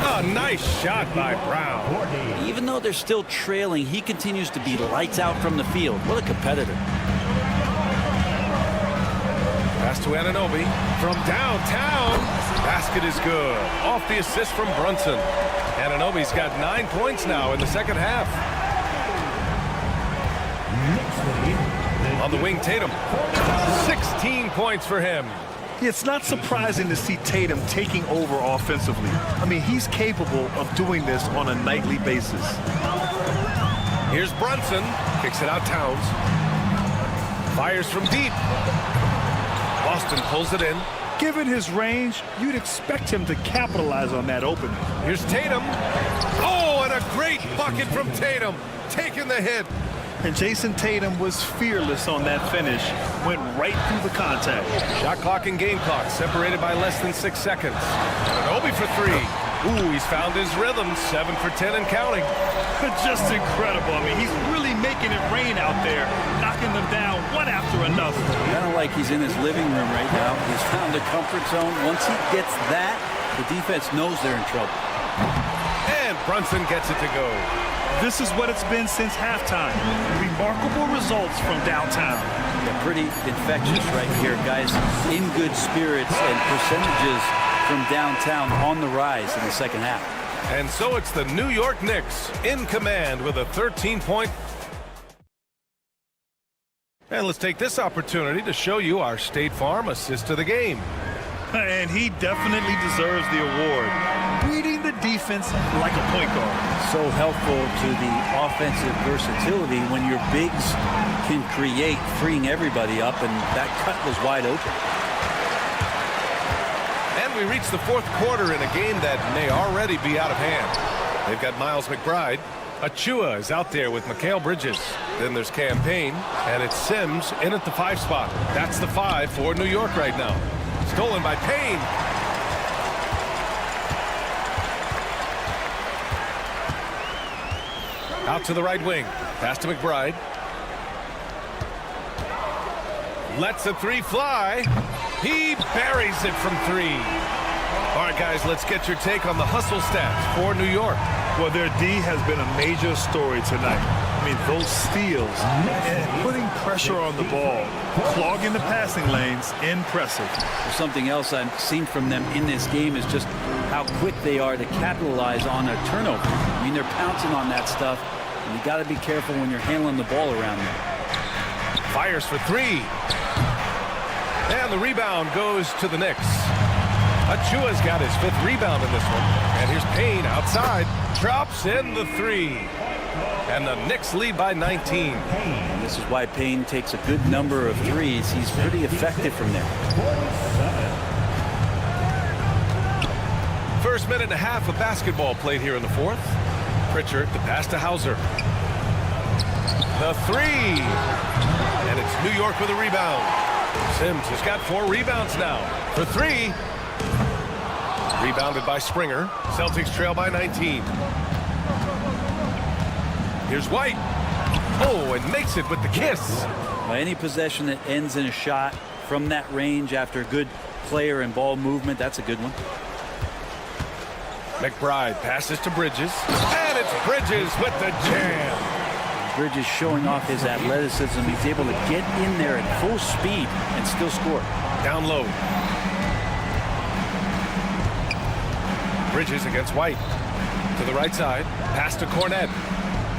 A nice shot by Brown. Even though they're still trailing, he continues to be lights out from the field. What a competitor. Pass to Anunoby from downtown. Basket is good. Off the assist from Brunson. Anunoby's got 9 points now in the second half. On the wing, Tatum. 16 points for him. It's not surprising to see Tatum taking over offensively. I mean, he's capable of doing this on a nightly basis. Here's Brunson. Kicks it out Towns. Fires from deep. Boston pulls it in. Given his range, you'd expect him to capitalize on that opening. Here's Tatum. Oh, and a great bucket from Tatum. Taking the hit. And Jason Tatum was fearless on that finish. Went right through the contact. Shot clock and game clock separated by less than 6 seconds. Anunoby for 3. Ooh, he's found his rhythm. 7 for 10 and counting. Just incredible. I mean, he's really making it rain out there, knocking them down one after another. Kind of like he's in his living room right now. He's found a comfort zone. Once he gets that, the defense knows they're in trouble. And Brunson gets it to go. This is what it's been since halftime. Remarkable results from downtown. Yeah, pretty infectious right here, guys. In good spirits and percentages from downtown on the rise in the second half. And so it's the New York Knicks in command with a 13-point. And let's take this opportunity to show you our State Farm assist of the game. And he definitely deserves the award. Reading the defense like a point guard. So helpful to the offensive versatility when your bigs can create, freeing everybody up, and that cut was wide open. And we reach the fourth quarter in a game that may already be out of hand. They've got Miles McBride. Achua is out there with Mikal Bridges. Then there's Campaign, and it's Sims in at the 5 spot. That's the 5 for New York right now. Stolen by Payne. Out to the right wing. Pass to McBride. Lets a 3 fly. He buries it from 3. All right, guys, let's get your take on the hustle stats for New York. Well, their D has been a major story tonight. I mean, those steals and putting pressure on the ball, clogging the passing lanes, impressive. Something else I've seen from them in this game is just how quick they are to capitalize on a turnover. I mean, they're pouncing on that stuff, and you got to be careful when you're handling the ball around them. Fires for 3. And the rebound goes to the Knicks. Achua's got his 5th rebound in this one. And here's Payne outside. Drops in the 3. And the Knicks lead by 19. And this is why Payne takes a good number of threes. He's pretty effective from there. First minute and a half of basketball played here in the fourth. Pritchard, the pass to Hauser. The 3. And it's New York with a rebound. Sims has got 4 rebounds now. For 3. Rebounded by Springer. Celtics trail by 19. Here's White. Oh, and makes it with the kiss. Well, any possession that ends in a shot from that range after good player and ball movement, that's a good one. McBride passes to Bridges, and it's Bridges with the jam. Bridges showing off his athleticism. He's able to get in there at full speed and still score. Down low. Bridges against White. To the right side. Pass to Cornette.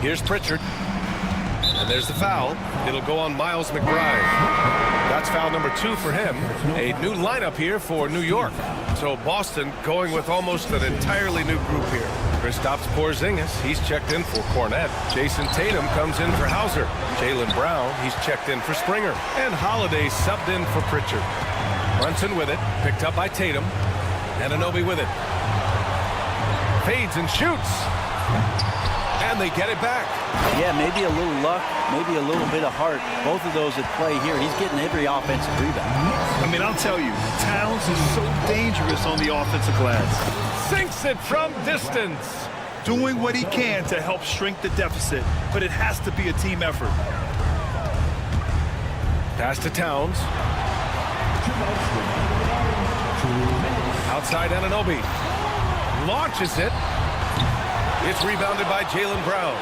Here's Pritchard. And there's the foul. It'll go on Miles McBride. That's foul number 2 for him. A new lineup here for New York. So Boston going with almost an entirely new group here. Kristaps Porzingis, he's checked in for Cornette. Jason Tatum comes in for Hauser. Jaylen Brown, he's checked in for Springer. And Holiday subbed in for Pritchard. Brunson with it, picked up by Tatum. Anunoby with it. Fades and shoots. And they get it back. Yeah, maybe a little luck, maybe a little bit of heart. Both of those at play here. He's getting every offensive rebound. I mean, I'll tell you, Towns is so dangerous on the offensive glass. Sinks it from distance. Doing what he can to help shrink the deficit, but it has to be a team effort. Pass to Towns. Outside Anunoby. Launches it. It's rebounded by Jaylen Brown.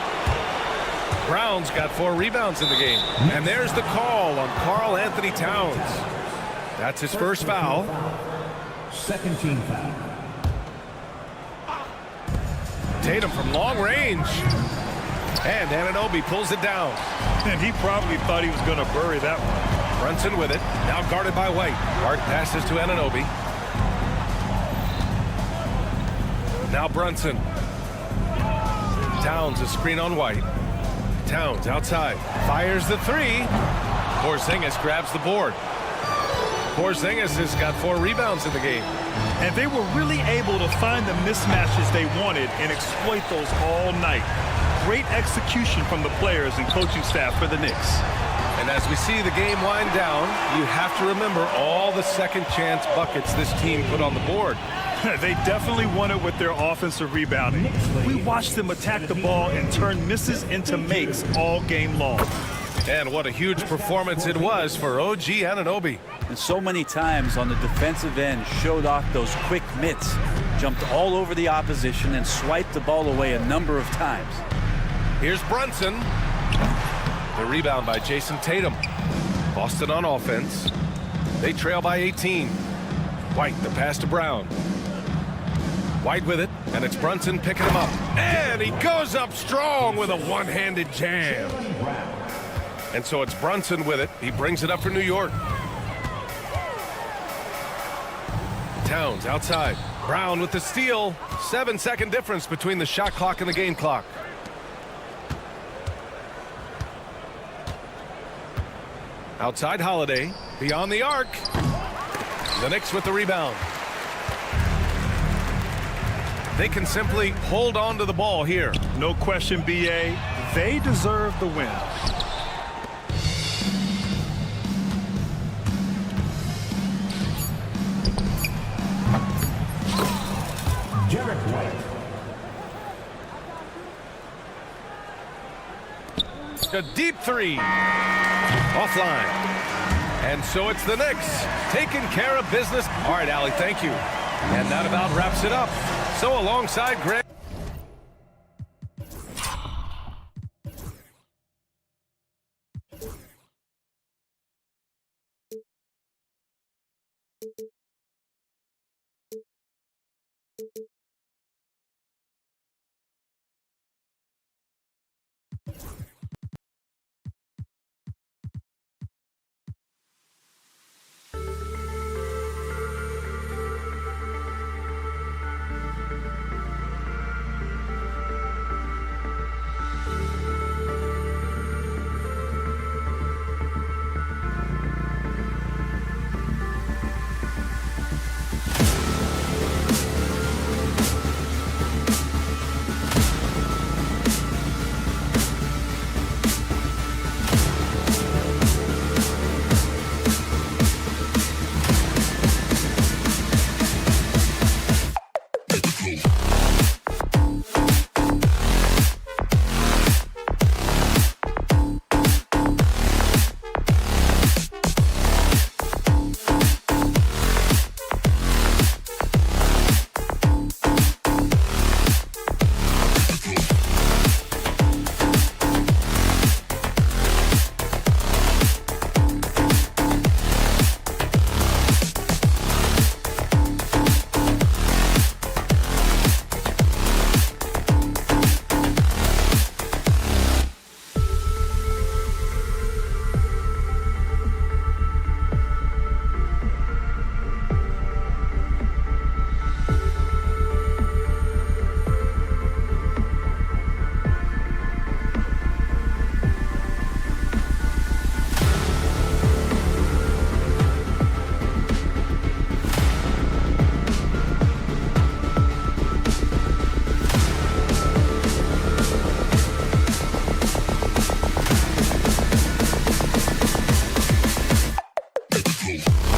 Brown's got 4 rebounds in the game. And there's the call on Karl Anthony Towns. That's his first foul. Second team foul. Tatum from long range. And Anunoby pulls it down. And he probably thought he was going to bury that one. Brunson with it. Now guarded by White. Hart passes to Anunoby. Now Brunson. Towns a screen on White. Towns outside. Fires the 3. Porzingis grabs the board. Porzingis has got 4 rebounds in the game. And they were really able to find the mismatches they wanted and exploit those all night. Great execution from the players and coaching staff for the Knicks. And as we see the game wind down, you have to remember all the second chance buckets this team put on the board. They definitely won it with their offensive rebounding. We watched them attack the ball and turn misses into makes all game long. And what a huge performance it was for OG Anunoby. And so many times on the defensive end showed off those quick mitts. Jumped all over the opposition and swiped the ball away a number of times. Here's Brunson. The rebound by Jason Tatum. Boston on offense. They trail by 18. White, the pass to Brown. White with it, and it's Brunson picking him up. And he goes up strong with a one-handed jam. And so it's Brunson with it. He brings it up for New York. Towns outside. Brown with the steal. 7-second difference between the shot clock and the game clock. Outside Holiday. Beyond the arc. The Knicks with the rebound. They can simply hold on to the ball here. No question, B.A. They deserve the win. Jarrett White. A deep 3. Offline. And so it's the Knicks taking care of business. All right, Allie, thank you. And that about wraps it up. So alongside Greg. League.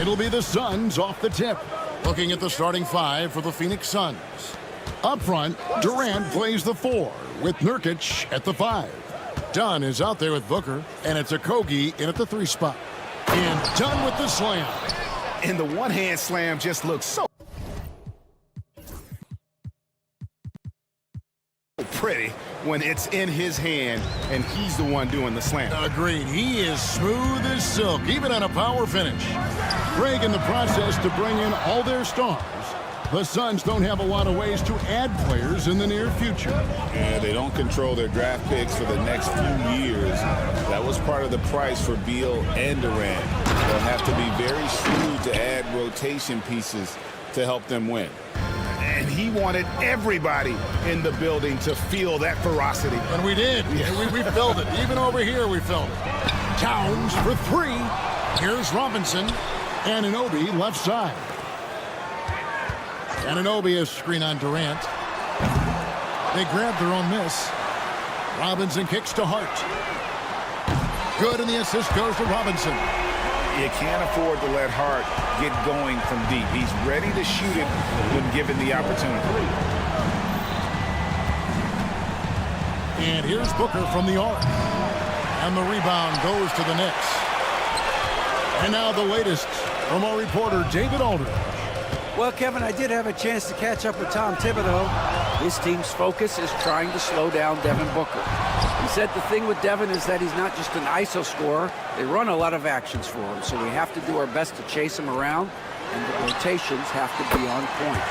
It'll be the Suns off the tip. Looking at the starting five for the Phoenix Suns. Up front, Durant plays the 4 with Nurkic at the 5. Dunn is out there with Booker, and it's Okogie in at the 3 spot. And Dunn with the slam. And the one-hand slam just looks so pretty when it's in his hand and he's the one doing the slam. Agreed. He is smooth as silk, even on a power finish. Greg in the process to bring in all their stars. The Suns don't have a lot of ways to add players in the near future. Yeah, they don't control their draft picks for the next few years. That was part of the price for Beal and Durant. They'll have to be very shrewd to add rotation pieces to help them win. And he wanted everybody in the building to feel that ferocity. And we did. Yeah. We felt it. Even over here, we felt it. Towns for 3. Here's Robinson. Anunoby left side. Anunoby is screen on Durant. They grab their own miss. Robinson kicks to Hart. Good, and the assist goes to Robinson. You can't afford to let Hart get going from deep. He's ready to shoot it when given the opportunity. And here's Booker from the arc. And the rebound goes to the Knicks. And now the latest from our reporter, David Aldridge. Well, Kevin, I did have a chance to catch up with Tom Thibodeau. His team's focus is trying to slow down Devin Booker. He said the thing with Devin is that he's not just an ISO scorer. They run a lot of actions for him, so we have to do our best to chase him around, and the rotations have to be on point.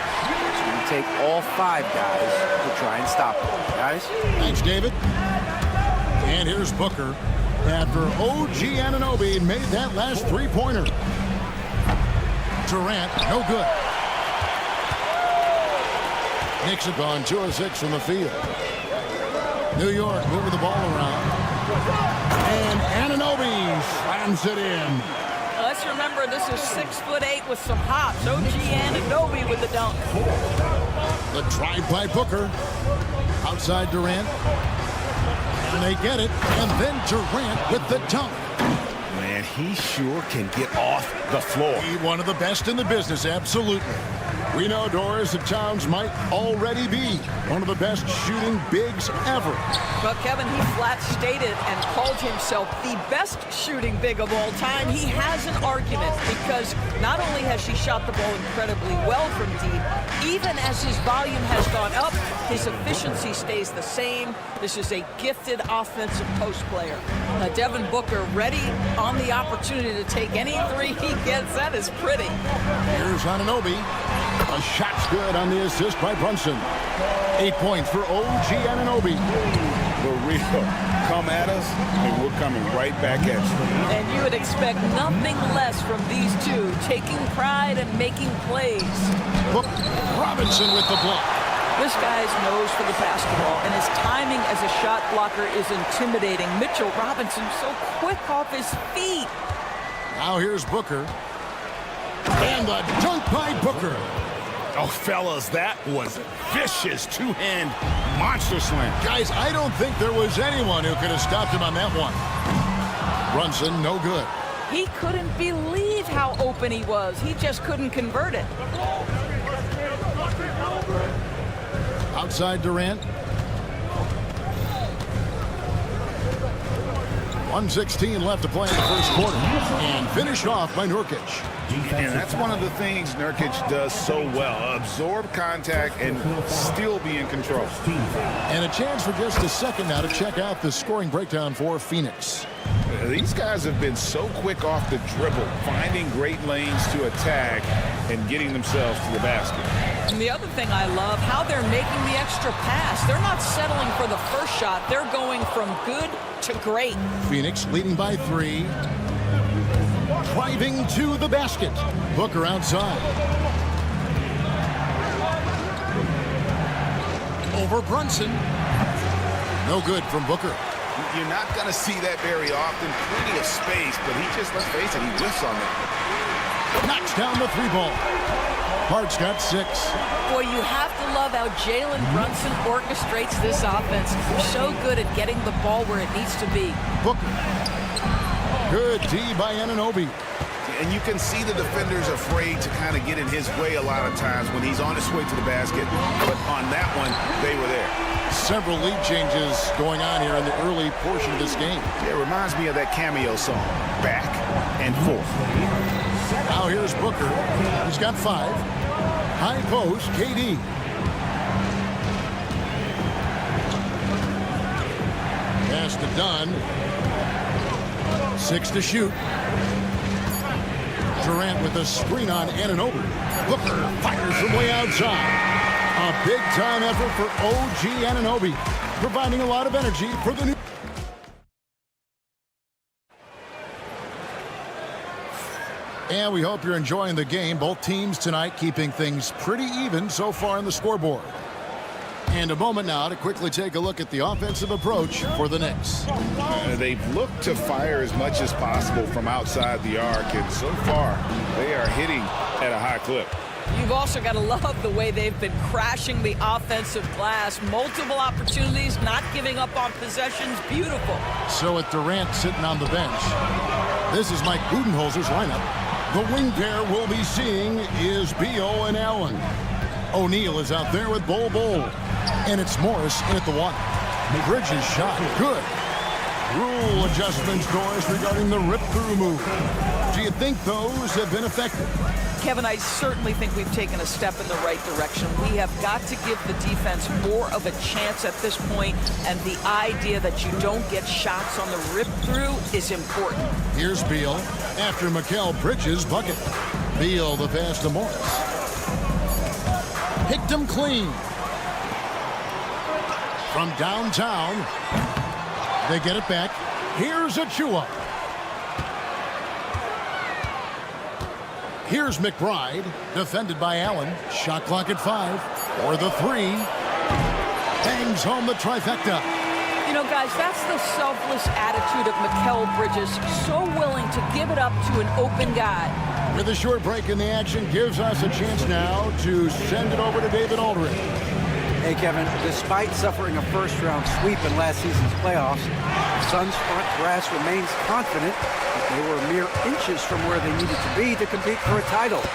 So we take all 5 guys to try and stop him. Guys? Thanks, David. And here's Booker after OG Anunoby made that last 3-pointer. Durant, no good. Knicks have gone 2 of 6 from the field. New York moving the ball around. And Anunoby slams it in. Let's remember this is 6'8" with some hops. OG Anunoby with the dunk. The drive by Booker. Outside Durant. And they get it. And then Durant with the dunk. Man, he sure can get off the floor. He's one of the best in the business, absolutely. We know, Doris, that Towns might already be one of the best shooting bigs ever. But Kevin, he flat stated and called himself the best shooting big of all time. He has an argument because not only has he shot the ball incredibly well from deep, even as his volume has gone up, his efficiency stays the same. This is a gifted offensive post player. Devin Booker ready on the opportunity to take any 3 he gets. That is pretty. Here's Anunoby. A shot's good on the assist by Brunson. 8 points for OG Anunoby. For real, come at us, and we're coming right back at you. And you would expect nothing less from these two, taking pride and making plays. Robinson with the block. This guy's nose for the basketball, and his timing as a shot blocker is intimidating. Mitchell Robinson so quick off his feet. Now here's Booker. And the dunk by Booker. Oh, fellas, that was a vicious 2-hand monster slam. Guys, I don't think there was anyone who could have stopped him on that one. Brunson, no good. He couldn't believe how open he was. He just couldn't convert it. Outside Durant. 1:16 left to play in the first quarter. And finished off by Nurkic. And that's one of the things Nurkic does so well. Absorb contact and still be in control. And a chance for just a second now to check out the scoring breakdown for Phoenix. These guys have been so quick off the dribble, finding great lanes to attack and getting themselves to the basket. And the other thing I love, how they're making the extra pass. They're not settling for the first shot. They're going from good to great. Phoenix leading by 3. Driving to the basket. Booker outside. Over Brunson. No good from Booker. You're not going to see that very often. Plenty of space, but he just, let's face it, he whiffs on it. Knocks down the 3-ball. Hart's got 6. Boy, you have to love how Jalen Brunson orchestrates this offense. So good at getting the ball where it needs to be. Booker. Good D by Anunoby. And you can see the defenders afraid to kind of get in his way a lot of times when he's on his way to the basket. But on that one, they were there. Several lead changes going on here in the early portion of this game. Yeah, it reminds me of that cameo song, Back and Forth. Now here's Booker. He's got 5. High post, KD. Pass to Dunn. 6 to shoot. Durant with a screen on Anunoby. Booker fires from way outside. A big-time effort for OG Anunoby, providing a lot of energy for the new. And we hope you're enjoying the game. Both teams tonight keeping things pretty even so far on the scoreboard. And a moment now to quickly take a look at the offensive approach for the Knicks. They've looked to fire as much as possible from outside the arc, and so far they are hitting at a high clip. You've also got to love the way they've been crashing the offensive glass. Multiple opportunities, not giving up on possessions. Beautiful. So with Durant sitting on the bench, this is Mike Budenholzer's lineup. The wing pair we'll be seeing is Beal and Allen. O'Neal is out there with Bol. And it's Morris in at the 1. Bridges shot. Good. Rule adjustments, Doris, regarding the rip-through move. Do you think those have been effective? Kevin, I certainly think we've taken a step in the right direction. We have got to give the defense more of a chance at this point, and the idea that you don't get shots on the rip-through is important. Here's Beal after Mikal Bridges' bucket. Beal the pass to Morris. Picked him clean. From downtown, they get it back. Here's Achua. Here's McBride, defended by Allen. Shot clock at 5. For the 3. Bangs home the trifecta. You know, guys, that's the selfless attitude of Mikal Bridges. So willing to give it up to an open guy. With a short break in the action, gives us a chance now to send it over to David Aldridge. Hey, Kevin, despite suffering a first-round sweep in last season's playoffs, the Suns' front brass remains confident that they were mere inches from where they needed to be to compete for a title,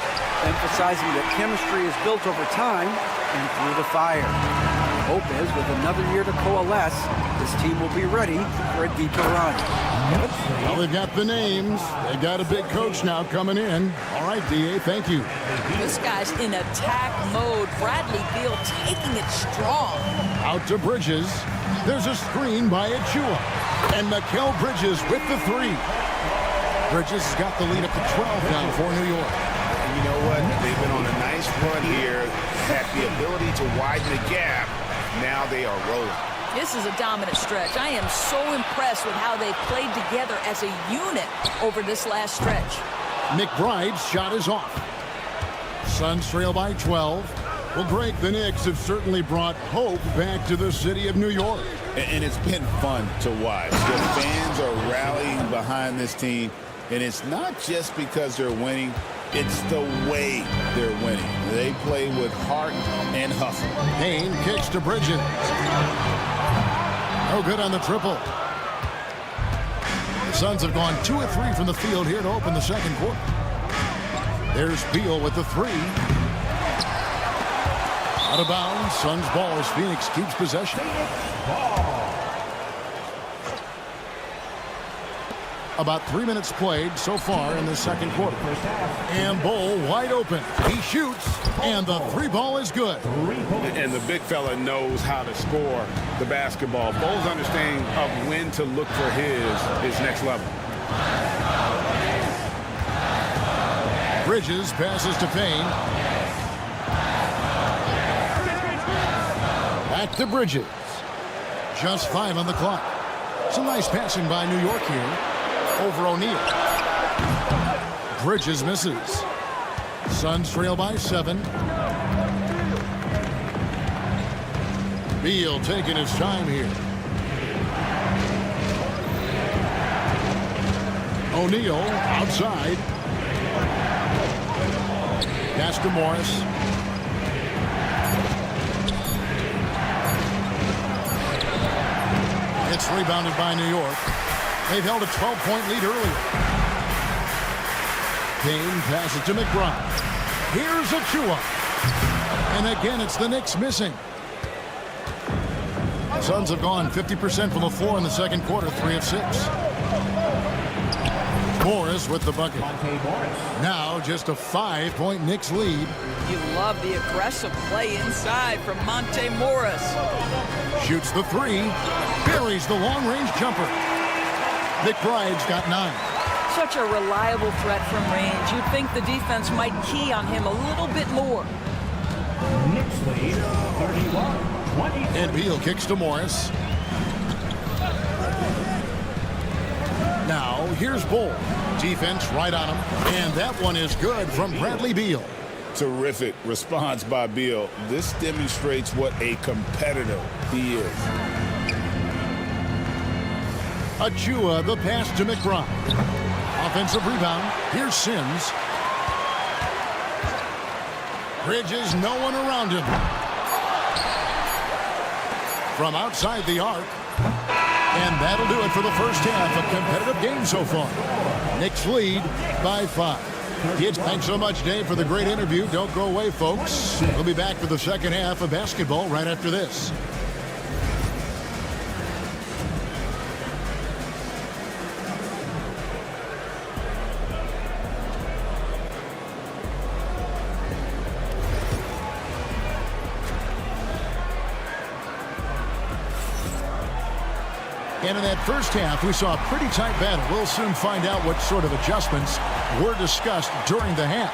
emphasizing that chemistry is built over time and through the fire. Hope is, with another year to coalesce, this team will be ready for a deeper run. Well, they've got the names. They've got a big coach now coming in. All right, D.A., thank you. This guy's in attack mode. Bradley Beal taking it strong. Out to Bridges. There's a screen by Achua. And Mikal Bridges with the 3. Bridges has got the lead up to 12 now for New York. And you know what? They've been on a nice run here. Had the ability to widen the gap. Now they are rolling. This is a dominant stretch. I am so impressed with how they played together as a unit over this last stretch. McBride's shot is off. Suns trail by 12. Well, Greg, the Knicks have certainly brought hope back to the city of New York. And it's been fun to watch. The fans are rallying behind this team. And it's not just because they're winning. It's the way they're winning. They play with heart and hustle. Payne kicks to Bridges. No good on the triple. The Suns have gone 2 of 3 from the field here to open the second quarter. There's Beal with the 3. Out of bounds. Suns ball as Phoenix keeps possession. About 3 minutes played so far in the second quarter. And Bol wide open. He shoots, and the 3 ball is good. And the big fella knows how to score the basketball. Bol's understanding of when to look for his next level. Bridges passes to Payne. Back to Bridges. Just 5 on the clock. Some nice passing by New York here. Over O'Neal. Bridges misses. Suns trail by 7. Beal taking his time here. O'Neal outside. Pass to Morris. It's rebounded by New York. They've held a 12-point lead earlier. Kane passes to McBride. Here's Achua. And again, it's the Knicks missing. The Suns have gone 50% from the floor in the second quarter, 3 of 6. Morris with the bucket. Now just a 5-point Knicks lead. You love the aggressive play inside from Monte Morris. Shoots the 3. Buries the long-range jumper. McBride's got 9. Such a reliable threat from range. You'd think the defense might key on him a little bit more. Knicks lead 31-20. And Beal kicks to Morris. Now, here's Bull. Defense right on him. And that one is good from Bradley Beal. Terrific response by Beal. This demonstrates what a competitor he is. Achua, the pass to McBride. Offensive rebound. Here's Sims. Bridges, no one around him. From outside the arc. And that'll do it for the first half of competitive game so far. Knicks lead by 5. Kids, thanks so much, Dave, for the great interview. Don't go away, folks. We'll be back for the second half of basketball right after this. And in that first half, we saw a pretty tight battle. We'll soon find out what sort of adjustments were discussed during the half.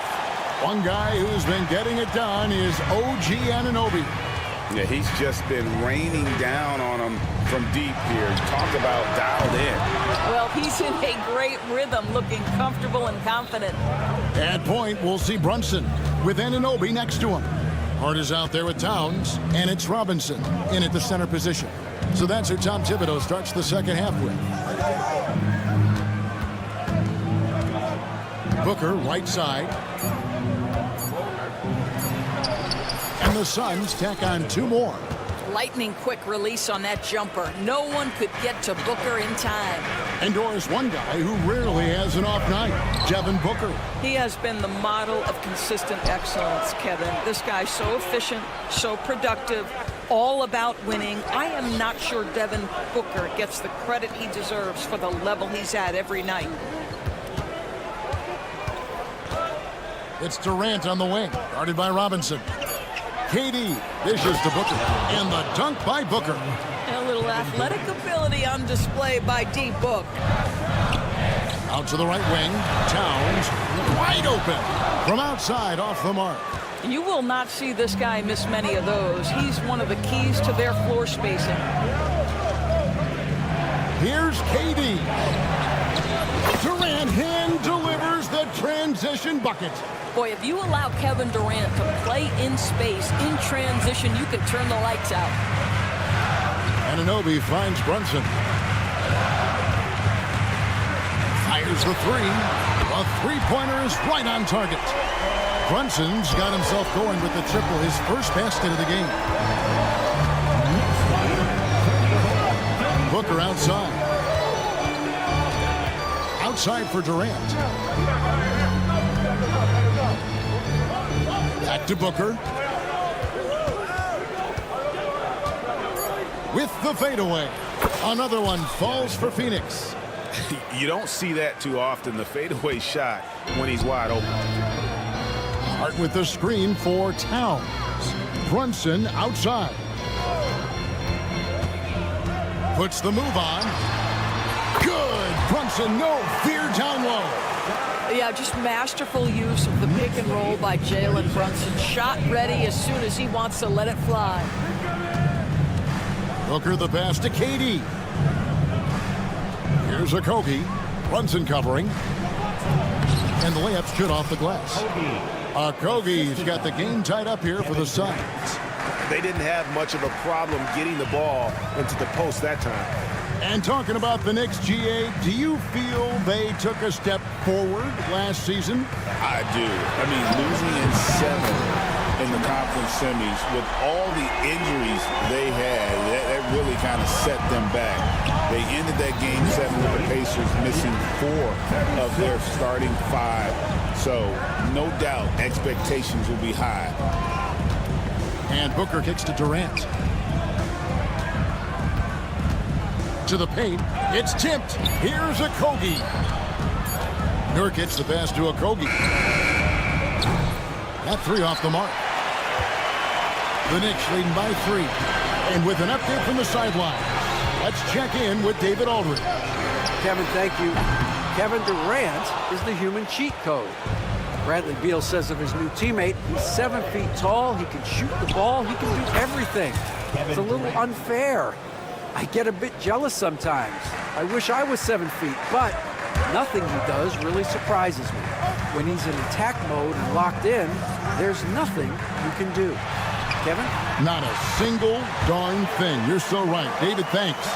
One guy who's been getting it done is OG Anunoby. Yeah, he's just been raining down on him from deep here. Talk about dialed in. Well, he's in a great rhythm, looking comfortable and confident. At point, we'll see Brunson with Anunoby next to him. Hart is out there with Towns, and it's Robinson in at the center position. So that's who Tom Thibodeau starts the second half with. Booker, right side. And the Suns tack on 2 more. Lightning quick release on that jumper. No one could get to Booker in time. And Doris, one guy who rarely has an off night, Devin Booker. He has been the model of consistent excellence, Kevin. This guy's so efficient, so productive, all about winning. I am not sure Devin Booker gets the credit he deserves for the level he's at every night. It's Durant on the wing, guarded by Robinson. KD dishes to Booker, and the dunk by Booker. A little athletic ability on display by D-Book. Out to the right wing, Towns, wide open. From outside, off the mark. You will not see this guy miss many of those. He's one of the keys to their floor spacing. Here's KD. Durant hand delivers the transition bucket. Boy, if you allow Kevin Durant to play in space, in transition, you can turn the lights out. Anunoby finds Brunson. Fires the 3. A three-pointer is right on target. Brunson's got himself going with the triple, his first basket of the game. Booker outside. Outside for Durant. Back to Booker. With the fadeaway. Another one falls for Phoenix. You don't see that too often, the fadeaway shot when he's wide open. Hart with the screen for Towns. Brunson outside. Puts the move on. Good. Brunson, no fear down low. Yeah, just masterful use of the pick and roll by Jalen Brunson. Shot ready as soon as he wants to let it fly. Booker the pass to KD. Here's a Kogi. Brunson covering. And the layup's good off the glass. Kogi's got the game tied up here for the Suns. They didn't have much of a problem getting the ball into the post that time. And talking about the Knicks, GA, do you feel they took a step forward last season? I do. I mean, losing in 7 in the conference semis. With all the injuries they had, that really kind of set them back. They ended that game 7 with the Pacers missing 4 of their starting 5. So no doubt expectations will be high. And Booker kicks to Durant. To the paint. It's tipped. Here's Okogie. Nurkic the pass to Okogie. That 3 off the mark. The Knicks leading by 3. And with an update from the sideline, let's check in with David Aldridge. Kevin, thank you. Kevin Durant is the human cheat code. Bradley Beal says of his new teammate, he's 7 feet tall, he can shoot the ball, he can do everything. It's a little unfair. I get a bit jealous sometimes. I wish I was 7 feet, but nothing he does really surprises me. When he's in attack mode and locked in, there's nothing you can do. Kevin? Not a single darn thing. You're so right. David, thanks.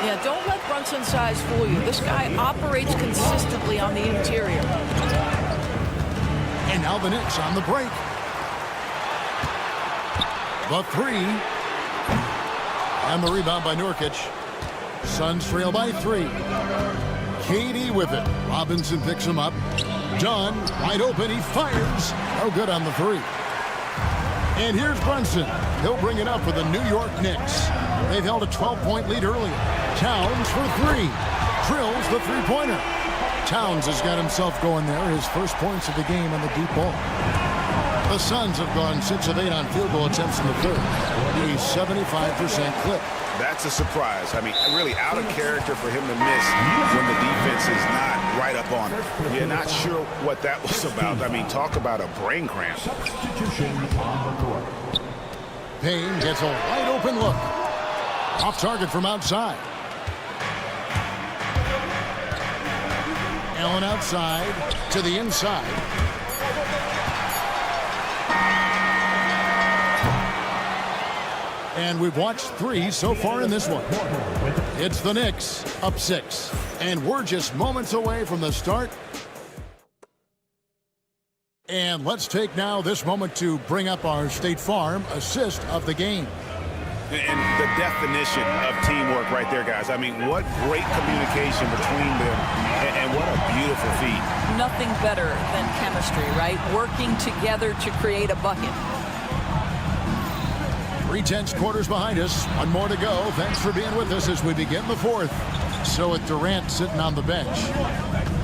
Yeah, don't let Brunson's size fool you. This guy operates consistently on the interior. And now the Knicks on the break. The 3. And the rebound by Nurkic. Suns trail by 3. KD with it. Robinson picks him up. Dunn, wide open. He fires. No good on the 3. And here's Brunson. He'll bring it up for the New York Knicks. They've held a 12-point lead earlier. Towns for 3. Drills the three-pointer. Towns has got himself going there. His first points of the game on the deep ball. The Suns have gone 6 of 8 on field goal attempts in the third. A 75% clip. That's a surprise. I mean, really out of character for him to miss when the defense is not right up on him. You're not sure what that was about. I mean, talk about a brain cramp. Payne gets a wide open look. Off target from outside. Allen outside to the inside. And we've watched 3 so far in this one. It's the Knicks up 6. And we're just moments away from the start. And let's take now this moment to bring up our State Farm assist of the game. And the definition of teamwork right there, guys. I mean, what great communication between them, and what a beautiful feat. Nothing better than chemistry, right? Working together to create a bucket. 3/10 quarters behind us. One more to go. Thanks for being with us as we begin the 4th. So with Durant sitting on the bench.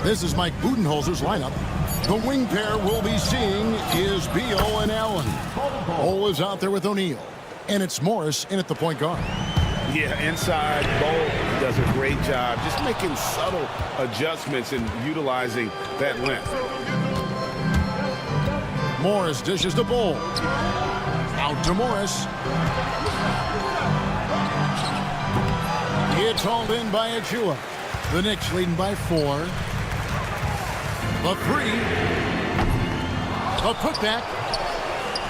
This is Mike Budenholzer's lineup. The wing pair we'll be seeing is Beal and Allen. Bol is out there with O'Neal. And it's Morris in at the point guard. Yeah, inside, Bol does a great job just making subtle adjustments and utilizing that length. Morris dishes to Bol. Out to Morris. It's hauled in by Achua. The Knicks leading by 4. The 3. The putback.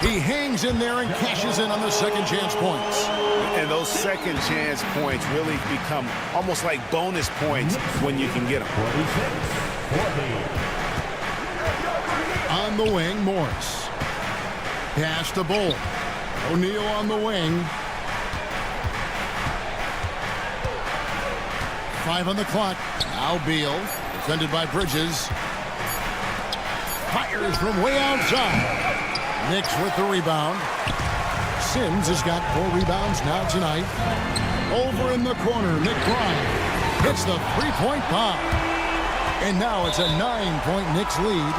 He hangs in there and cashes in on the second chance points. And those second chance points really become almost like bonus points when you can get them. On the wing, Morris. Pass to Bol. O'Neal on the wing. 5 on the clock. Now Beal, defended by Bridges. Fires from way outside. Knicks with the rebound. Sims has got 4 rebounds now tonight. Over in the corner, Nick Bryan hits the 3-point bomb. And now it's a 9-point Knicks lead.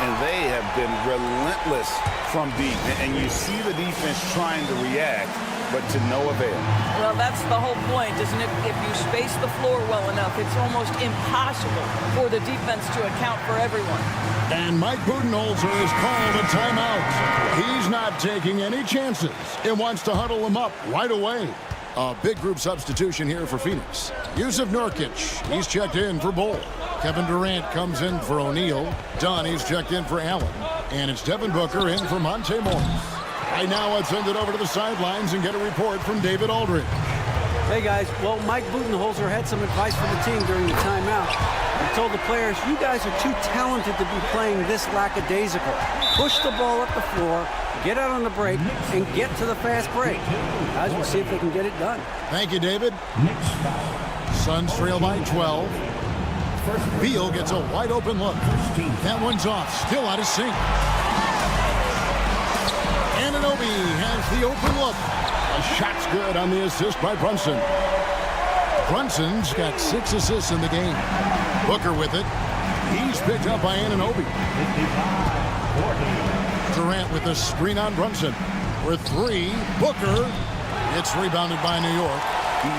And they have been relentless from deep. And you see the defense trying to react, but to no avail. Well, that's the whole point, isn't it? If you space the floor well enough, it's almost impossible for the defense to account for everyone. And Mike Budenholzer has called a timeout. He's not taking any chances and wants to huddle them up right away. A big group substitution here for Phoenix. Yusuf Nurkic, he's checked in for Bol. Kevin Durant comes in for O'Neal. Dunn, he's checked in for Allen. And it's Devin Booker in for Monte Morris. Right now, let's send it over to the sidelines and get a report from David Aldridge. Hey, guys. Well, Mike Budenholzer had some advice for the team during the timeout. He told the players, you guys are too talented to be playing this lackadaisical. Push the ball up the floor, get out on the break, and get to the fast break. Guys, we'll see if they can get it done. Thank you, David. Suns trail by 12. Beal gets a wide open look. That one's off, still out of sync. Anunoby has the open look. A shot's good on the assist by Brunson. Brunson's got 6 assists in the game. Booker with it. He's picked up by Anunoby. Durant with the screen on Brunson. For 3, Booker. It's rebounded by New York.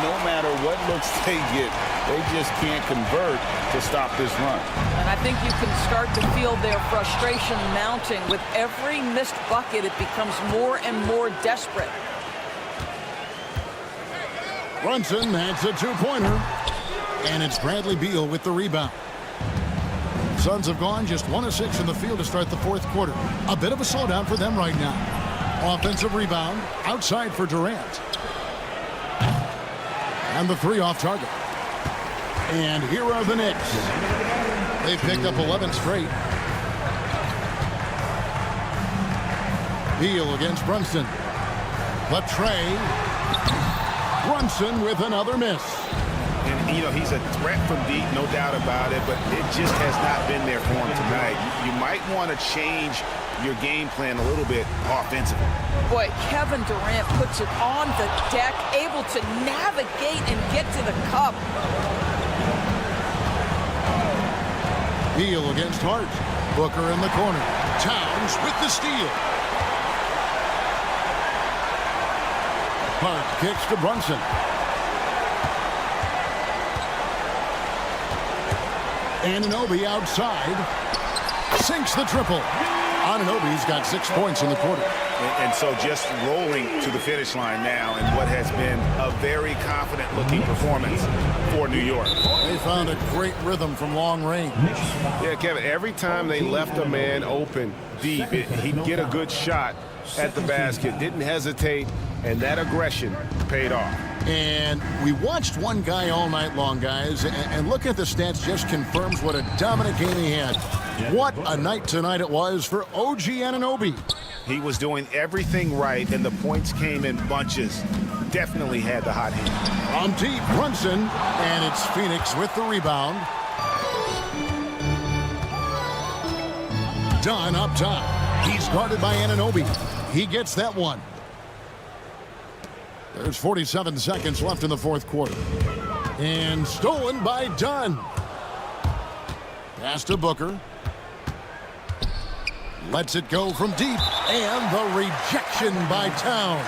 No matter what looks they get, they just can't convert to stop this run. And I think you can start to feel their frustration mounting. With every missed bucket, it becomes more and more desperate. Brunson, that's a 2-pointer. And it's Bradley Beal with the rebound. Suns have gone just 1 of 6 in the field to start the 4th quarter. A bit of a slowdown for them right now. Offensive rebound outside for Durant. And the 3 off target. And here are the Knicks. They've picked up 11 straight. Beal against Brunson. Latrey. Brunson with another miss. And, you know, he's a threat from deep, no doubt about it, but it just has not been there for him tonight. You might want to change your game plan a little bit offensively. Boy, Kevin Durant puts it on the deck, able to navigate and get to the cup. Beal against Hart. Booker in the corner. Towns with the steal. Hart kicks to Brunson. Anunoby outside. Sinks the triple. Anunoby's got 6 points in the quarter. And so just rolling to the finish line now in what has been a very confident-looking performance for New York. They found a great rhythm from long range. Yeah, Kevin, every time they left a man open deep, he'd get a good shot at the basket. Didn't hesitate, and that aggression paid off. And we watched one guy all night long, guys, and look at the stats, just confirms what a dominant game he had. What a night tonight it was for OG Anunoby. He was doing everything right, and the points came in bunches. Definitely had the hot hand. On deep, Brunson, and it's Phoenix with the rebound. Dunn up top. He's guarded by Anunoby. He gets that one. There's 47 seconds left in the 4th quarter. And stolen by Dunn. Pass to Booker. Lets it go from deep. And the rejection by Towns.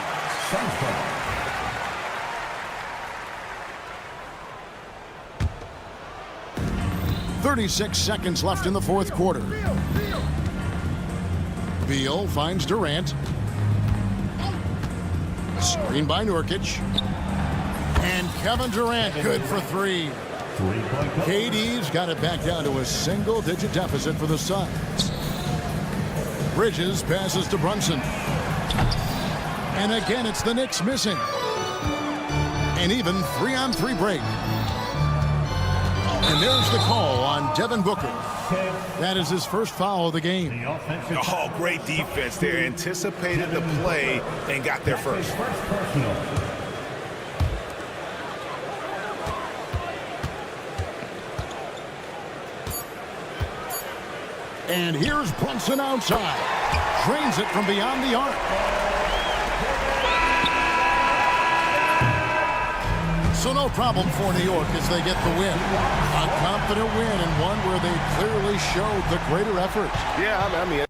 36 seconds left in the 4th quarter. Beal finds Durant. Screen by Nurkic. And Kevin Durant good for 3. KD's got it back down to a single-digit deficit for the Suns. Bridges passes to Brunson. And again, it's the Knicks missing. An even 3-on-3 break. And there's the call on Devin Booker. That is his first foul of the game. Oh, great defense there. Anticipated the play and got there first. And here's Brunson outside. Drains it from beyond the arc. So no problem for New York as they get the win. A confident win and one where they clearly showed the greater effort. Yeah, I mean...